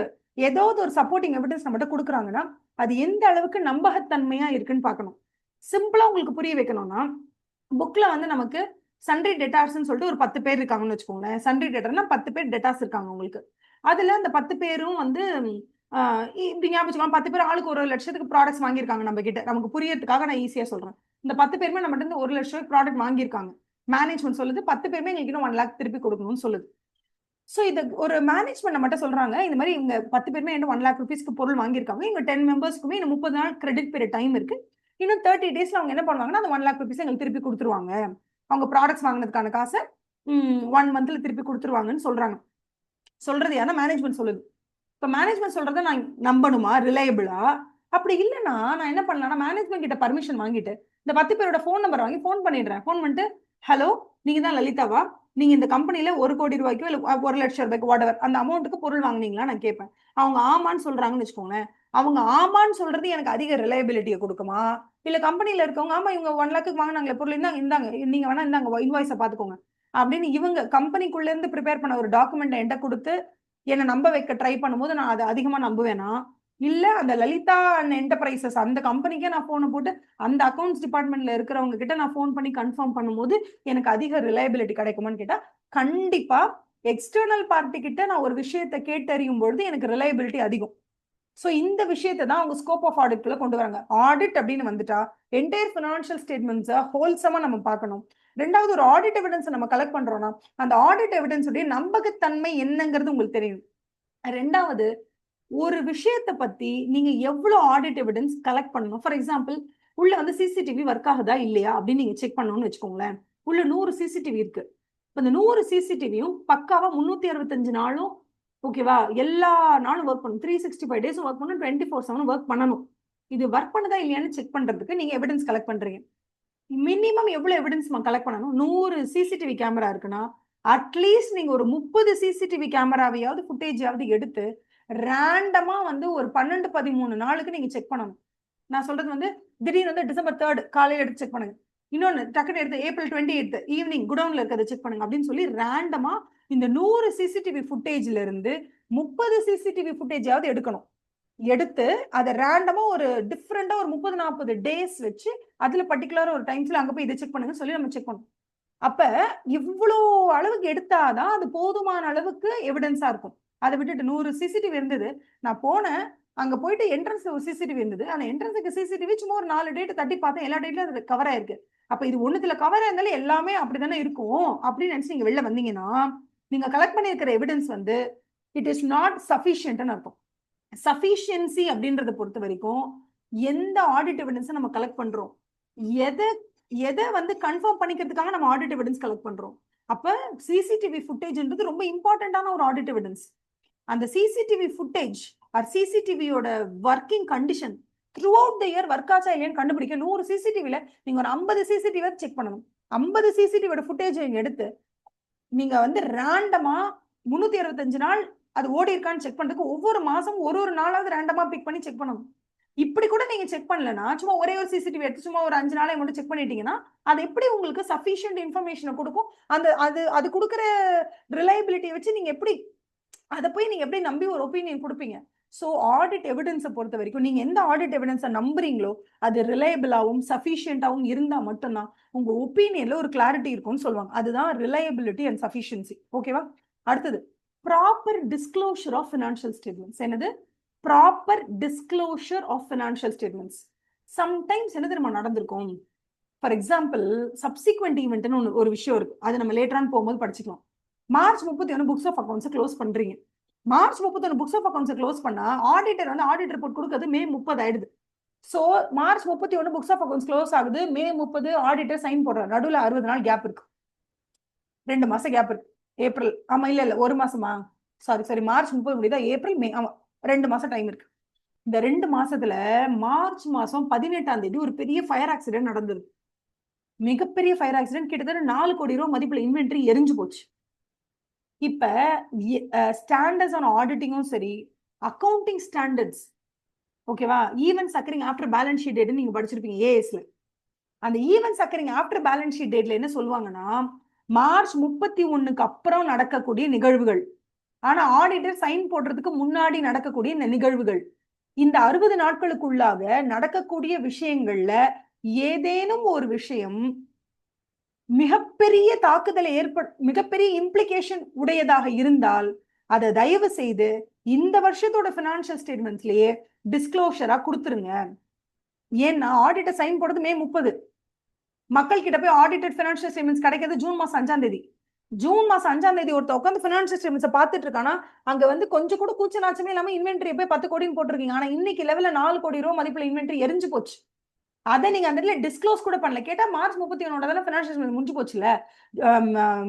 ஏதாவது ஒரு சப்போர்ட்டிங் எவிடன்ஸ் நம்மகிட்ட கொடுக்குறாங்கன்னா அது எந்த அளவுக்கு நம்பகத்தன்மையா இருக்குன்னு பார்க்கணும். சிம்பிளா உங்களுக்கு புரிய வைக்கணும்னா, புக்ல வந்து நமக்கு சன்ட்ரி டெட்டார்ஸ்ன்னு சொல்லிட்டு ஒரு 10 பேர் இருக்காங்கன்னு வச்சுக்கோங்களேன். சன்ட்ரி டெட்டார்னா 10 பேர் டெட்டார்ஸ் இருக்காங்க உங்களுக்கு. அதுல அந்த 10 பேரும் வந்து இப்படி ஞாபகம் 10 பேர் ஆளுக்கு 1,00,000 ப்ராடக்ட்ஸ் வாங்கியிருக்காங்க நம்ம கிட்ட. நமக்கு புரியறதுக்காக நான் ஈஸியா சொல்றேன். இந்த 10 பேருமே நம்ம இருந்து 1,00,000 ப்ராடக்ட் வாங்கியிருக்காங்க. மேனேஜ்மெண்ட் சொல்லுது 10 பேருமே எங்களுக்கு இன்னும் 1 லேக் திருப்பி கொடுக்கணும்னு சொல்லுது. சோ இது ஒரு மேனேஜ்மெண்ட் மட்டும் சொல்றாங்க, இந்த மாதிரி இவங்க 10 பேருமே இன்னும் 1 லேக் ருபீஸ்க்கு பொருள் வாங்கியிருக்காங்க. இவங்க 10 மெம்பர்ஸ்க்குமே இன்னும் 30 நாள் கிரெடிட் பீரியட் டைம் இருக்கு. இன்னும் 30 டேஸ்ல அவங்க என்ன பண்ணுவாங்கன்னா அந்த 1 லேக் ருபீஸ் எங்களுக்கு திருப்பி கொடுத்துருவாங்க. அவங்க ப்ராடக்ட்ஸ் வாங்கினதுக்கான காசை 1 மந்த்ல திருப்பி கொடுத்துருவாங்கன்னு சொல்றாங்க. சொல்றது யாரா மேனேஜ்மெண்ட் சொல்லுது. இப்ப மேனேஜ்மெண்ட் சொல்றதை நான் நம்பணுமா, ரிலையபிளா? அப்படி இல்லைன்னா நான் என்ன பண்ணலாம்னா மேனேஜ்மெண்ட் கிட்ட பர்மிஷன் வாங்கிட்டு இந்த 10 பேரோட ஃபோன் நம்பர் வாங்கி ஃபோன் பண்ணிடுறேன். ஃபோன் பண்ணிட்டு, ஹலோ நீங்க தான் லலிதாவா? நீங்க இந்த கம்பெனில 1 கோடி ரூபாய்க்கோ இல்ல 1,00,000 ரூபாய்க்கு வாடவர் அந்த அமௌண்ட்டுக்கு பொருள் வாங்குனீங்களா நான் கேட்பேன். அவங்க ஆமான்னு சொல்றாங்கன்னு வச்சுக்கோங்களேன். அவங்க ஆமான்னு சொல்றது எனக்கு அதிக ரிலையபிலிட்டியை கொடுக்குமா, இல்ல கம்பெனில இருக்கவங்க ஆமா இவங்க 1 லேக்கு வாங்கினாங்களே பொருள் இந்தாங்க நீங்க வேணா இந்தாங்க இன்வாய்ஸை பாத்துக்கோங்க அப்படின்னு இவங்க கம்பெனிக்குள்ள இருந்து ப்ரிப்பேர் பண்ண ஒரு டாக்குமெண்ட் என்கிட்ட கொடுத்து என்ன நம்ப வைக்க ட்ரை பண்ணும்போது நான் அதை அதிகமா நம்புவேனா, இல்ல அந்த லலிதா அண்ட் என்டர்பிரைசஸ் அந்த கம்பெனிக்கே நான் போனை போட்டு அந்த அக்கௌண்ட்ஸ் டிபார்ட்மெண்ட்ல இருக்கிறவங்க கிட்ட நான் போன் பண்ணி கன்ஃபார்ம் பண்ணும்போது எனக்கு அதிக ரிலையபிலிட்டி கிடைக்குமான்னு கேட்டா கண்டிப்பா எக்ஸ்டர்னல் பார்ட்டி கிட்ட நான் ஒரு விஷயத்தை கேட்டறியும் பொழுது எனக்கு ரிலையபிலிட்டி அதிகம். சோ இந்த விஷயத்தை தான் அவங்க ஸ்கோப் ஆஃப் ஆடிட்ல கொண்டு வராங்க. ஆடிட் அப்படின்னு வந்துட்டா என்டையர் பினான்சியல் ஸ்டேட்மெண்ட்ஸை ஹோல்சமா நம்ம பார்க்கணும். ரெண்டாவது ஒரு ஆடிட் எவிடன்ஸ் நம்ம கலெக்ட் பண்றோம்னா அந்த ஆடிட் எவிடன்ஸ் உடைய நம்பகத்தன்மை என்னங்கிறது உங்களுக்கு தெரியும். ரெண்டாவது ஒரு விஷயத்தை பத்தி நீங்க எவ்வளவு ஆடிட் எவிடன்ஸ் கலெக்ட் பண்ணணும். ஃபார் எக்ஸாம்பிள் உள்ள வந்து சிசிடிவி ஒர்க் ஆகுதா இல்லையா அப்படின்னு நீங்க செக் பண்ணணும்னு வச்சுக்கோங்களேன். உள்ள 100 சிசிடிவி இருக்கு. இந்த 100 சிசிடிவியும் பக்காவா 365 நாளும் ஓகேவா எல்லா நாளும் ஒர்க் பண்ணும். 365 டேஸும் ஒர்க் பண்ணணும். 24/7 ஒர்க் பண்ணணும். இது ஒர்க் பண்ணுதா இல்லையான்னு செக் பண்றதுக்கு நீங்க எவிடன்ஸ் கலெக்ட் பண்றீங்க. மினிமம் எவ்வளவு எவிடன்ஸ் கலெக்ட் பண்ணணும்? 100 சிசிடிவி கேமரா இருக்குன்னா அட்லீஸ்ட் நீங்க ஒரு 30 சிசிடிவி கேமராவையாவது ஃபுட்டேஜாவது எடுத்து ரேண்டமா வந்து ஒரு 12-13 நாளுக்கு நீங்க செக் பண்ணணும். நான் சொல்றது வந்து திடீர்னு வந்து December 3 காலையில எடுத்து செக் பண்ணுங்க, இன்னொன்னு டக்குனு எடுத்து April 28 ஈவினிங் குடவுன்ல இருக்கிறத செக் பண்ணுங்க அப்படின்னு சொல்லி ரேண்டமா இந்த 100 சிசிடிவி ஃபுட்டேஜ்ல இருந்து 30 சிசிடிவி ஃபுட்டேஜாவது எடுக்கணும். எடுத்து அதை ரேண்டமா ஒரு டிஃப்ரெண்டா ஒரு 30-40 டேஸ் வச்சு அதுல பர்டிகுலரா ஒரு டைம்ஸ்ல அங்க போய் இதை செக் பண்ணுங்க சொல்லி நம்ம செக் பண்ணணும். அப்ப இவ்வளோ அளவுக்கு எடுத்தாதான் அது போதுமான அளவுக்கு எவிடன்ஸா இருக்கும். அதை விட்டுட்டு 100 சிசிடிவி இருந்தது, நான் போனேன் அங்க போயிட்டு என்ட்ரன்ஸ் ஒரு சிசிடிவி இருந்தது, அந்த என்ட்ரன்ஸுக்கு சிசிடிவி சும்மா ஒரு 4 டேட் தட்டி பார்த்தேன், எல்லா டேட்லயும் அது கவர் ஆயிருக்கு. அப்ப இது ஒண்ணுத்துல கவர் ஆயிருந்தாலும் எல்லாமே அப்படித்தானே இருக்கும் அப்படின்னு நினைச்சு நீங்க வெளில வந்தீங்கன்னா நீங்க கலெக்ட் பண்ணியிருக்கிற எவிடன்ஸ் வந்து இட் இஸ் நாட் சஃபிஷியன்ட்னு அர்த்தம். சஃபிஷியன்சி அப்படின்றத பொறுத்த வரைக்கும் எந்த ஆடிட் எவிடன்ஸ் நம்ம கலெக்ட் பண்றோம், எதை எதை வந்து கன்ஃபார்ம் பண்ணிக்கிறதுக்காக நம்ம ஆடிட் எவிடன்ஸ் கலெக்ட் பண்றோம். அப்ப சிசிடிவி ஃபுட்டேஜ்ன்றது ரொம்ப இம்பார்ட்டன்டான ஒரு ஆடிட் எவிடன்ஸ். அந்த சிசிடிவி ஃபுட்டேஜ் ஆர் சிசிடிவியோட working condition throughout the year work ஆச்சா இல்லையான்னு கண்டுபிடிக்க 100 சிசிடிவில நீங்க ஒரு 50 சிசிடிவி செக் பண்ணணும். 50 சிசிடிவியோட ஃபுட்டேஜ் எடுத்து நீங்க வந்து ரேண்டமா 365 நாள் அது ஓடி இருக்கான்னு செக் பண்றதுக்கு ஒவ்வொரு மாசம் ஒரு நாளாவது ரேண்டமா பிக் பண்ணி செக் பண்ணணும். இப்படி கூட நீங்க செக் பண்ணலன்னா சும்மா ஒரே ஒரு சிசிடிவி எடுத்து சும்மா ஒரு 5 நாளை மட்டும் செக் பண்ணிட்டீங்கன்னா அது எப்படி உங்களுக்கு சஃபிஷியன்ட் இன்ஃபர்மேஷனை கொடுக்கும்? அந்த அது கொடுக்குற ரிலையபிலிட்டியை வச்சு நீங்க எப்படி அதை போய் நீங்க எப்படி நம்பி ஒரு ஒப்பீனியன் கொடுப்பீங்க? சோ ஆடிட் எவிடன்ஸை பொறுத்த வரைக்கும் நீங்க எந்த ஆடிட் எவிடன்ஸை நம்புறீங்களோ அது ரிலையபிளாவும் சஃபிஷியன்டாவும் இருந்தா மட்டும்தான் உங்க ஒப்பீனியன்ல ஒரு கிளாரிட்டி இருக்கும்னு சொல்லுவாங்க. அதுதான் ரிலையபிலிட்டி அண்ட் சஃபிஷியன்சி. ஓகேவா? அடுத்தது proper disclosure of financial statements. என்னது? Proper disclosure of financial statements. Sometimes என்ன தெரியுமா நடந்திருக்கும்? ஃபார் எக்ஸாம்பிள் சப்சிக்வெண்ட் ஈவெண்ட்னு ஒரு விஷயம் இருக்கு, அது நம்ம லேட்டரான் போகும்போது படிச்சுக்கலாம். March 31 books of accounts close பண்றீங்க. March 31 books of accounts close பண்ணா ஆடிட்டர் வந்து ஆடிட் ரிப்போர்ட் கொடுக்கிறது மே 30 ஆயிடுது. So March 31 books of accounts close ஆகுது, மே 30 ஆடிட்டர் சைன் போடுறாரு. நடுவுல 60 நாள் கேப் இருக்கு, 2 மாசம் கேப் இருக்கு. ஏப்ரல் ஆமா இல்ல 1 மாசமா சாரி மார்ச் 30 முடியுதா, ஏப்ரல் மே ஆமா 2 மாசம் டைம் இருக்கு. இந்த 2 மாசத்துல மார்ச் மாசம் 18ஆம் தேதி ஒரு பெரிய ஃபயர் ஆக்சிடென்ட் நடந்தது. மிகப்பெரிய ஃபயர் ஆக்சிடென்ட், கிட்டத்தட்ட 4 கோடி ரூபாய் மதிப்புல இன்வென்டரி எரிஞ்சு போச்சு. இப்ப ஸ்டாண்டர்ட்ஸ் ஆன் ஆடிட்டிங்கும் சரி, அக்கவுண்டிங் ஸ்டாண்டர்ட்ஸ் ஓகேவா, events occurring after balance sheet date நீங்க படிச்சிருப்பீங்க ஏஎஸ்ல. அந்த events occurring after balance sheet டேட்ல என்ன சொல்லுவாங்கன்னா மார்ச் 31க்கு அப்புறம் நடக்கக்கூடிய நிகழ்வுகள், ஆனா ஆடிட்டர் சைன் போடுறதுக்கு முன்னாடி நடக்கக்கூடிய இந்த நிகழ்வுகள், இந்த 60 நாட்களுக்குள்ளாக நடக்கக்கூடிய விஷயங்கள்ல ஏதேனும் ஒரு விஷயம் மிகப்பெரிய தாக்குதலை மிகப்பெரிய இம்ப்ளிகேஷன் உடையதாக இருந்தால் அதை தயவு செய்து இந்த வருஷத்தோட பினான்சியல் ஸ்டேட்மெண்ட்ஸ்லயே டிஸ்க்ளோஷரா கொடுத்துருங்க. ஏன்னா ஆடிட்டர் சைன் போடுறது மே 30, மக்கள் கிட்ட போய் ஆடிட்டட் பினான்சியல் ஸ்டேட்மெண்ட்ஸ் கிடைக்கிறது ஜூன் மாசம் 5ஆம் தேதி. ஜூன் மாசம் 5ஆம் தேதி ஒருத்த உட்காந்து பினான்சியல் ஸ்டேட்மெண்ட்ஸ் பார்த்துட்டு இருக்கானா, அங்க வந்து கொஞ்சம் கூட கூச்ச நாச்சமே இல்லாம இன்வென்ட்ரி போய் 10 கோடின்னு போட்டிருக்கீங்க. ஆனா இன்னைக்கு லெவல்ல 4 கோடி ரூபாய் மதிப்புல இன்வென்ட்ரி எரிஞ்சு போச்சு. அதை நீங்க அந்த இடத்துல டிஸ்க்ளோஸ் கூட பண்ணல. கேட்டா மார்ச் 31 தானே பினான்சியல் ஸ்டேட்மெண்ட் முடிஞ்சு போச்சுல,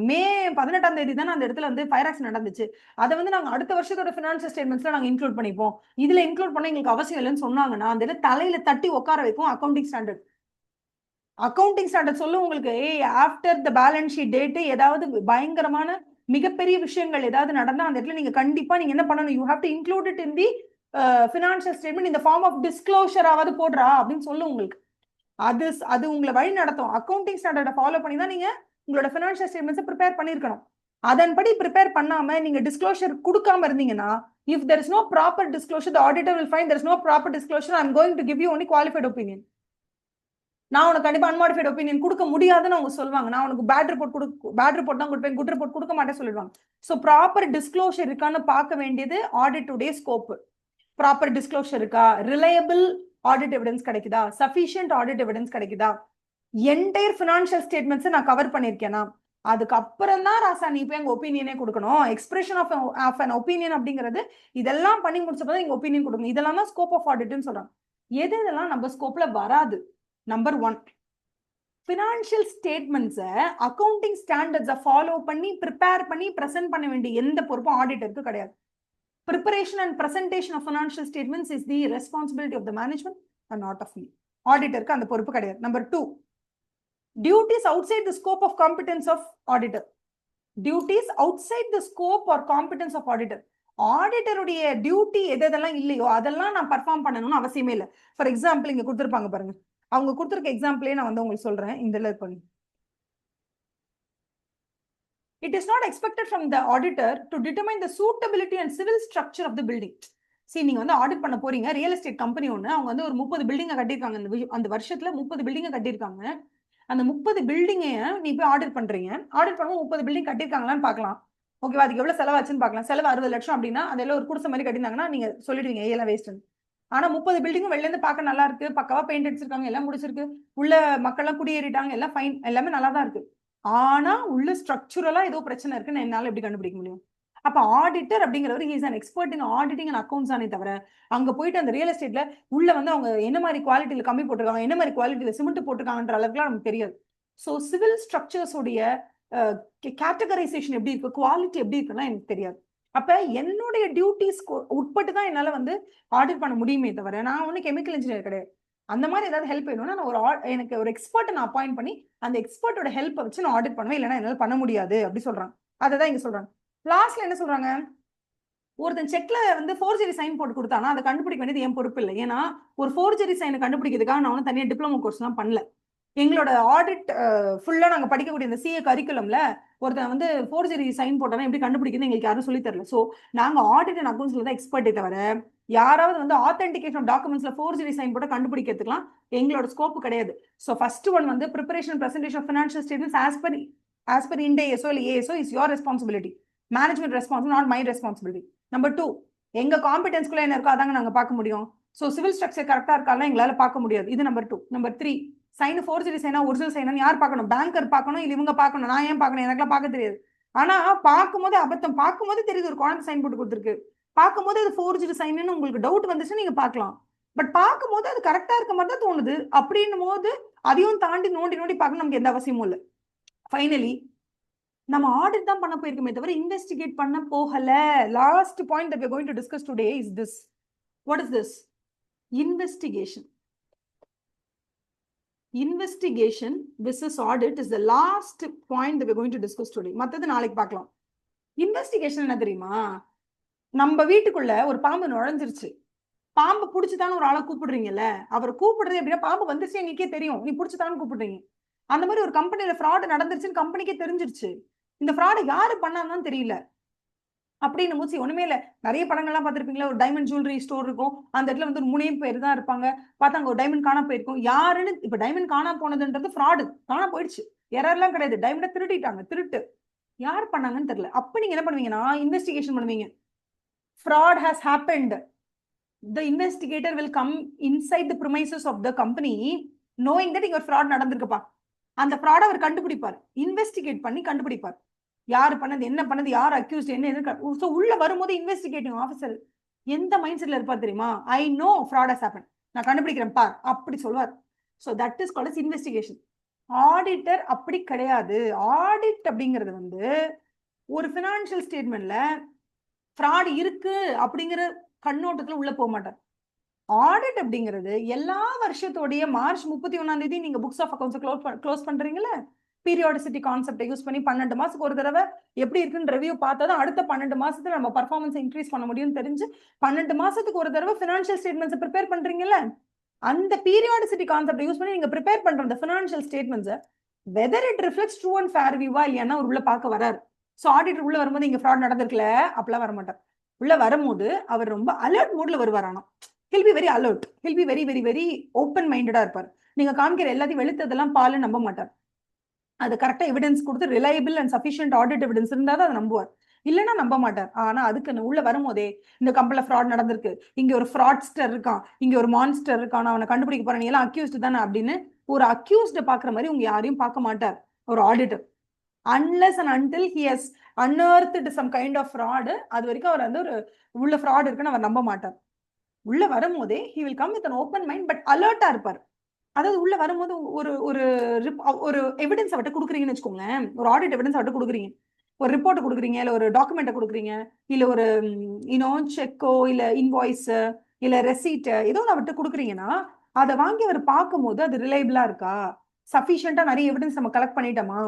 மே 18ஆம் தேதி தானே அந்த இடத்துல வந்து ஃபயர் ஆக்சிடென்ட் நடந்துச்சு. அதை வந்து நாங்க அடுத்த வருஷத்தோட பினான்சியல் ஸ்டேட்மெண்ட்ஸ்ல நாங்க இன்க்ளூட் பண்ணிப்போம், இதுல இன்க்ளூட் பண்ண எங்களுக்கு அவசியம் இல்லைன்னு சொன்னாங்கன்னா அந்த இடத்துல தலையில தட்டி உட்கார வைக்கும் அக்கௌண்டிங் ஸ்டாண்டர்ட். அக்கௌண்டிங் ஸ்டாண்டர்ட் சொல்ல உங்களுக்கு, after the balance sheet date ஏதாவது பயங்கரமான மிகப்பெரிய விஷயங்கள் ஏதாவது நடந்தா அந்த இடத்துல நீங்க கண்டிப்பா நீங்க என்ன பண்ணணும், you have to include it in the financial statement இந்த ஃபார்ம் ஆஃப் டிஸ்க்ளோஷர் ஆவது போடுறா அப்படின்னு சொல்லும் உங்களுக்கு. அது அது உங்களை வழி நடத்தும். அக்கௌண்டிங் ஸ்டாண்டர்டை ஃபாலோ பண்ணி தான் நீங்க உங்களோட ஃபினான்ஷியல் ஸ்டேட்மெண்ட்ஸ் ப்ரிப்பேர் பண்ணிருக்கணும். அதன்படி ப்ரிப்பேர் பண்ணாம நீங்க டிஸ்க்ளோஷர் கொடுக்காம இருந்தீங்கன்னா, if there is no proper disclosure, the auditor will find there is no proper disclosure, I am going to give you only qualified opinion. நான் உனக்கு கண்டிப்பா அன்மாடிஃபைட் ஒப்பீனியன் கொடுக்க முடியாதுன்னு அவங்க சொல்லுவாங்க. நான் உனக்கு பேட் ரிப்போர்ட் தான் கொடுப்பேன், குட் ரிப்போர்ட் கொடுக்க மாட்டேன் சொல்லிடுவாங்க. ஸோ ப்ராப்பர் டிஸ்க்ளோஷர் இருக்கான்னு பார்க்க வேண்டியது ஆடிட்டுடைய ஸ்கோப். ப்ராப்பர் டிஸ்க்ளோஷர் இருக்கா, ரிலையபிள் ஆடிட் எவிடன்ஸ் கிடைக்குதா, சஃபிஷியன்ட் ஆடிட் எவிடன்ஸ் கிடைக்குதா, என்டையர் ஃபினான்ஷியல் ஸ்டேட்மெண்ட்ஸ் நான் கவர் பண்ணிருக்கேனா, அதுக்கப்புறம் தான் ராசா நீ போய் எங்க ஒப்பீனியனே கொடுக்கணும். எக்ஸ்பிரஷன் ஆஃப் அன் ஒப்பீனியன் அப்படிங்கிறது இதெல்லாம் பண்ணி முடிச்சப்பதான் எங்க ஒப்பீனியன் கொடுக்கணும். இதெல்லாம் தான் ஸ்கோப் ஆஃப் ஆடிட்னு சொல்றாங்க. எது இதெல்லாம் நம்ம ஸ்கோப்ல வராது. நம்பர் 1, ஃபினான்ஷியல் ஸ்டேட்மெண்ட்ஸை அக்கௌண்டிங் ஸ்டாண்டர்ட்ஸை ஃபாலோ பண்ணி ப்ரிப்பேர் பண்ணி ப்ரெசென்ட் பண்ண வேண்டிய எந்த பொறுப்பும் ஆடிட்டருக்கு கிடையாது. Preparation and presentation of financial statements is the responsibility of the management and not of me. ஆடிட்டருக்கு அந்த பொறுப்பு கிடையாது. Number 2, duties outside the scope of competence of auditor. Duties outside the scope or competence of auditor. ஆடிட்டருடைய duty எதெல்லாம் இல்லையோ அதெல்லாம் நான் perform பண்ணணும்னு அவசியமே இல்லை. ஃபார் எக்ஸாம்பிள் இங்க கொடுத்துருப்பாங்க பாருங்க, அவங்க கொடுத்துருக்க எக்ஸாம்பிளே நான் வந்து உங்களுக்கு சொல்றேன். இந்த பண்ணி, it is not expected from the auditor to determine the suitability and civil structure of the building. சரி, நீங்க வந்து ஆடிட் பண்ண போறீங்க, ரியல் எஸ்டேட் கம்பெனி ஒண்ணு, அவங்க வந்து ஒரு 30 பில்டிங்கை கட்டியிருக்காங்க. அந்த வருஷத்துல 30 பில்டிங்கை கட்டியிருக்காங்க. அந்த 30 பில்டிங்கை நீ போய் ஆடிட் பண்றீங்க. ஆடிட் பண்ணும்போது 30 பில்டிங் கட்டியிருக்காங்களான்னு பார்க்கலாம். ஓகேவா, அதுக்கு எவ்வளவு செலவாச்சுன்னு பார்க்கலாம். செலவு 60 லட்சம் அப்படின்னா அதெல்லாம் ஒரு குடிசை மாதிரி கட்டியிருந்தாங்கன்னா நீங்க சொல்லிடுவீங்க எல்லாம் வேஸ்ட். ஆனா 30 பில்டிங்கும் வெளில இருந்து பார்க்க நல்லா இருக்கு, பக்கவா பெயிண்ட் அடிச்சிருக்காங்க, எல்லாம் முடிச்சிருக்கு, உள்ள மக்கள் எல்லாம் குடியேறிட்டாங்க, எல்லாம் ஃபைன், எல்லாமே நல்லா தான் இருக்கு. ஆனா உள்ள ஸ்ட்ரக்சுரலா ஏதோ பிரச்சனை இருக்குன்னு என்னால எப்படி கண்டுபிடிக்க முடியும்? அப்ப ஆடிட்டர் அப்படிங்கிறவர் is an expert in auditing and accounts ஆனே தவிர அங்க போயிட்டு அந்த ரியல் எஸ்டேட்ல உள்ள வந்து அவங்க என்ன மாதிரி குவாலிட்டியில கம்மி போட்டிருக்காங்க, என்ன மாதிரி குவாலிட்டியில சிமெண்ட் போட்டிருக்காங்கன்ற அளவுக்குலாம் நமக்கு தெரியாது. ஸோ சிவில் ஸ்ட்ரக்சர்ஸ் உடைய கேட்டகரைசேஷன் எப்படி இருக்கு, குவாலிட்டி எப்படி இருக்குன்னா எனக்கு தெரியாது. அப்ப என்னுடைய டியூட்டிஸ் உட்பட்டு தான் என்னால வந்து ஆடிட் பண்ண முடியுமே தவிர நான் ஒன்னும் கெமிக்கல் இன்ஜினியர் கிடையாது. அந்த மாதிரி ஏதாவது ஹெல்ப் வேணும்னா நான் எனக்கு ஒரு எக்ஸ்பர்ட்டை நான் அப்பாயிண்ட் பண்ணி அந்த எக்ஸ்பர்ட்டோட ஹெல்ப்பை வச்சு நான் ஆடிட் பண்ணுவேன், இல்லைன்னா என்னால பண்ண முடியாது அப்படி சொல்றாங்க. அதை தான் இங்க சொல்றாங்க. லாஸ்ட்ல என்ன சொல்றாங்க, ஒருத்தன் செக்ல வந்து ஃபோர்ஜரி சைன் போட்டு கொடுத்தானா அதை கண்டுபிடிக்க வேண்டியது என் பொறுப்பு இல்லை. ஏன்னா ஒரு ஃபோர்ஜரி சைனை கண்டுபிடிக்கிறதுக்காக நான் வந்து தனியாக டிப்ளமோ கோர்ஸ் எல்லாம் பண்ணல. எங்களோட ஆடிட் ஃபுல்லா நாங்க படிக்கக்கூடிய இந்த சிஏ கரிக்குலம்ல ஒருத்தன் வந்து ஃபோர்ஜரி சைன் போட்டானா எப்படி கண்டுபிடிக்கிறது எங்களுக்கு யாரும் சொல்லி தரல. ஸோ நாங்க ஆடிட் அண்ட் அக்கௌண்ட்ஸ்ல தான் எக்ஸ்பர்ட்டே தவிர யாராவது வந்து ஆத்தென்டிகேஷன் டாக்குமெண்ட்ஸ்ல ஃபோர்ஜரி சைன் போட்டு கண்டுபிடிக்கிறதுக்குலாம் எங்களோட ஸ்கோப் கிடையாது. ஸோ ஃபர்ஸ்ட் ஒன் வந்து preparation presentation of financial statements as per Ind ஏஎஸ்ஓ இல்லை ஏஎஸ்ஓ is your responsibility, management responsibility, not my responsibility. Number 2, எங்க காம்பிடன்ஸ்குள்ள என்ன இருக்கோ அதாங்க நாங்க பார்க்க முடியும். ஸோ சிவில் ஸ்ட்ரக்சர் கரெக்டா இருக்காலாம் எங்களால பார்க்க முடியாது. இது நம்பர் 2. நம்பர் 3, சைன் ஃபோர்ஜரி சைனா ஒரிஜினல் சைனா யார் பார்க்கணும்? பேங்கர் பார்க்கணும், இல்லை இவங்க பார்க்கணும். நான் ஏன் பார்க்கணும்? எனக்குலாம் பார்க்க தெரியாது. ஆனா பார்க்கும்போது அபத்தம், பார்க்கும்போது தெரியுது ஒரு குழந்தை சைன் போட்டு கொடுத்துருக்கு, பார்க்கும்போது அது ஃபோர்ஜரி சைன்னு உங்களுக்கு டவுட் வந்துச்சு நீங்க பார்க்கலாம். பட் பார்க்கும்போது அது கரெக்டா இருக்க மாதிரி தான் தோணுது. அப்படின்னும் போது அதையும் தாண்டி நோண்டி நோண்டி பார்க்கணும் நமக்கு எந்த அவசியமும் இல்லை. ஃபைனலி நம்ம ஆடிட் தான் பண்ண போயிருக்கோமே தவிர இன்வெஸ்டிகேட் பண்ண போகல. Last point that we are going to discuss today is this. What is this? Investigation. Investigation versus audit is the last point that we are going to discuss today. மத்தது நாளைக்கு பார்க்கலாம். Investigation என்ன தெரியுமா? நம்ம வீட்டுக்குள்ள ஒரு பாம்பு நுழைஞ்சிருச்சு, பாம்பு புடிச்சுதான்னு ஒரு ஆளை கூப்பிடுறீங்கல்ல, அவரை கூப்பிடுறது எப்படின்னா பாம்பு வந்துருச்சு எங்களுக்கே தெரியும், நீ புடிச்சுதான்னு கூப்பிடுறீங்க. அந்த மாதிரி ஒரு கம்பெனில ஃப்ராட் நடந்துருச்சுன்னு கம்பெனிக்கே தெரிஞ்சிருச்சு, இந்த ஃப்ராட் யாரு பண்ணான்னு தெரியல அப்படின்னு மூச்சு ஒண்ணுமே இல்ல. நிறைய படங்கள்லாம் பார்த்திருப்பீங்களா, ஒரு டைமண்ட் ஜுவல்லரி ஸ்டோர் இருக்கும், அந்த இடத்துல வந்து ஒரு 3 பேர் தான் இருப்பாங்க, பார்த்தா அங்க ஒரு டைமண்ட் காணா போயிருக்கும். யாருன்னு இப்ப டைமண்ட் காணா போனதுன்றது ஃப்ராடு, காணா போயிடுச்சு, எரர்லாம் கிடையாது, டைமண்டை திருடிட்டாங்க, திருட்டு. யார் பண்ணாங்கன்னு தெரியல. அப்ப நீங்க என்ன பண்ணுவீங்கன்னா இன்வெஸ்டிகேஷன் பண்ணுவீங்க. fraud has happened. The investigator will come inside the premises of the company knowing that இங்க ஒரு fraud நடந்திருக்குப்பா. அந்த fraud அவர் கண்டுபிடிப்பார், இன்வெஸ்டிகேட் பண்ணி கண்டுபிடிப்பார். யார் பண்ணது, என்ன பண்ணது, யார் அக்யூஸ்ட், என்ன சோ உள்ள வரும்போது இன்வெஸ்டிகேட்டிங் ஆஃபீஸர் எந்த மைண்ட் செட்ல இருப்பார் தெரியுமா? I know fraud has happened, நான் கண்டுபிடிக்கிறேன் பார் அப்படி சொல்வார். So that is called as investigation. Auditor அப்படி கிடையாது. ஆடிட் அப்படிங்கிறது வந்து ஒரு பினான்சியல் ஸ்டேட்மெண்ட்ல ஃப்ராட் இருக்கு அப்படிங்கிற கண்ணோட்டத்துல உள்ள போக மாட்டார். ஆடிட் அப்படிங்கிறது எல்லா வருஷத்தோடைய மார்ச் 31 நீங்க புக்ஸ் ஆஃப் அக்கௌண்ட்ஸ் க்ளோஸ் பண்றீங்கல்ல, பீரியாடிசிட்டி கான்செப்டை யூஸ் பண்ணி 12 மாசத்துக்கு ஒரு தடவை எப்படி இருக்குன்னு ரிவ்யூ பார்த்தா தான் அடுத்த 12 மாசத்துல நம்ம பர்ஃபார்மன்ஸ் இன்க்ரீஸ் பண்ண முடியும்னு தெரிஞ்சு 12 மாசத்துக்கு ஒரு தடவை ஃபினான்ஷியல் ஸ்டேட்மெண்ட்ஸ் ப்ரிப்பேர் பண்றீங்கல்ல, அந்த பீரியாடிசிட்டி கான்செப்டை யூஸ் பண்ணி நீங்க ப்ரிப்பேர் பண்ற அந்த financial statements whether it reflects true and fair வியூவா இல்லைன்னா உள்ள பார்க்க வராரு. ஸோ ஆடிட்டர் உள்ள வரும்போது இங்க ஃப்ராட் நடந்திருக்கல அப்பெல்லாம் வரமாட்டார். உள்ள வரும்போது அவர் ரொம்ப அலர்ட் மூட்ல வருவார். ஆனா he'll be very alert, he'll be very very very open மைண்டடா இருப்பார். நீங்க காமிக்கிற எல்லாத்தையும் வெளுத்ததெல்லாம் பால் நம்ப மாட்டார். அது கரெக்டா எவிடன்ஸ் கொடுத்து reliable and sufficient audit evidence இருந்தா தான் அதை நம்புவார், இல்லைன்னா நம்ப மாட்டார். ஆனா அதுக்கு உள்ள வரும்போதே இந்த கம்பெனில ஃப்ராட் நடந்திருக்கு, இங்க ஒரு ஃப்ராட்ஸ்டர் இருக்கான், இங்க ஒரு மான்ஸ்டர் இருக்கான், அவனை கண்டுபிடிக்க போறேன், நீ எல்லாம் அக்யூஸ்ட் தானே அப்படின்னு ஒரு அக்யூஸ்ட பாக்குற மாதிரி உங்க யாரையும் பார்க்க மாட்டார் ஒரு auditor. unless and until he has unearthed some kind of fraud, அது வரைக்கும் அவர் வந்து ஒரு உள்ள ஃப்ராட் இருக்குன்னு அவர் நம்ப மாட்டார். உள்ள வரும்போதே he will come with an open mind but அலர்ட்டா இருப்பார். அதாவது உள்ள வரும்போது ஒரு ஒரு ஒரு எவிடன்ஸ் அவர்கிட்ட கொடுக்குறீங்கன்னு வச்சுக்கோங்களேன், ஒரு ஆடிட் எவிடன்ஸ் அவர்கிட்ட கொடுக்குறீங்க, ஒரு ரிப்போர்ட் கொடுக்குறீங்க, இல்ல ஒரு டாக்குமெண்ட்டை கொடுக்குறீங்க, இல்ல ஒரு செக்கோ இல்ல இன்வாய்ஸ் இல்ல ரெசீட் ஏதோ அவர்கிட்ட கொடுக்குறீங்கன்னா அதை வாங்கி அவர் பார்க்கும்போது அது ரிலையபிளா இருக்கா, சஃபிஷியண்டா நிறைய எவிடன்ஸ் நம்ம கலெக்ட் பண்ணிட்டோமா,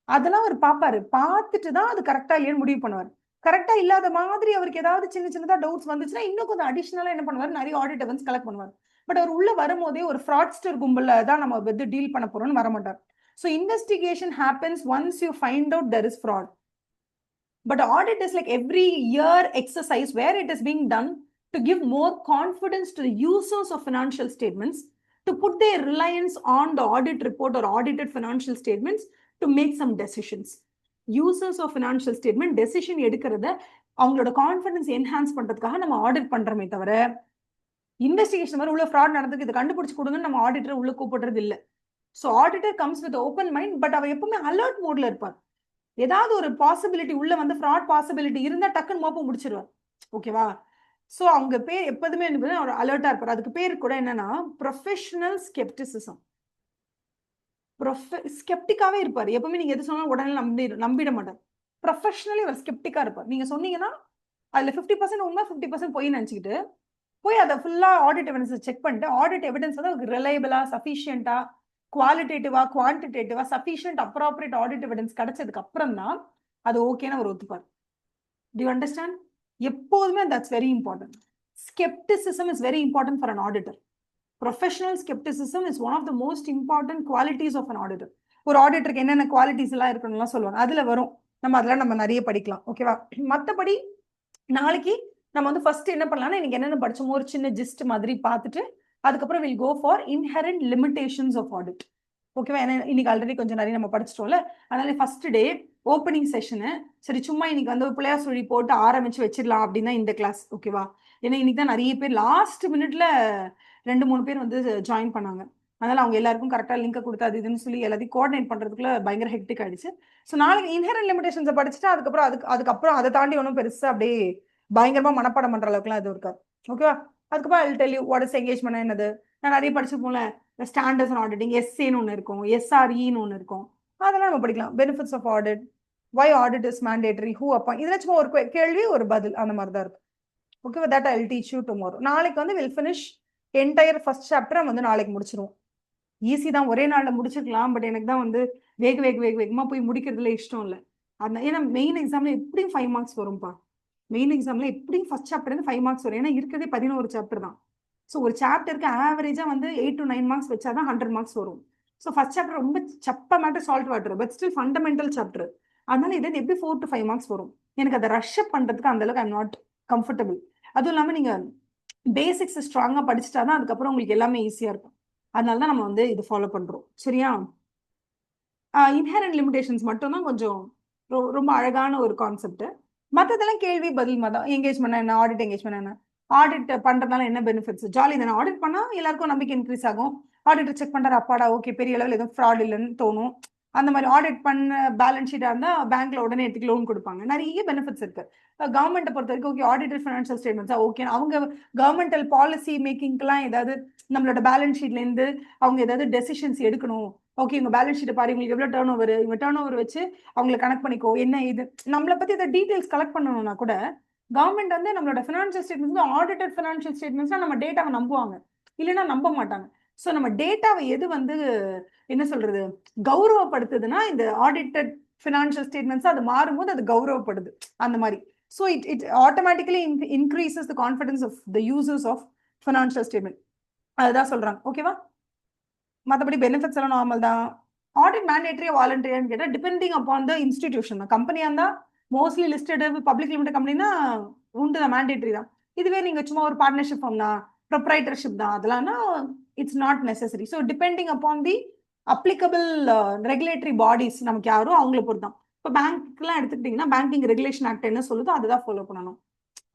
அதெல்லாம் அவர் பார்ப்பாரு. பார்த்துட்டு தான் அது கரெக்டா இல்லையான்னு முடிவு பண்ணுவார். கரெக்டா இல்லாத மாதிரி அவருக்கு ஏதாவது சின்ன சின்னதா டவுட்ஸ் வந்துச்சுன்னா இன்னும் கொஞ்சம் அடிஷனலா என்ன பண்ணுவார், நிறைய ஆடிட் எவிடன்ஸ் கலெக்ட் பண்ணுவார். பட் அவர் உள்ள வரும்போதே ஒரு ஃப்ராட்ஸ்டர் கும்பல்ல தான் நம்ம வந்து டீல் பண்ண போறோம்னு வரமாட்டார். So investigation happens once you find out there is fraud. But audit is like every year exercise where it is being done to give more confidence to the users of financial statements, to put their reliance on the audit report or audited financial statements to make some decisions. Users of financial statement decision எடுக்கிறத அவங்களோட confidence enhance பண்றதுக்காக நம்ம audit பண்றோமே தவிர investigation மாதிரி உள்ள fraud நடந்துக்கு இதை கண்டுபிடிச்சு கொடுங்கன்னு நம்ம ஆடிட்டர் உள்ள கூப்பிடுறது இல்லை. So auditor comes with open mind, but அவர் எப்பவுமே அலர்ட் மோட்ல இருப்பார். ஏதாவது ஒரு பாசிபிலிட்டி உள்ள வந்து ஃப்ராட் பாசிபிலிட்டி இருந்தா டக்குன்னு மோப்ப முடிச்சிருவார். ஓகேவா? ஸோ அவங்க பேர் எப்போதுமே அவர் அலர்ட்டா இருப்பார். அதுக்கு பேர் கூட என்னன்னா ப்ரொஃபஷனல் ஸ்கெப்டிசிசம். ஸ்கெப்டிக்காவே இருப்பார். எப்பவுமே நீங்க எது சொன்னாலும் உடனே நம்பிட மாட்டார். ப்ரொஃபஷனலி அவர் ஸ்கெப்டிக்கா இருப்பார். நீங்க சொன்னீங்கன்னா அதுல 50% உண்மை 50% பொய் நினைச்சுக்கிட்டு போய் அதை ஃபுல்லா ஆடிட் எவிடன்ஸ் செக் பண்ணிட்டு ஆடிட் எவிடன்ஸ் வந்து ரிலையபிளா சஃபிஷியன்டா குவாலிட்டேட்டிவா குவான்டிடேட்டிவா சஃபிஷியன்ட் அப்ராப்ரியேட் ஆடிட் எவிடன்ஸ் கிடைச்சதுக்கு அப்புறம் தான் அது ஓகேன்னு அவர் ஒத்துப்பார். Do you understand? எப்போதுமே that's very important. Skepticism is very important for an auditor. Professional skepticism is one of the most important qualities of an auditor. ஒரு ஆடிட்டருக்கு என்னென்ன குவாலிட்டிஸ் எல்லாம் இருக்கணும்லாம் சொல்லுவாங்க, அதுல வரும். அதெல்லாம் நம்ம நிறைய படிக்கலாம். ஓகேவா? மற்றபடி நாளைக்கு நம்ம வந்து ஃபர்ஸ்ட் என்ன பண்ணலாம்னா இன்னைக்கு என்னென்ன படிச்சோமோ ஒரு சின்ன ஜிஸ்ட் மாதிரி பார்த்துட்டு அதுக்கப்புறம் will go for inherent limitations of audit. ஓகேவா? ஏன்னா இன்னைக்கு ஆல்ரெடி கொஞ்சம் நிறைய நம்ம படிச்சிட்டோம்ல, அதனால ஃபர்ஸ்ட் டே ஓப்பனிங் செஷனு சரி சும்மா இன்னைக்கு வந்து பிள்ளையார் சொல்லி போட்டு ஆரம்பிச்சு வச்சிடலாம் அப்படின்னா இந்த கிளாஸ். ஓகேவா? ஏன்னா இன்னைக்கு தான் நிறைய பேர் லாஸ்ட் மினிட்ல 2-3 பேர் வந்து ஜாயின் பண்ணாங்க. அதனால அவங்க எல்லாருக்கும் கரெக்டாக லிங்க் கொடுத்து அது இதுன்னு சொல்லி எல்லாத்தையும் கோஆர்டினேட் பண்றதுக்குள்ள பயங்கர ஹெக்டிக் ஆயிடுச்சு. ஸோ நாளைக்கு இன்ஹெரண்ட் லிமிடேஷன்ஸை படிச்சுட்டு அதுக்கப்புறம் அதை தாண்டி ஒன்றும் பெருசா அப்படியே பயங்கரமா மனப்பாடம் பண்ற அளவுக்குலாம் இது இருக்காது. ஓகேவா? அதுக்கப்புறம் I tell you what is engagement என்னது. நான் நிறைய படிச்சிருப்போம்ல, ஸ்டாண்டர்ட்ஸ் அண்ட் ஆடிட்டிங், எஸ்ஏன்னு ஒன்று இருக்கும், எஸ்ஆர்இன்னு ஒன்று இருக்கும், அதெல்லாம் நம்ம படிக்கலாம். Benefits of audit, why audit is mandatory, who appoint, இதெல்லாம் சும்மா ஒரு கேள்வி ஒரு பதில் அந்த மாதிரி தான் இருக்கு. ஓகேவா? That I will teach you tomorrow. நாளைக்கு வந்து will finish entire first chapter வந்து நாளைக்கு முடிச்சிருவோம். ஈஸி தான், ஒரே நாள்ல முடிச்சிருக்கலாம். பட் எனக்கு தான் வந்து வேகமா போய் முடிக்கிறதுல இஷ்டம் இல்லை. அதனால ஏன்னா மெயின் எக்ஸாம்ல எப்படியும் 5 மார்க்ஸ் வரும்பா. மெயின் எக்ஸாம்ல எப்படியும் ஃபர்ஸ்ட் சாப்டர் இருந்து 5 மார்க்ஸ் வரும். ஏன்னா இருக்கிறதே 11 சாப்டர் தான். ஸோ ஒரு சாப்டருக்கு ஆவரேஜா வந்து 8 to 9 மார்க்ஸ் வச்சாதான் 100 மார்க்ஸ் வரும். ஸோ ஃபர்ஸ்ட் சாப்டர் ரொம்ப சப்ப matter, salt water, but still fundamental chapter. அதனால இது எப்படி 4 to 5 மார்க்ஸ் வரும். எனக்கு அதை ரஷ் அப் பண்றதுக்கு அந்த அளவுக்கு ஐம் நாட் கம்ஃபர்டபுள். அதுவும் இல்லாம நீங்க பேசிக்ஸ் ஸ்ட்ராங்கா படிச்சுட்டாதான் அதுக்கப்புறம் உங்களுக்கு எல்லாமே ஈஸியா இருக்கும். அதனால தான் நம்ம வந்து இது ஃபாலோ பண்றோம். சரியா? இன்ஹெரண்ட் லிமிடேஷன்ஸ் மட்டும் தான் கொஞ்சம் ரொம்ப அழகான ஒரு கான்செப்ட். மத்ததெல்லாம் கேள்வி பதில் மதம். என்கேஜ்மெண்ட் என்ன, ஆடிட் என்கேஜ்மெண்ட் என்ன, ஆடிட் பண்றதுனால என்ன பெனிஃபிட்ஸ், ஜாலி தானே. ஆடிட் பண்ணா எல்லாருக்கும் நம்பிக்கை இன்க்ரீஸ் ஆகும். ஆடிட்டர் செக் பண்றாரு, அப்பாடா ஓகே பெரிய லெவல் எதுவும் ஃப்ராட் இல்லைன்னு தோணும். அந்த மாதிரி ஆடிட் பண்ண பேலன்ஸ் ஷீட்டா இருந்தா பேங்க்ல உடனே எடுத்து லோன் கொடுப்பாங்க. நிறைய பெனிஃபிட்ஸ் இருக்கு. கவர்மெண்ட்டை பொறுத்த வரைக்கும் ஓகே ஆடிட்டர் ஃபினான்ஷியல் ஸ்டேட்மெண்ட்ஸா ஓகே, அவங்க கவர்மெண்டல் பாலிசி மேக்கிங்லாம் ஏதாவது நம்மளோட பேலன்ஸ் ஷீட்ல இருந்து அவங்க ஏதாவது டெசிஷன்ஸ் எடுக்கணும். ஓகே உங்க பேலன்ஸ் ஷீட்டை பாரு, உங்களுக்கு எவ்வளவு டேர்ன் ஓவர், இவங்க டேர்ன் ஓவர் வச்சு அவங்களை கனெக்ட் பண்ணிக்கோ, என்ன இது நம்மளை பத்தி இந்த டீடைல்ஸ் கலெக்ட் பண்ணணும்னா கூட கவர்மெண்ட் வந்து நம்மளோட financial statements, audited financial statements நம்ம டேட்டாவை நம்புவாங்க, இல்லைன்னா நம்ப மாட்டாங்க. ஸோ நம்ம டேட்டாவை எது வந்து என்ன சொல்றது கௌரவப்படுத்துதுன்னா இந்த ஆடிட்டட் ஃபினான்ஷியல் ஸ்டேட்மெண்ட்ஸ் அது மாறும்போது அது கௌரவப்படுது அந்த மாதிரி. So it automatically increases the confidence of the users of financial statement. அதுதான் சொல்றாங்க. ஓகேவா? மற்றபடி பெனிஃபிட்ஸ் எல்லாம் நார்மல் தான். ஆடிட் மேண்டேட்டரியா வாலண்டரியான்னு கேட்டால் டிபெண்டிங் அப்பான் த இன்ஸ்டிடியூஷன் தான். கம்பெனியாக இருந்தால் மோஸ்ட்லி லிஸ்டட் பப்ளிக் லிமிடெட் கம்பெனினா உண்டு தான், மேண்டேட்டரி தான். இதுவே நீங்க சும்மா ஒரு பார்ட்னர்ஷிப் தான், ப்ரொப்ரைட்டர்ஷிப் தான், அதெல்லாம்னா it's not necessary. So depending upon the applicable regulatory bodies நமக்கு யாரோ அவங்கள பொறுத்து தான். இப்போ பேங்க்லாம் எடுத்துக்கிட்டிங்கன்னா பேங்கிங் ரெகுலேஷன் ஆக்ட் என்ன சொல்லுதோ அதுதான் ஃபாலோ பண்ணணும்.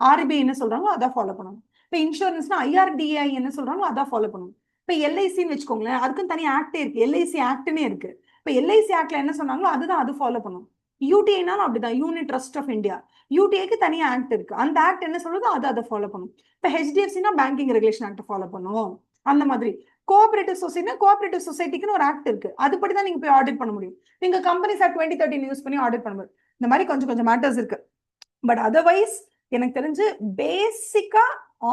ஆர்பிஐ என்ன சொல்றாங்களோ அதான் ஃபாலோ பண்ணணும். இப்போ இன்சூரன்ஸ்னா ஐஆர்டிஐ என்ன சொல்றாங்களோ அதான் ஃபாலோ பண்ணணும். இப்போ எல்ஐசின்னு வச்சுக்கோங்களேன், அதுக்கும் தனி ஆக்டே இருக்கு, எல்ஐசி ஆக்ட்னே இருக்கு. இப்போ எல்ஐசி ஆக்ட்ல என்ன சொன்னாங்களோ அதுதான் அது ஃபாலோ பண்ணணும். யூடிஐனாலும் அப்படிதான், யூனிட் ட்ரஸ்ட் ஆஃப் இந்தியா, யூடிஐக்கு தனியா ஆக்ட் இருக்கு, அந்த ஆக்ட் என்ன சொல்லுதோ அதை ஃபாலோ பண்ணும். இப்போ ஹெச்டிஎஃப்சினா பேங்கிங் ரெகுலேஷன் ஆக்ட் ஃபாலோ பண்ணும். அந்த மாதிரி கோஆபரேட்டிவ் சொசைட்டினா கோஆபரேட்டிவ் சொசைட்டிக்குன்னு ஒரு ஆக்ட் இருக்கு, அதுபடி தான் நீங்க போய் ஆடிட் பண்ண முடியும். நீங்க கம்பெனிஸ் ஆக்ட் 2013 யூஸ் பண்ணி ஆடிட் பண்ண முடியும். இந்த மாதிரி கொஞ்சம் கொஞ்சம் மேட்டர்ஸ் இருக்கு. பட் அதர்வைஸ் எனக்கு தெரிஞ்சு பேசிக்கா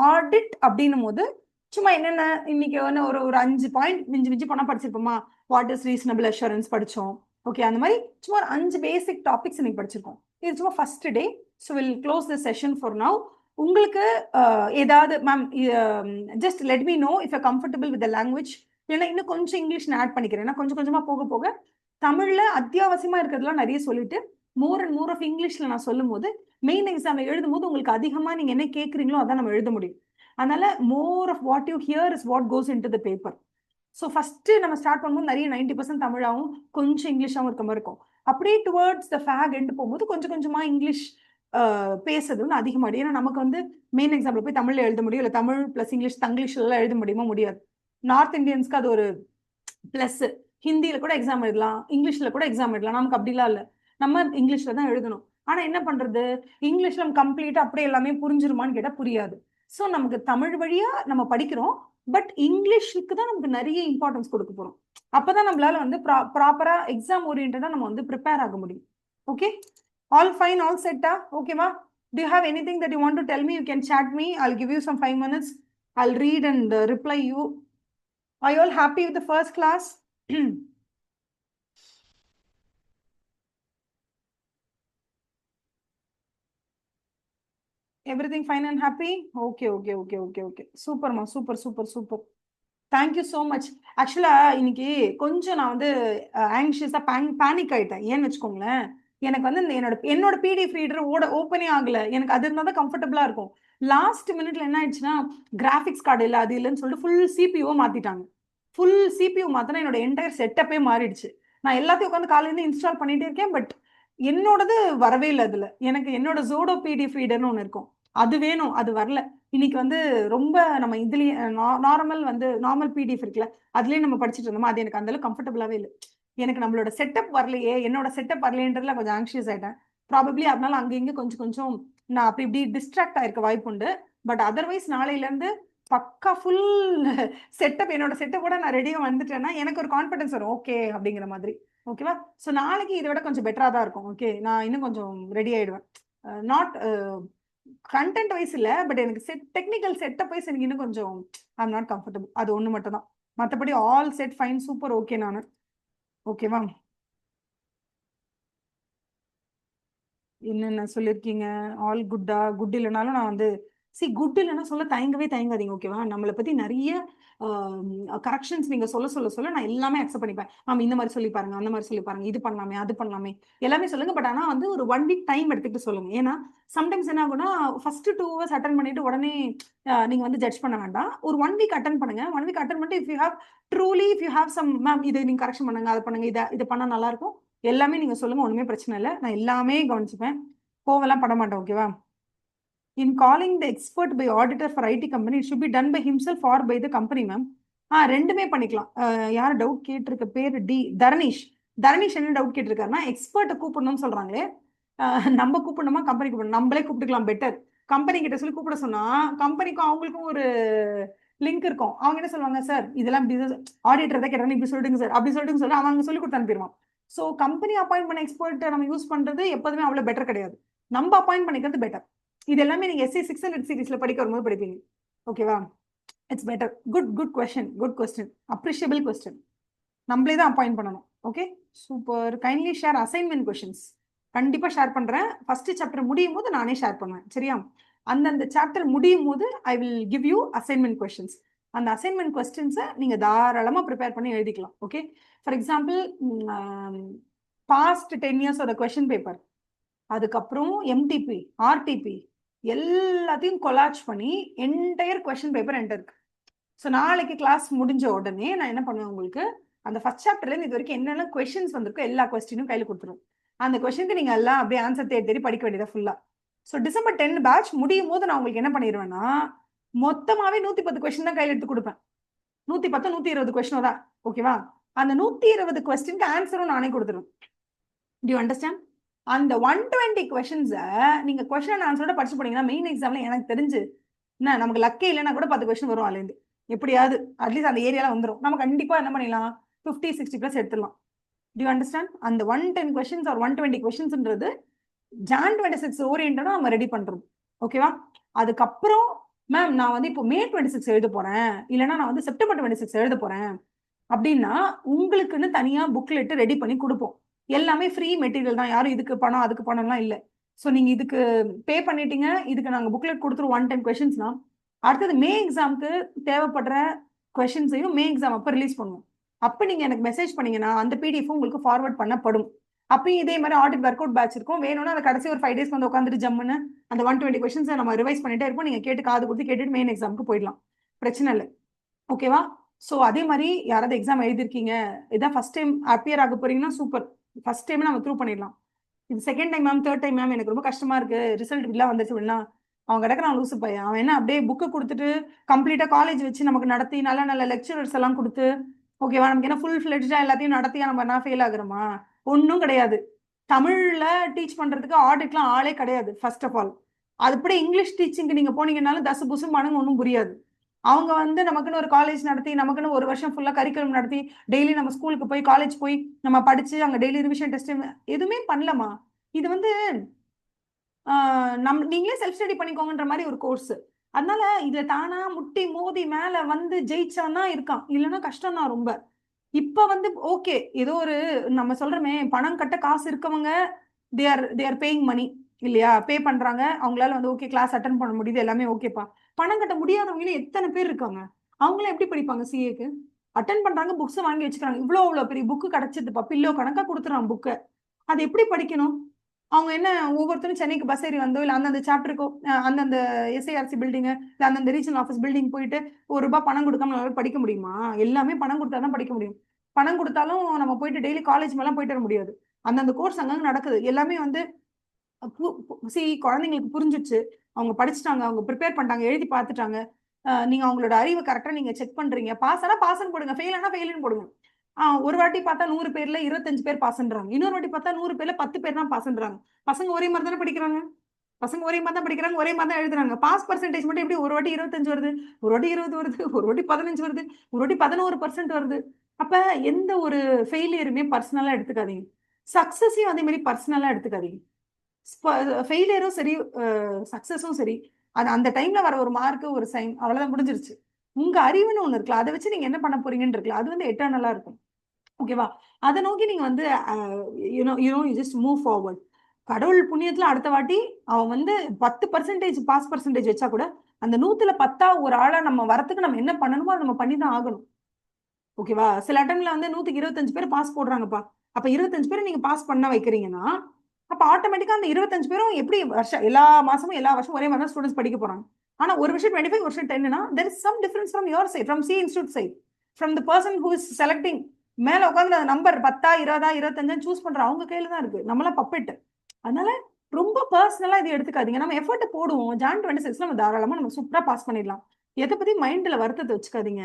ஆடிட் அப்படின்னும் போது சும்மா என்னென்ன இன்னைக்கு ஒரு ஒரு 5 பாயிண்ட் மிஞ்சி மிஞ்சி போனா படிச்சிருப்போமா, வாட் இஸ் ரீசனபிள் அஷூரன்ஸ் படிச்சோம். ஓகே, அந்த மாதிரி சும்மா ஒரு 5 பேசிக் டாபிக்ஸ் இன்னைக்கு படிச்சிருக்கோம். இது சும்மா first day. So will close the session for now. உங்களுக்கு ஏதாவது ma'am just let me know if you comfortable with the language, இல்லைன்னா இன்னும் கொஞ்சம் இங்கிலீஷ் ஆட் பண்ணிக்கிறேன். ஏன்னா கொஞ்சம் கொஞ்சமா போக போக தமிழ்ல அத்தியாவசியமா இருக்கிறதுலாம் நிறைய சொல்லிட்டு மோர் அண்ட் மோர் ஆஃப் இங்கிலீஷ்ல நான் சொல்லும் போது மெயின் எக்ஸாம்ல எழுதும் போது உங்களுக்கு அதிகமா நீங்க என்ன கேட்குறீங்களோ அதான் நம்ம எழுத முடியும். அதனால more of what you hear is what goes into the paper. So first நம்ம ஸ்டார்ட் பண்ணும்போது நிறைய 90% தமிழாவும் கொஞ்சம் இங்கிலீஷாவும் இருக்க மாதிரி இருக்கும். அப்படியே டுவர்ட்ஸ் த ஃபேக் எண்டு போகும்போது கொஞ்சம் கொஞ்சமா இங்கிலீஷ் பேசுறது வந்து அதிகமாடி. ஏன்னா நமக்கு வந்து மெயின் எக்ஸாம்ல போய் தமிழ்ல எழுத முடியும், இல்லை தமிழ் பிளஸ் இங்கிலீஷ் தங்கிலீஷ்ல எல்லாம் எழுத முடியுமா, முடியாது. நார்த் இந்தியன்ஸ்க்கு அது ஒரு பிளஸ். ஹிந்தியில கூட எக்ஸாம் எழுதலாம், இங்கிலீஷ்ல கூட எக்ஸாம் எழுதலாம். நமக்கு அப்படிலாம் இல்லை, நம்ம இங்கிலீஷ்ல தான் எழுதணும். ஆனா என்ன பண்றது, இங்கிலீஷ்ல நம்ம கம்ப்ளீட்டா அப்படியே எல்லாமே புரிஞ்சிருமான்னு கேட்டா புரியாது. ஸோ நமக்கு தமிழ் வழியா நம்ம படிக்கிறோம், பட் இங்கிலீஷுக்கு தான் நமக்கு நிறைய இம்பார்ட்டன்ஸ் கொடுக்க போறோம். அப்பதான் நம்மளால வந்து ப்ராப்பரா எக்ஸாம் ஓரியன்டா நம்ம வந்து ப்ரிப்பேர் ஆக முடியும். ஓகே, ஆல் ஃபைன், ஆல் செட்டா? ஓகேவா? Do you have anything that you want to tell me? You can chat me. I'll give you some 5 minutes. I'll read and reply you. Are you all happy with the first class? Everything fine and happy? Okay, okay, okay, okay, okay. Super, ma. Super, super, super. Thank you so much. ஆக்சுவலா இன்னைக்கு கொஞ்சம் நான் வந்து ஆங்ஷியஸா panic ஆயிட்டேன். ஏன்னு வச்சுக்கோங்களேன், எனக்கு வந்து என்னோட பிடிஎஃப் ரீடர் ஓப்பனே ஆகல. எனக்கு அது இருந்தால் தான் கம்ஃபர்டபுளா இருக்கும். லாஸ்ட் மினிட்ல என்ன ஆயிடுச்சுன்னா கிராஃபிக்ஸ் கார்டு இல்லை அது இல்லைன்னு சொல்லிட்டு ஃபுல் சிபிஓ மாத்திட்டாங்க. ஃபுல் சிபிஓ மாத்தினா என்னோட என்டையர் செட்டப்பே மாறிடுச்சு. நான் எல்லாத்தையும் உட்காந்து காலையில இன்ஸ்டால் பண்ணிட்டே இருக்கேன், பட் என்னோடது வரவே இல்லை. அதுல எனக்கு என்னோட ஜோடோ பிடிஎஃப் ரீடர்னு ஒன்று இருக்கும், அது வேணும், அது வரல. இன்னைக்கு வந்து ரொம்ப நம்ம இதுலயே நார்மல் பிடிஎஃப் இருக்குல்ல அதுலயே நம்ம படிச்சுட்டு இருந்தோமா, அது எனக்கு அந்த அளவுக்கு கம்ஃபர்டபுளாவே இல்லை. எனக்கு நம்மளோட செட்டப் வரலையே, என்னோட செட்டப் வரலையன்றதுல கொஞ்சம் ஆங்ஷியஸ் ஆயிட்டேன். ப்ராபப்ளி அதனால அங்க இங்க கொஞ்சம் கொஞ்சம் நான் அப்படி இப்படி டிஸ்ட்ராக்ட் ஆயிருக்க வாய்ப்பு உண்டு. பட் அதர்வைஸ் நாளையில இருந்து பக்கா ஃபுல் செட்டப், என்னோட செட்டப்போட நான் ரெடியா வந்துட்டேன்னா எனக்கு ஒரு கான்ஃபிடன்ஸ் வரும், ஓகே அப்படிங்கிற மாதிரி. ஓகேவா? ஸோ நாளைக்கு இதை விட கொஞ்சம் பெட்டரா தான் இருக்கும். ஓகே, நான் இன்னும் கொஞ்சம் ரெடி ஆயிடுவேன். நாட் கண்டென்ட் வைஸ் இல்ல, பட் எனக்கு டெக்னிக்கல் செட்டப் வைஸ் எனக்கு இன்னும் கொஞ்சம் ஐ அம் நாட் கம்ஃபர்டபுள். அது ஒண்ணு மட்டும் தான், மற்றபடி all set fine super okay. நானு ஓகேவா? என்னென்ன சொல்லியிருக்கீங்க? ஆல் குட்டா? குட் இல்லைனாலும் நான் வந்து குட் இல்லைன்னா சொல்ல தயங்காதீங்க. ஓகேவா? நம்மளை பத்தி நிறைய கரெக்ஷன்ஸ் நீங்க சொல்ல சொல்ல சொல்ல நான் எல்லாமே அக்செப்ட் பண்ணிப்பேன். மேம் இந்த மாதிரி சொல்லி பாருங்க, அந்த மாதிரி சொல்லி பாருங்க, இது பண்ணலாமே அது பண்ணலாமே எல்லாமே சொல்லுங்க. பட் ஆனா வந்து ஒரு 1 வீக் டைம் எடுத்துக்கிட்டு சொல்லுங்க. ஏன்னா சம்டைம்ஸ் என்ன ஆகும்னா ஃபர்ஸ்ட் 2 ஹவர்ஸ் அட்டன் பண்ணிட்டு உடனே நீங்க வந்து ஜட்ஜ் பண்ண வேண்டாம். ஒரு 1 வீக் அட்டன் பண்ணுங்க. 1 வீக் அட்டன் பண்ணிட்டு if you have truly if you have some ma'am இது நீங்க கரெக்ஷன் பண்ணுங்க, அதை பண்ணுங்க, இதை பண்ணா நல்லா இருக்கும், எல்லாமே நீங்க சொல்லுங்க, ஒண்ணுமே பிரச்சனை இல்லை, நான் எல்லாமே கவனிச்சுப்பேன், கோவெல்லாம் பட மாட்டேன். ஓகேவா? In calling the expert by auditor for IT company it should be done by himself or by the company ma'am. ரெண்டுமே பண்ணிக்கலாம். யார் டவுட் கேட்டிருக்க பேர் டி தரணீஷ். தரணீஷ் என்ன டவுட் கேட்டிருக்காருன்னா, எக்ஸ்பர்ட்டை கூப்பிடணும்னு சொல்றாங்களே, நம்ம கூப்பிடணுமா கம்பெனி கூப்பிடணும்? நம்மளே கூப்பிட்டுக்கலாம் பெட்டர். கம்பெனி கிட்ட சொல்லி கூப்பிட சொன்னா கம்பெனிக்கும் அவங்களுக்கும் ஒரு லிங்க் இருக்கும். அவங்க என்ன சொல்லுவாங்க, சார் இதெல்லாம் ஆடிட்டர் தான் கேட்டாங்க, இப்படி சொல்லிடுங்க சார், அப்படி சொல்லிட்டுங்க சொல்லி அவங்க சொல்லி கொடுத்து அனுப்பிடுவான். ஸோ கம்பெனி அப்பாயிண்ட் பண்ண எக்ஸ்பர்ட்டை நம்ம யூஸ் பண்றது எப்போதுமே அவ்வளோ பெட்டர் கிடையாது. நம்ம அப்பாயிண்ட் பண்ணிக்கிறது பெட்டர். இது எல்லாமே நீங்க எஸ்சி 600 சீரீஸ்ல படிக்க வரும்போது படிப்பீங்க. ஓகேவா? It's better. Good question, good question, appreciable question. நம்மளே தான் அப்பாயிண்ட் பண்ணணும். Okay, super. Kindly share assignment questions. கண்டிப்பா ஷேர் பண்றேன். ஃபர்ஸ்ட் சாப்டர் முடியும் போது நானே ஷேர் பண்ணுவேன். சரியா? அந்தந்த சாப்டர் முடியும் போது I will give you assignment questions. அந்த அசைன்மெண்ட் கொஸ்டின்ஸை நீங்க தாராளமா ப்ரிப்பேர் பண்ணி எழுதிக்கலாம். ஓகே, ஃபார் எக்ஸாம்பிள் பாஸ்ட் 10 இயர்ஸோட கொஸ்டின் பேப்பர், அதுக்கப்புறம் எம்டிபி, ஆர்டிபி எல்லாத்தையும் கொலாச் பண்ணி என்டையர் கொஸ்டின் பேப்பர் என்கிட்ட இருக்கு. ஸோ நாளைக்கு கிளாஸ் முடிஞ்ச உடனே நான் என்ன பண்ணுவேன், உங்களுக்கு அந்த ஃபர்ஸ்ட் சாப்டர்லேருந்து இது வரைக்கும் என்னென்ன கொஸ்டின்ஸ் வந்திருக்கோ எல்லா கொஸ்டினும் கையில் கொடுத்துருவோம். அந்த கொஸ்டினுக்கு நீங்கள் எல்லாம் அப்படியே ஆன்சர் தேடி படிக்க வேண்டியதா ஃபுல்லாக. ஸோ December 10 பேட்ச் முடியும் போது நான் உங்களுக்கு என்ன பண்ணிடுவேன்னா, மொத்தமாகவே 110 கொஸ்டின் தான் கையில் எடுத்து கொடுப்பேன். 110 120 கொஸ்டினோ தான். ஓகேவா? அந்த 120 கொஸ்டினுக்கு ஆன்சரும் நானே கொடுத்துருவேன். To you understand? அந்த 120 கொஸ்டின்ஸை நீங்க கொஸ்டின் அண்ட் ஆன்சரோட படிச்சு போனீங்கன்னா மெயின் எக்ஸாம்ல எனக்கு தெரிஞ்சு என்ன, நமக்கு லக்கே இல்லைன்னா கூட 10 கொஸ்டின் வரும். அதுலேருந்து எப்படியாவது அட்லீஸ்ட் அந்த ஏரியால வந்துடும். நம்ம கண்டிப்பா என்ன பண்ணிடலாம், 50-60 + எடுத்துடலாம். To you understand? அந்த 110 கொஸ்டின்ஸ் ஆர் 120 கொஸ்டின்ஸ்ன்றது Jan 26 ஓரியன்டா நம்ம ரெடி பண்றோம். ஓகேவா? அதுக்கப்புறம் மேம் நான் வந்து இப்போ May 26 எழுத போறேன், இல்லைன்னா நான் வந்து September 26 எழுத போறேன் அப்படின்னா உங்களுக்குன்னு தனியா புக்லெட் ரெடி பண்ணி கொடுப்போம். எல்லாமே ஃப்ரீ மெட்டீரியல் தான், யாரும் இதுக்கு பணம் அதுக்கு பணம்லாம் இல்லை. ஸோ நீங்க இதுக்கு பே பண்ணிட்டீங்க, இதுக்கு நாங்கள் புக்லெட் கொடுத்துருவோம் 110 கொஸ்டின்ஸ்னா, அடுத்தது மே எக்ஸாமுக்கு தேவைப்படுற கொஸ்டின்ஸையும் மே எக்ஸாம் அப்போ ரிலீஸ் பண்ணுவோம். அப்போ நீங்க எனக்கு மெசேஜ் பண்ணீங்கன்னா அந்த பிடிஎஃப் உங்களுக்கு ஃபார்வர்ட் பண்ணப்படும். அப்பயும் இதே மாதிரி ஆடிட் ஒர்க் அவுட் பேட்ச் இருக்கும். வேணும்னா அந்த கடைசி ஒரு 5 days வந்து உட்காந்துட்டு ஜம்முன்னு அந்த 120 கொஸ்டின்ஸை நம்ம ரிவைஸ் பண்ணிட்டே இருப்போம். நீங்க கேட்டு காது கொடுத்து கேட்டுட்டு மெயின் எக்ஸாமுக்கு போயிடலாம், பிரச்சனை இல்லை. ஓகேவா? ஸோ அதே மாதிரி யாராவது எக்ஸாம் எழுதிருக்கீங்க, இதான் ஃபர்ஸ்ட் டைம் அப்பியர் ஆக போறீங்கன்னா சூப்பர், ஃபர்ஸ்ட் டைம் நம்ம த்ரூ பண்ணிடலாம். இது second time ma'am, third time ma'am எனக்கு ரொம்ப கஷ்டமா இருக்கு, ரிசல்ட் இப்படிலாம் வந்துச்சு அப்படின்னா அவன் கிடக்குறான் லூசு பையன். அவன் என்ன அப்படியே புக்கு கொடுத்துட்டு கம்ப்ளீட்டா காலேஜ் வச்சு நமக்கு நடத்தி நல்ல நல்ல லெக்சரர்ஸ் எல்லாம் கொடுத்து, ஓகேவா, நமக்கு என்ன ஃபுல் ஃபிளெட்ஜா எல்லாத்தையும் நடத்தி நம்ம என்ன ஃபெயில் ஆகுறோமா? ஒன்றும் கிடையாது. தமிழ்ல டீச் பண்றதுக்கு ஆடிட்லாம் ஆளே கிடையாது. ஃபர்ஸ்ட் ஆஃப் ஆல் அது இப்படி இங்கிலீஷ் டீச்சிங்க்கு நீங்க போனீங்கன்னாலும் தசு புசு மனங்க ஒன்றும் புரியாது. அவங்க வந்து நமக்குன்னு ஒரு காலேஜ் நடத்தி, நமக்குன்னு ஒரு வருஷம் ஃபுல்லா கரிக்குலம் நடத்தி, டெய்லி நம்ம ஸ்கூலுக்கு போய் காலேஜ் போய் நம்ம படிச்சு அங்க டெய்லி ரிவிஷன் டெஸ்ட் எதுவுமே பண்ணலமா. இது வந்து நீங்களே செல்ஃப் ஸ்டடி பண்ணிக்கோங்கன்ற மாதிரி ஒரு கோர்ஸ். அதனால இதுல தானா முட்டி மோதி மேல வந்து ஜெயிச்சானா இருக்கான், இல்லைன்னா கஷ்டம் தான் ரொம்ப. இப்ப வந்து ஓகே, ஏதோ ஒரு நம்ம சொல்றோமே, பணம் கட்ட காசு இருக்கவங்க தே ஆர் பேயிங் மணி இல்லையா, பே பண்றாங்க, அவங்களால வந்து ஓகே கிளாஸ் அட்டன் பண்ண முடியுது, எல்லாமே ஓகேப்பா. பணம் கட்ட முடியாதவங்களே எத்தனை பேர் இருக்காங்க. அவங்களும் எப்படி படிப்பாங்க சிஏக்கு? அட்டன் பண்றாங்க, புக்ஸ் வாங்கி வச்சுக்கிறாங்க. இவ்வளவு பெரிய புக்கு கிடைச்சதுப்பா, பில்லோ கணக்கா கொடுத்துறான் புக்கு. அது எப்படி படிக்கணும்? அவங்க என்ன ஒவ்வொருத்தரும் சென்னைக்கு பஸ் ஏறி வந்தோ, இல்லை அந்தந்த சாப்டருக்கோ அந்தந்த எஸ்ஐஆர்சி பில்டிங், இல்லை அந்தந்த ரீஜனல் ஆஃபீஸ் பில்டிங் போயிட்டு ₹1 பணம் கொடுக்காம நம்மளால படிக்க முடியுமா? எல்லாமே பணம் கொடுத்தா தான் படிக்க முடியும். பணம் கொடுத்தாலும் நம்ம போயிட்டு டெய்லி காலேஜ் மேலாம் போயிட்டு வர முடியாது. அந்தந்த கோர்ஸ் அங்கங்க நடக்குது. எல்லாமே வந்து குழந்தைங்களுக்கு புரிஞ்சிச்சு, அவங்க படிச்சுட்டாங்க, அவங்க ப்ரிப்பேர் பண்ணிட்டாங்க, எழுதி பார்த்துட்டாங்க. நீங்க அவங்களோட அறிவை கரெக்டா நீங்க செக் பண்றீங்க. பாஸ் ஆனா பாஸ்ன்னு போடுங்க, ஃபெயில் ஆனா ஃபெயில்னு போடுங்க. ஒரு வாட்டி பார்த்தா 100 பேர்ல 25 பேர் பாஸ்ன்றாங்க. இன்னொரு வாட்டி பார்த்தா 100 பேர்ல 10 பேர் தான் பாஸ்ன்றாங்க. பசங்க ஒரே மாதிரி தானே படிக்கிறாங்க. பசங்க ஒரே மாதிரி தான் படிக்கிறாங்க, ஒரே மாதிரி தான் எழுதுறாங்க. பாஸ் பர்சன்டேஜ் மட்டும் எப்படி ஒரு வாட்டி 25 வருது, ஒரு வாட்டி 20 வருது, ஒரு வாட்டி 15 வருது, ஒரு வாட்டி 11% வருது. அப்ப எந்த ஒரு ஃபெயிலியருமே பர்சனலா எடுத்துக்காதீங்க. சக்சஸையும் அதே மாதிரி பர்சனலா எடுத்துக்காதீங்க. ஃபெயிலியரும் சரி, சக்சஸும் சரி, அது அந்த டைம்ல வர ஒரு மார்க், ஒரு சைன், அவ்வளவுதான் முடிஞ்சிருச்சு. உங்க அறிவுன்னு ஒண்ணு இருக்குல்ல, அதை வச்சு நீங்க என்ன பண்ண போறீங்கன்னு இருக்குல்ல, அது வந்து எட்டர்னலா இருக்கும். ஓகேவா? அதை நோக்கி நீங்க வந்து யூ ஜஸ்ட் மூவ் ஃபார்வர்ட். கடவுள் புண்ணியத்துல அடுத்த வாட்டி அவன் வந்து 10% பாஸ் பர்சன்டேஜ் வச்சா கூட அந்த 100ல 10 ஒரு ஆளா நம்ம வரத்துக்கு நம்ம என்ன பண்ணணுமோ அதை நம்ம பண்ணிதான் ஆகணும். ஓகேவா? சில டைம்ல வந்து 100க்கு 25 பேர் பாஸ் போடுறாங்கப்பா. அப்ப 25 பேரை நீங்க பாஸ் பண்ண வைக்கிறீங்கன்னா, அப்ப ஆட்டோமேட்டிக்கா அந்த 25 பேரும் எப்படி வருஷம் எல்லா மாசமும் எல்லா வருஷம் ஒரே மாதிரி தான் ஸ்டூடெண்ட்ஸ் படிக்க போறாங்க. ஆனா ஒரு வருஷம் 25, ஒரு வருஷம் 10னா there is some difference from your side, from C Institute side, from the person who is selecting மேல உட்காந்து நம்பர் 10 20 25 சூஸ் பண்ற அவங்க கையில தான் இருக்கு. நம்மளாம் பப்பெட். அதனால ரொம்ப பர்சனலா இது எடுத்துக்காதீங்க. நம்ம எஃபர்ட் போடுவோம். ஜான் 26 நம்ம தாராளமா நம்ம சூப்பரா பாஸ் பண்ணிடலாம். எதை பத்தி மைண்ட்ல வருத்தத்தை வச்சுக்காதீங்க.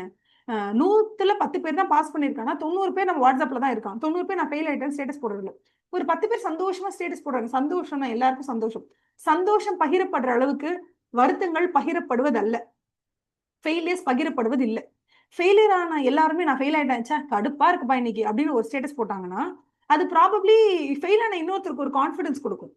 100ல 10 பேர் தான் பாஸ் பண்ணிருக்காங்க. 90 பேர் நம்ம வாட்ஸ்அப்ல தான் இருக்கான். 90 பேர் நான் ஃபெயில் ஆயிட்டேன் ஸ்டேட்டஸ் போடுறது. ஒரு 10 பேர் சந்தோஷமா ஸ்டேட்டஸ் போடுறாங்க. சந்தோஷம் தான், எல்லாருக்கும் சந்தோஷம். சந்தோஷம் பகிரப்படுற அளவுக்கு வருத்தங்கள் பகிரப்படுவதல்ல. ஃபெயிலியர்ஸ் பகிரப்படுவது இல்லை. ஃபெயிலியர் ஆன எல்லாருமே நான் ஃபெயில் ஆயிட்டேன், கடுப்பா இருக்குப்பா இன்னைக்கு அப்படின்னு ஒரு ஸ்டேட்டஸ் போட்டாங்கன்னா, அது ப்ராபப்ளி ஃபெயில் ஆன இன்னொருத்தருக்கு ஒரு கான்ஃபிடன்ஸ் கொடுக்கும்.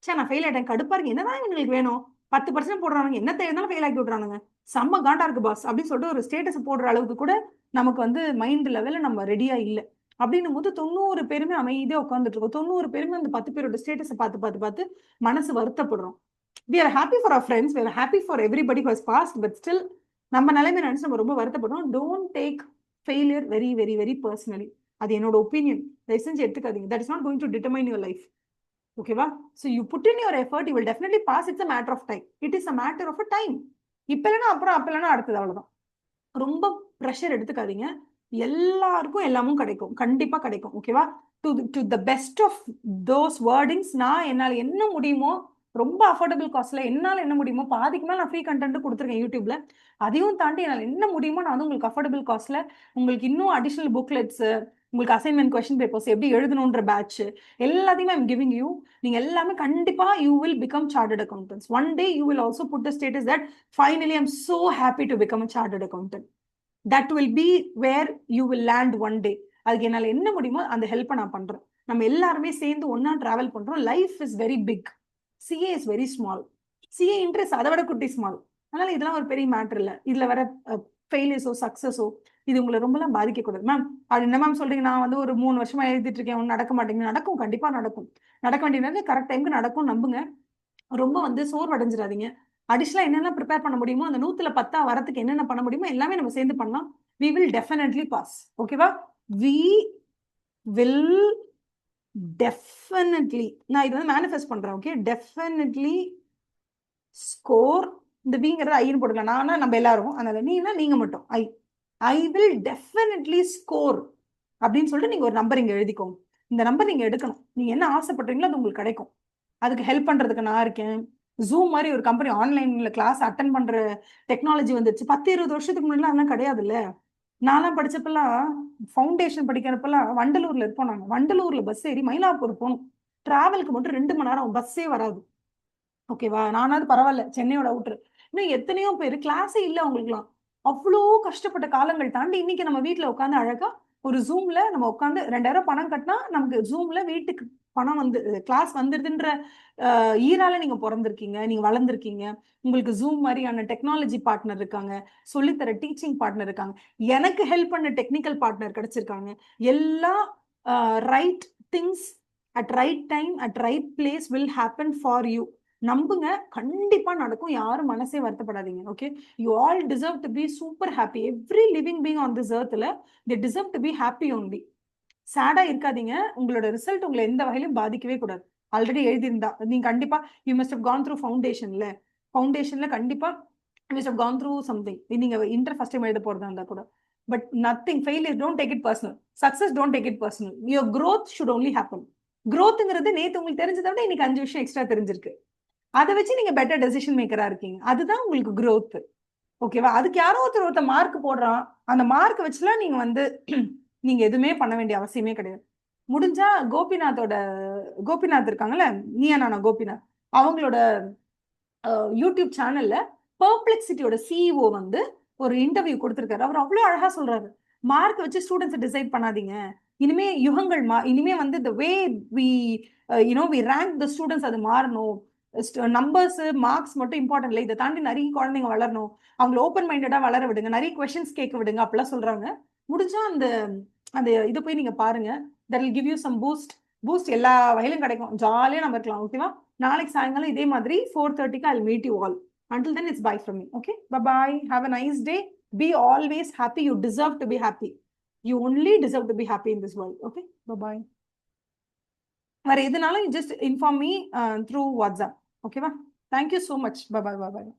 நான் ஃபெயில் ஆயிட்டேன், கடுப்பா இருக்கு, என்னதான் இவங்களுக்கு வேணும், 10% போடுறாங்க, என்ன தேவைனாலும் ஃபெயில் ஆக்கி விட்றானுங்க, செம்ம காண்டா இருக்கு பாஸ் அப்படின்னு சொல்லிட்டு ஒரு ஸ்டேட்டஸ் போடுற அளவுக்கு கூட நமக்கு வந்து மைண்ட் லெவல்ல நம்ம ரெடியா இல்லை. அப்படின்னும் போது 90 பேருமே அமைதியா உட்காந்துட்டு இருக்கோம். 90 பேருமே அந்த 10 பேரோட ஸ்டேட்டஸ் பார்த்து பார்த்து பார்த்து மனசு வருத்தப்படுறோம். We are happy for our friends, we are happy for everybody who has passed, but still நம்ம நிலைமை நினைச்சு நம்ம ரொம்ப வருத்தப்படுறோம். Don't take failure very very very personally. அது என்னோட ஒப்பீனியன். தயவு செஞ்சு எடுத்துக்காதீங்க. That is not going to determine your life. ஓகேவா? So you put in your effort, you will definitely pass. It's a matter of time. It is a matter of a time. இப்ப இல்லைன்னா அப்புறம், அப்ப இல்லைன்னா அடுத்தது, அவ்வளவுதான். ரொம்ப ப்ரெஷர் எடுத்துக்காதீங்க. எல்லாருக்கும் எல்லாமும் கிடைக்கும், கண்டிப்பா கிடைக்கும். ஓகேவா? To the best of those wordings நான் என்னால் என்ன முடியுமோ ரொம்ப அஃபோர்டபுள் காஸ்ட்ல என்னால் என்ன முடியுமோ பாதிக்கு மேல நான் ஃப்ரீ கண்டென்ட் கொடுத்துருக்கேன் யூடியூப்ல. அதையும் தாண்டி என்னால் என்ன முடியுமோ நான் வந்து உங்களுக்கு அஃபோர்டபுள் காஸ்ட்ல உங்களுக்கு இன்னும் அடிஷனல் புக்லெட்ஸ், உங்களுக்கு அசைன்மெண்ட் கொஸ்டின் பேப்பர்ஸ் எப்படி எழுதணுன்ற பேட்ச் எல்லாத்தையுமே ஐம் கிவிங் யூ. நீங்க எல்லாமே கண்டிப்பா you will become chartered accountants. One day you will also put the status that finally I'm so happy to become a chartered accountant. That will be where you will land one day. அதுக்கு என்னால் என்ன முடியுமோ அந்த ஹெல்ப்பை நான் பண்றேன். நம்ம எல்லாருமே சேர்ந்து ஒன்னா டிராவல் பண்றோம். Life is very big, CA is very small. CA interest அதை விட குட்டி ஸ்மால். அதனால இதெல்லாம் ஒரு பெரிய மேட்டர் இல்லை. இதுல வர ஃபெயிலியர்ஸோ சக்சஸோ இது உங்களை ரொம்பலாம் பாதிக்க கூடாது. மேம் அது என்ன மேம் சொல்றீங்க, நான் வந்து ஒரு 3 வருஷமா எழுதிட்டு இருக்கேன், ஒன்றும் நடக்க மாட்டேங்குது. நடக்கும், கண்டிப்பா நடக்கும். நடக்க வேண்டியது கரெக்ட் டைமுக்கு நடக்கும், நம்புங்க. ரொம்ப வந்து சோர்வடைஞ்சிடாதீங்க. அடிஷனலா என்னென்ன ப்ரிப்பேர் பண்ண முடியுமோ, அந்த 100ல 10 வரதுக்கு என்னென்ன பண்ண முடியுமோ எல்லாமே நம்ம சேர்ந்து பண்ணலாம். we will definitely pass. ஓகேவா? we will definitely, நான் இது வந்து மேனிஃபெஸ்ட் பண்றேன். Okay, definitely score. இந்த விங்கிறது ஐன்னு போட்டுக்கலாம். நானா நம்ம எல்லாரும், அதனால நீனா நீங்க மட்டும் ஐ வில் டெஃபினெட்லி ஸ்கோர் அப்படின்னு சொல்லிட்டு நீங்க ஒரு நம்பர் இங்க எழுதிக்கோங்க. இந்த நம்பர் நீங்க எடுக்கணும். நீங்க என்ன ஆசைப்படுறீங்களோ அது உங்களுக்கு கிடைக்கும். அதுக்கு ஹெல்ப் பண்றதுக்கு நான் இருக்கேன். ஜூம் மாதிரி ஒரு கம்பெனி ஆன்லைன்ல கிளாஸ் அட்டன் பண்ற டெக்னாலஜி வந்துருச்சு. 10-20 வருஷத்துக்கு முன்னாடி அதெல்லாம் கிடையாது இல்ல. நான்லாம் படிச்சப்பெல்லாம் ஃபவுண்டேஷன் படிக்கிறப்பெல்லாம் வண்டலூர்ல இருப்போம். நாங்க வண்டலூர்ல பஸ் ஏறி மயிலாப்பூர் போகணும். டிராவலுக்கு மட்டும் 2 மணி நேரம், பஸ்ஸே வராது. ஓகேவா? நானாவது பரவாயில்ல, சென்னையோட அவுட்ரு. இன்னும் எத்தனையோ பேர் கிளாஸே இல்லை அவங்களுக்குலாம். அவ்வளோ கஷ்டப்பட்ட காலங்கள் தாண்டி இன்னைக்கு நம்ம வீட்டுல உட்காந்து அழகா ஒரு ஜூம்ல நம்ம உட்காந்து 2000 பணம் கட்டினா நமக்கு ஜூம்ல வீட்டுக்கு பணம் வந்து கிளாஸ் வந்துருதுன்ற ஈரால நீங்க பிறந்திருக்கீங்க, நீங்க வளர்ந்துருக்கீங்க. உங்களுக்கு ஜூம் மாதிரியான டெக்னாலஜி பார்ட்னர் இருக்காங்க, சொல்லித்தர டீச்சிங் பார்ட்னர் இருக்காங்க, எனக்கு ஹெல்ப் பண்ண டெக்னிக்கல் பார்ட்னர் கிடைச்சிருக்காங்க. எல்லா right things at right time at right place will happen for you. நம்புங்க, கண்டிப்பா நடக்கும். யாரும் மனசே வருத்தப்படாதீங்க. Okay, you all deserve to be super happy. Every living being on this எர்த்ல they deserve to be happy only. சேடா இருக்காதீங்க. உங்களோட ரிசல்ட் உங்களை எந்த வகையிலும் பாதிக்கவே கூடாது. ஆல்ரெடி எழுதியிருந்தா நீங்க கண்டிப்பா you must have gone through ஃபவுண்டேஷன்ல கண்டிப்பா you must have gone through something. நீங்க இன்டர் ஃபர்ஸ்ட் டைம் எழுத போறதா இருந்தா கூட. But nothing failure, don't take it personal. Success don't take it personal. Your growth should only happen. growthங்கிறது நேத்து உங்களுக்கு தெரிஞ்சதை விட இன்னைக்கு 5 விஷயம் எக்ஸ்ட்ரா தெரிஞ்சிருக்கு. அதை வச்சு நீங்க பெட்டர் டெசிஷன் மேக்கரா இருக்கீங்க. அதுதான் உங்களுக்கு growth. ஓகேவா? அதுக்கு யாரோ ஒருத்தர் மார்க் போடுறான், அந்த மார்க் வச்சுலாம் நீங்க வந்து நீங்க எதுவுமே பண்ண வேண்டிய அவசியமே கிடையாது. முடிஞ்சா கோபிநாத் இருக்காங்கல்ல, நீயா நானா கோபிநாத், அவங்களோட யூடியூப் சேனல்ல பெர்ப்ளெக்சிட்டியோட சிஇஓ வந்து ஒரு இன்டர்வியூ கொடுத்திருக்காரு. அவர் அவ்வளவு அழகா சொல்றாரு, மார்க் வச்சு ஸ்டூடெண்ட்ஸ் டிசைட் பண்ணாதீங்க. இனிமே யுகங்கள் இனிமே வந்து the way we we rank the students அது மாறணும். நம்பர்ஸ் மார்க்ஸ் மட்டும் இம்பார்ட்டன்ட் இல்லை, இதை தாண்டி நிறைய குழந்தைங்க வளரணும், அவங்களை ஓப்பன் மைண்டடா வளர விடுங்க, நிறைய கொஸ்டின்ஸ் கேட்க விடுங்க அப்படிலாம் சொல்றாங்க. முடிஞ்சா அந்த அந்த இதை போய் நீங்க பாருங்க. That will give you some boost எல்லா வகையிலும் கிடைக்கும். ஜாலியா நம்ம இருக்கலாம். ஓகேவா? நாளைக்கு சாயங்காலம் இதே மாதிரி 4:30க்கு I'll meet you all. Until then, it's bye from me. Okay? Bye-bye. Have a nice day. Be always happy. You deserve to be happy. You only deserve to be happy in this world. Okay? Bye-bye. வேற எதுனாலும் just inform me through WhatsApp. Okay? Thank you so much. Bye-bye. Bye-bye.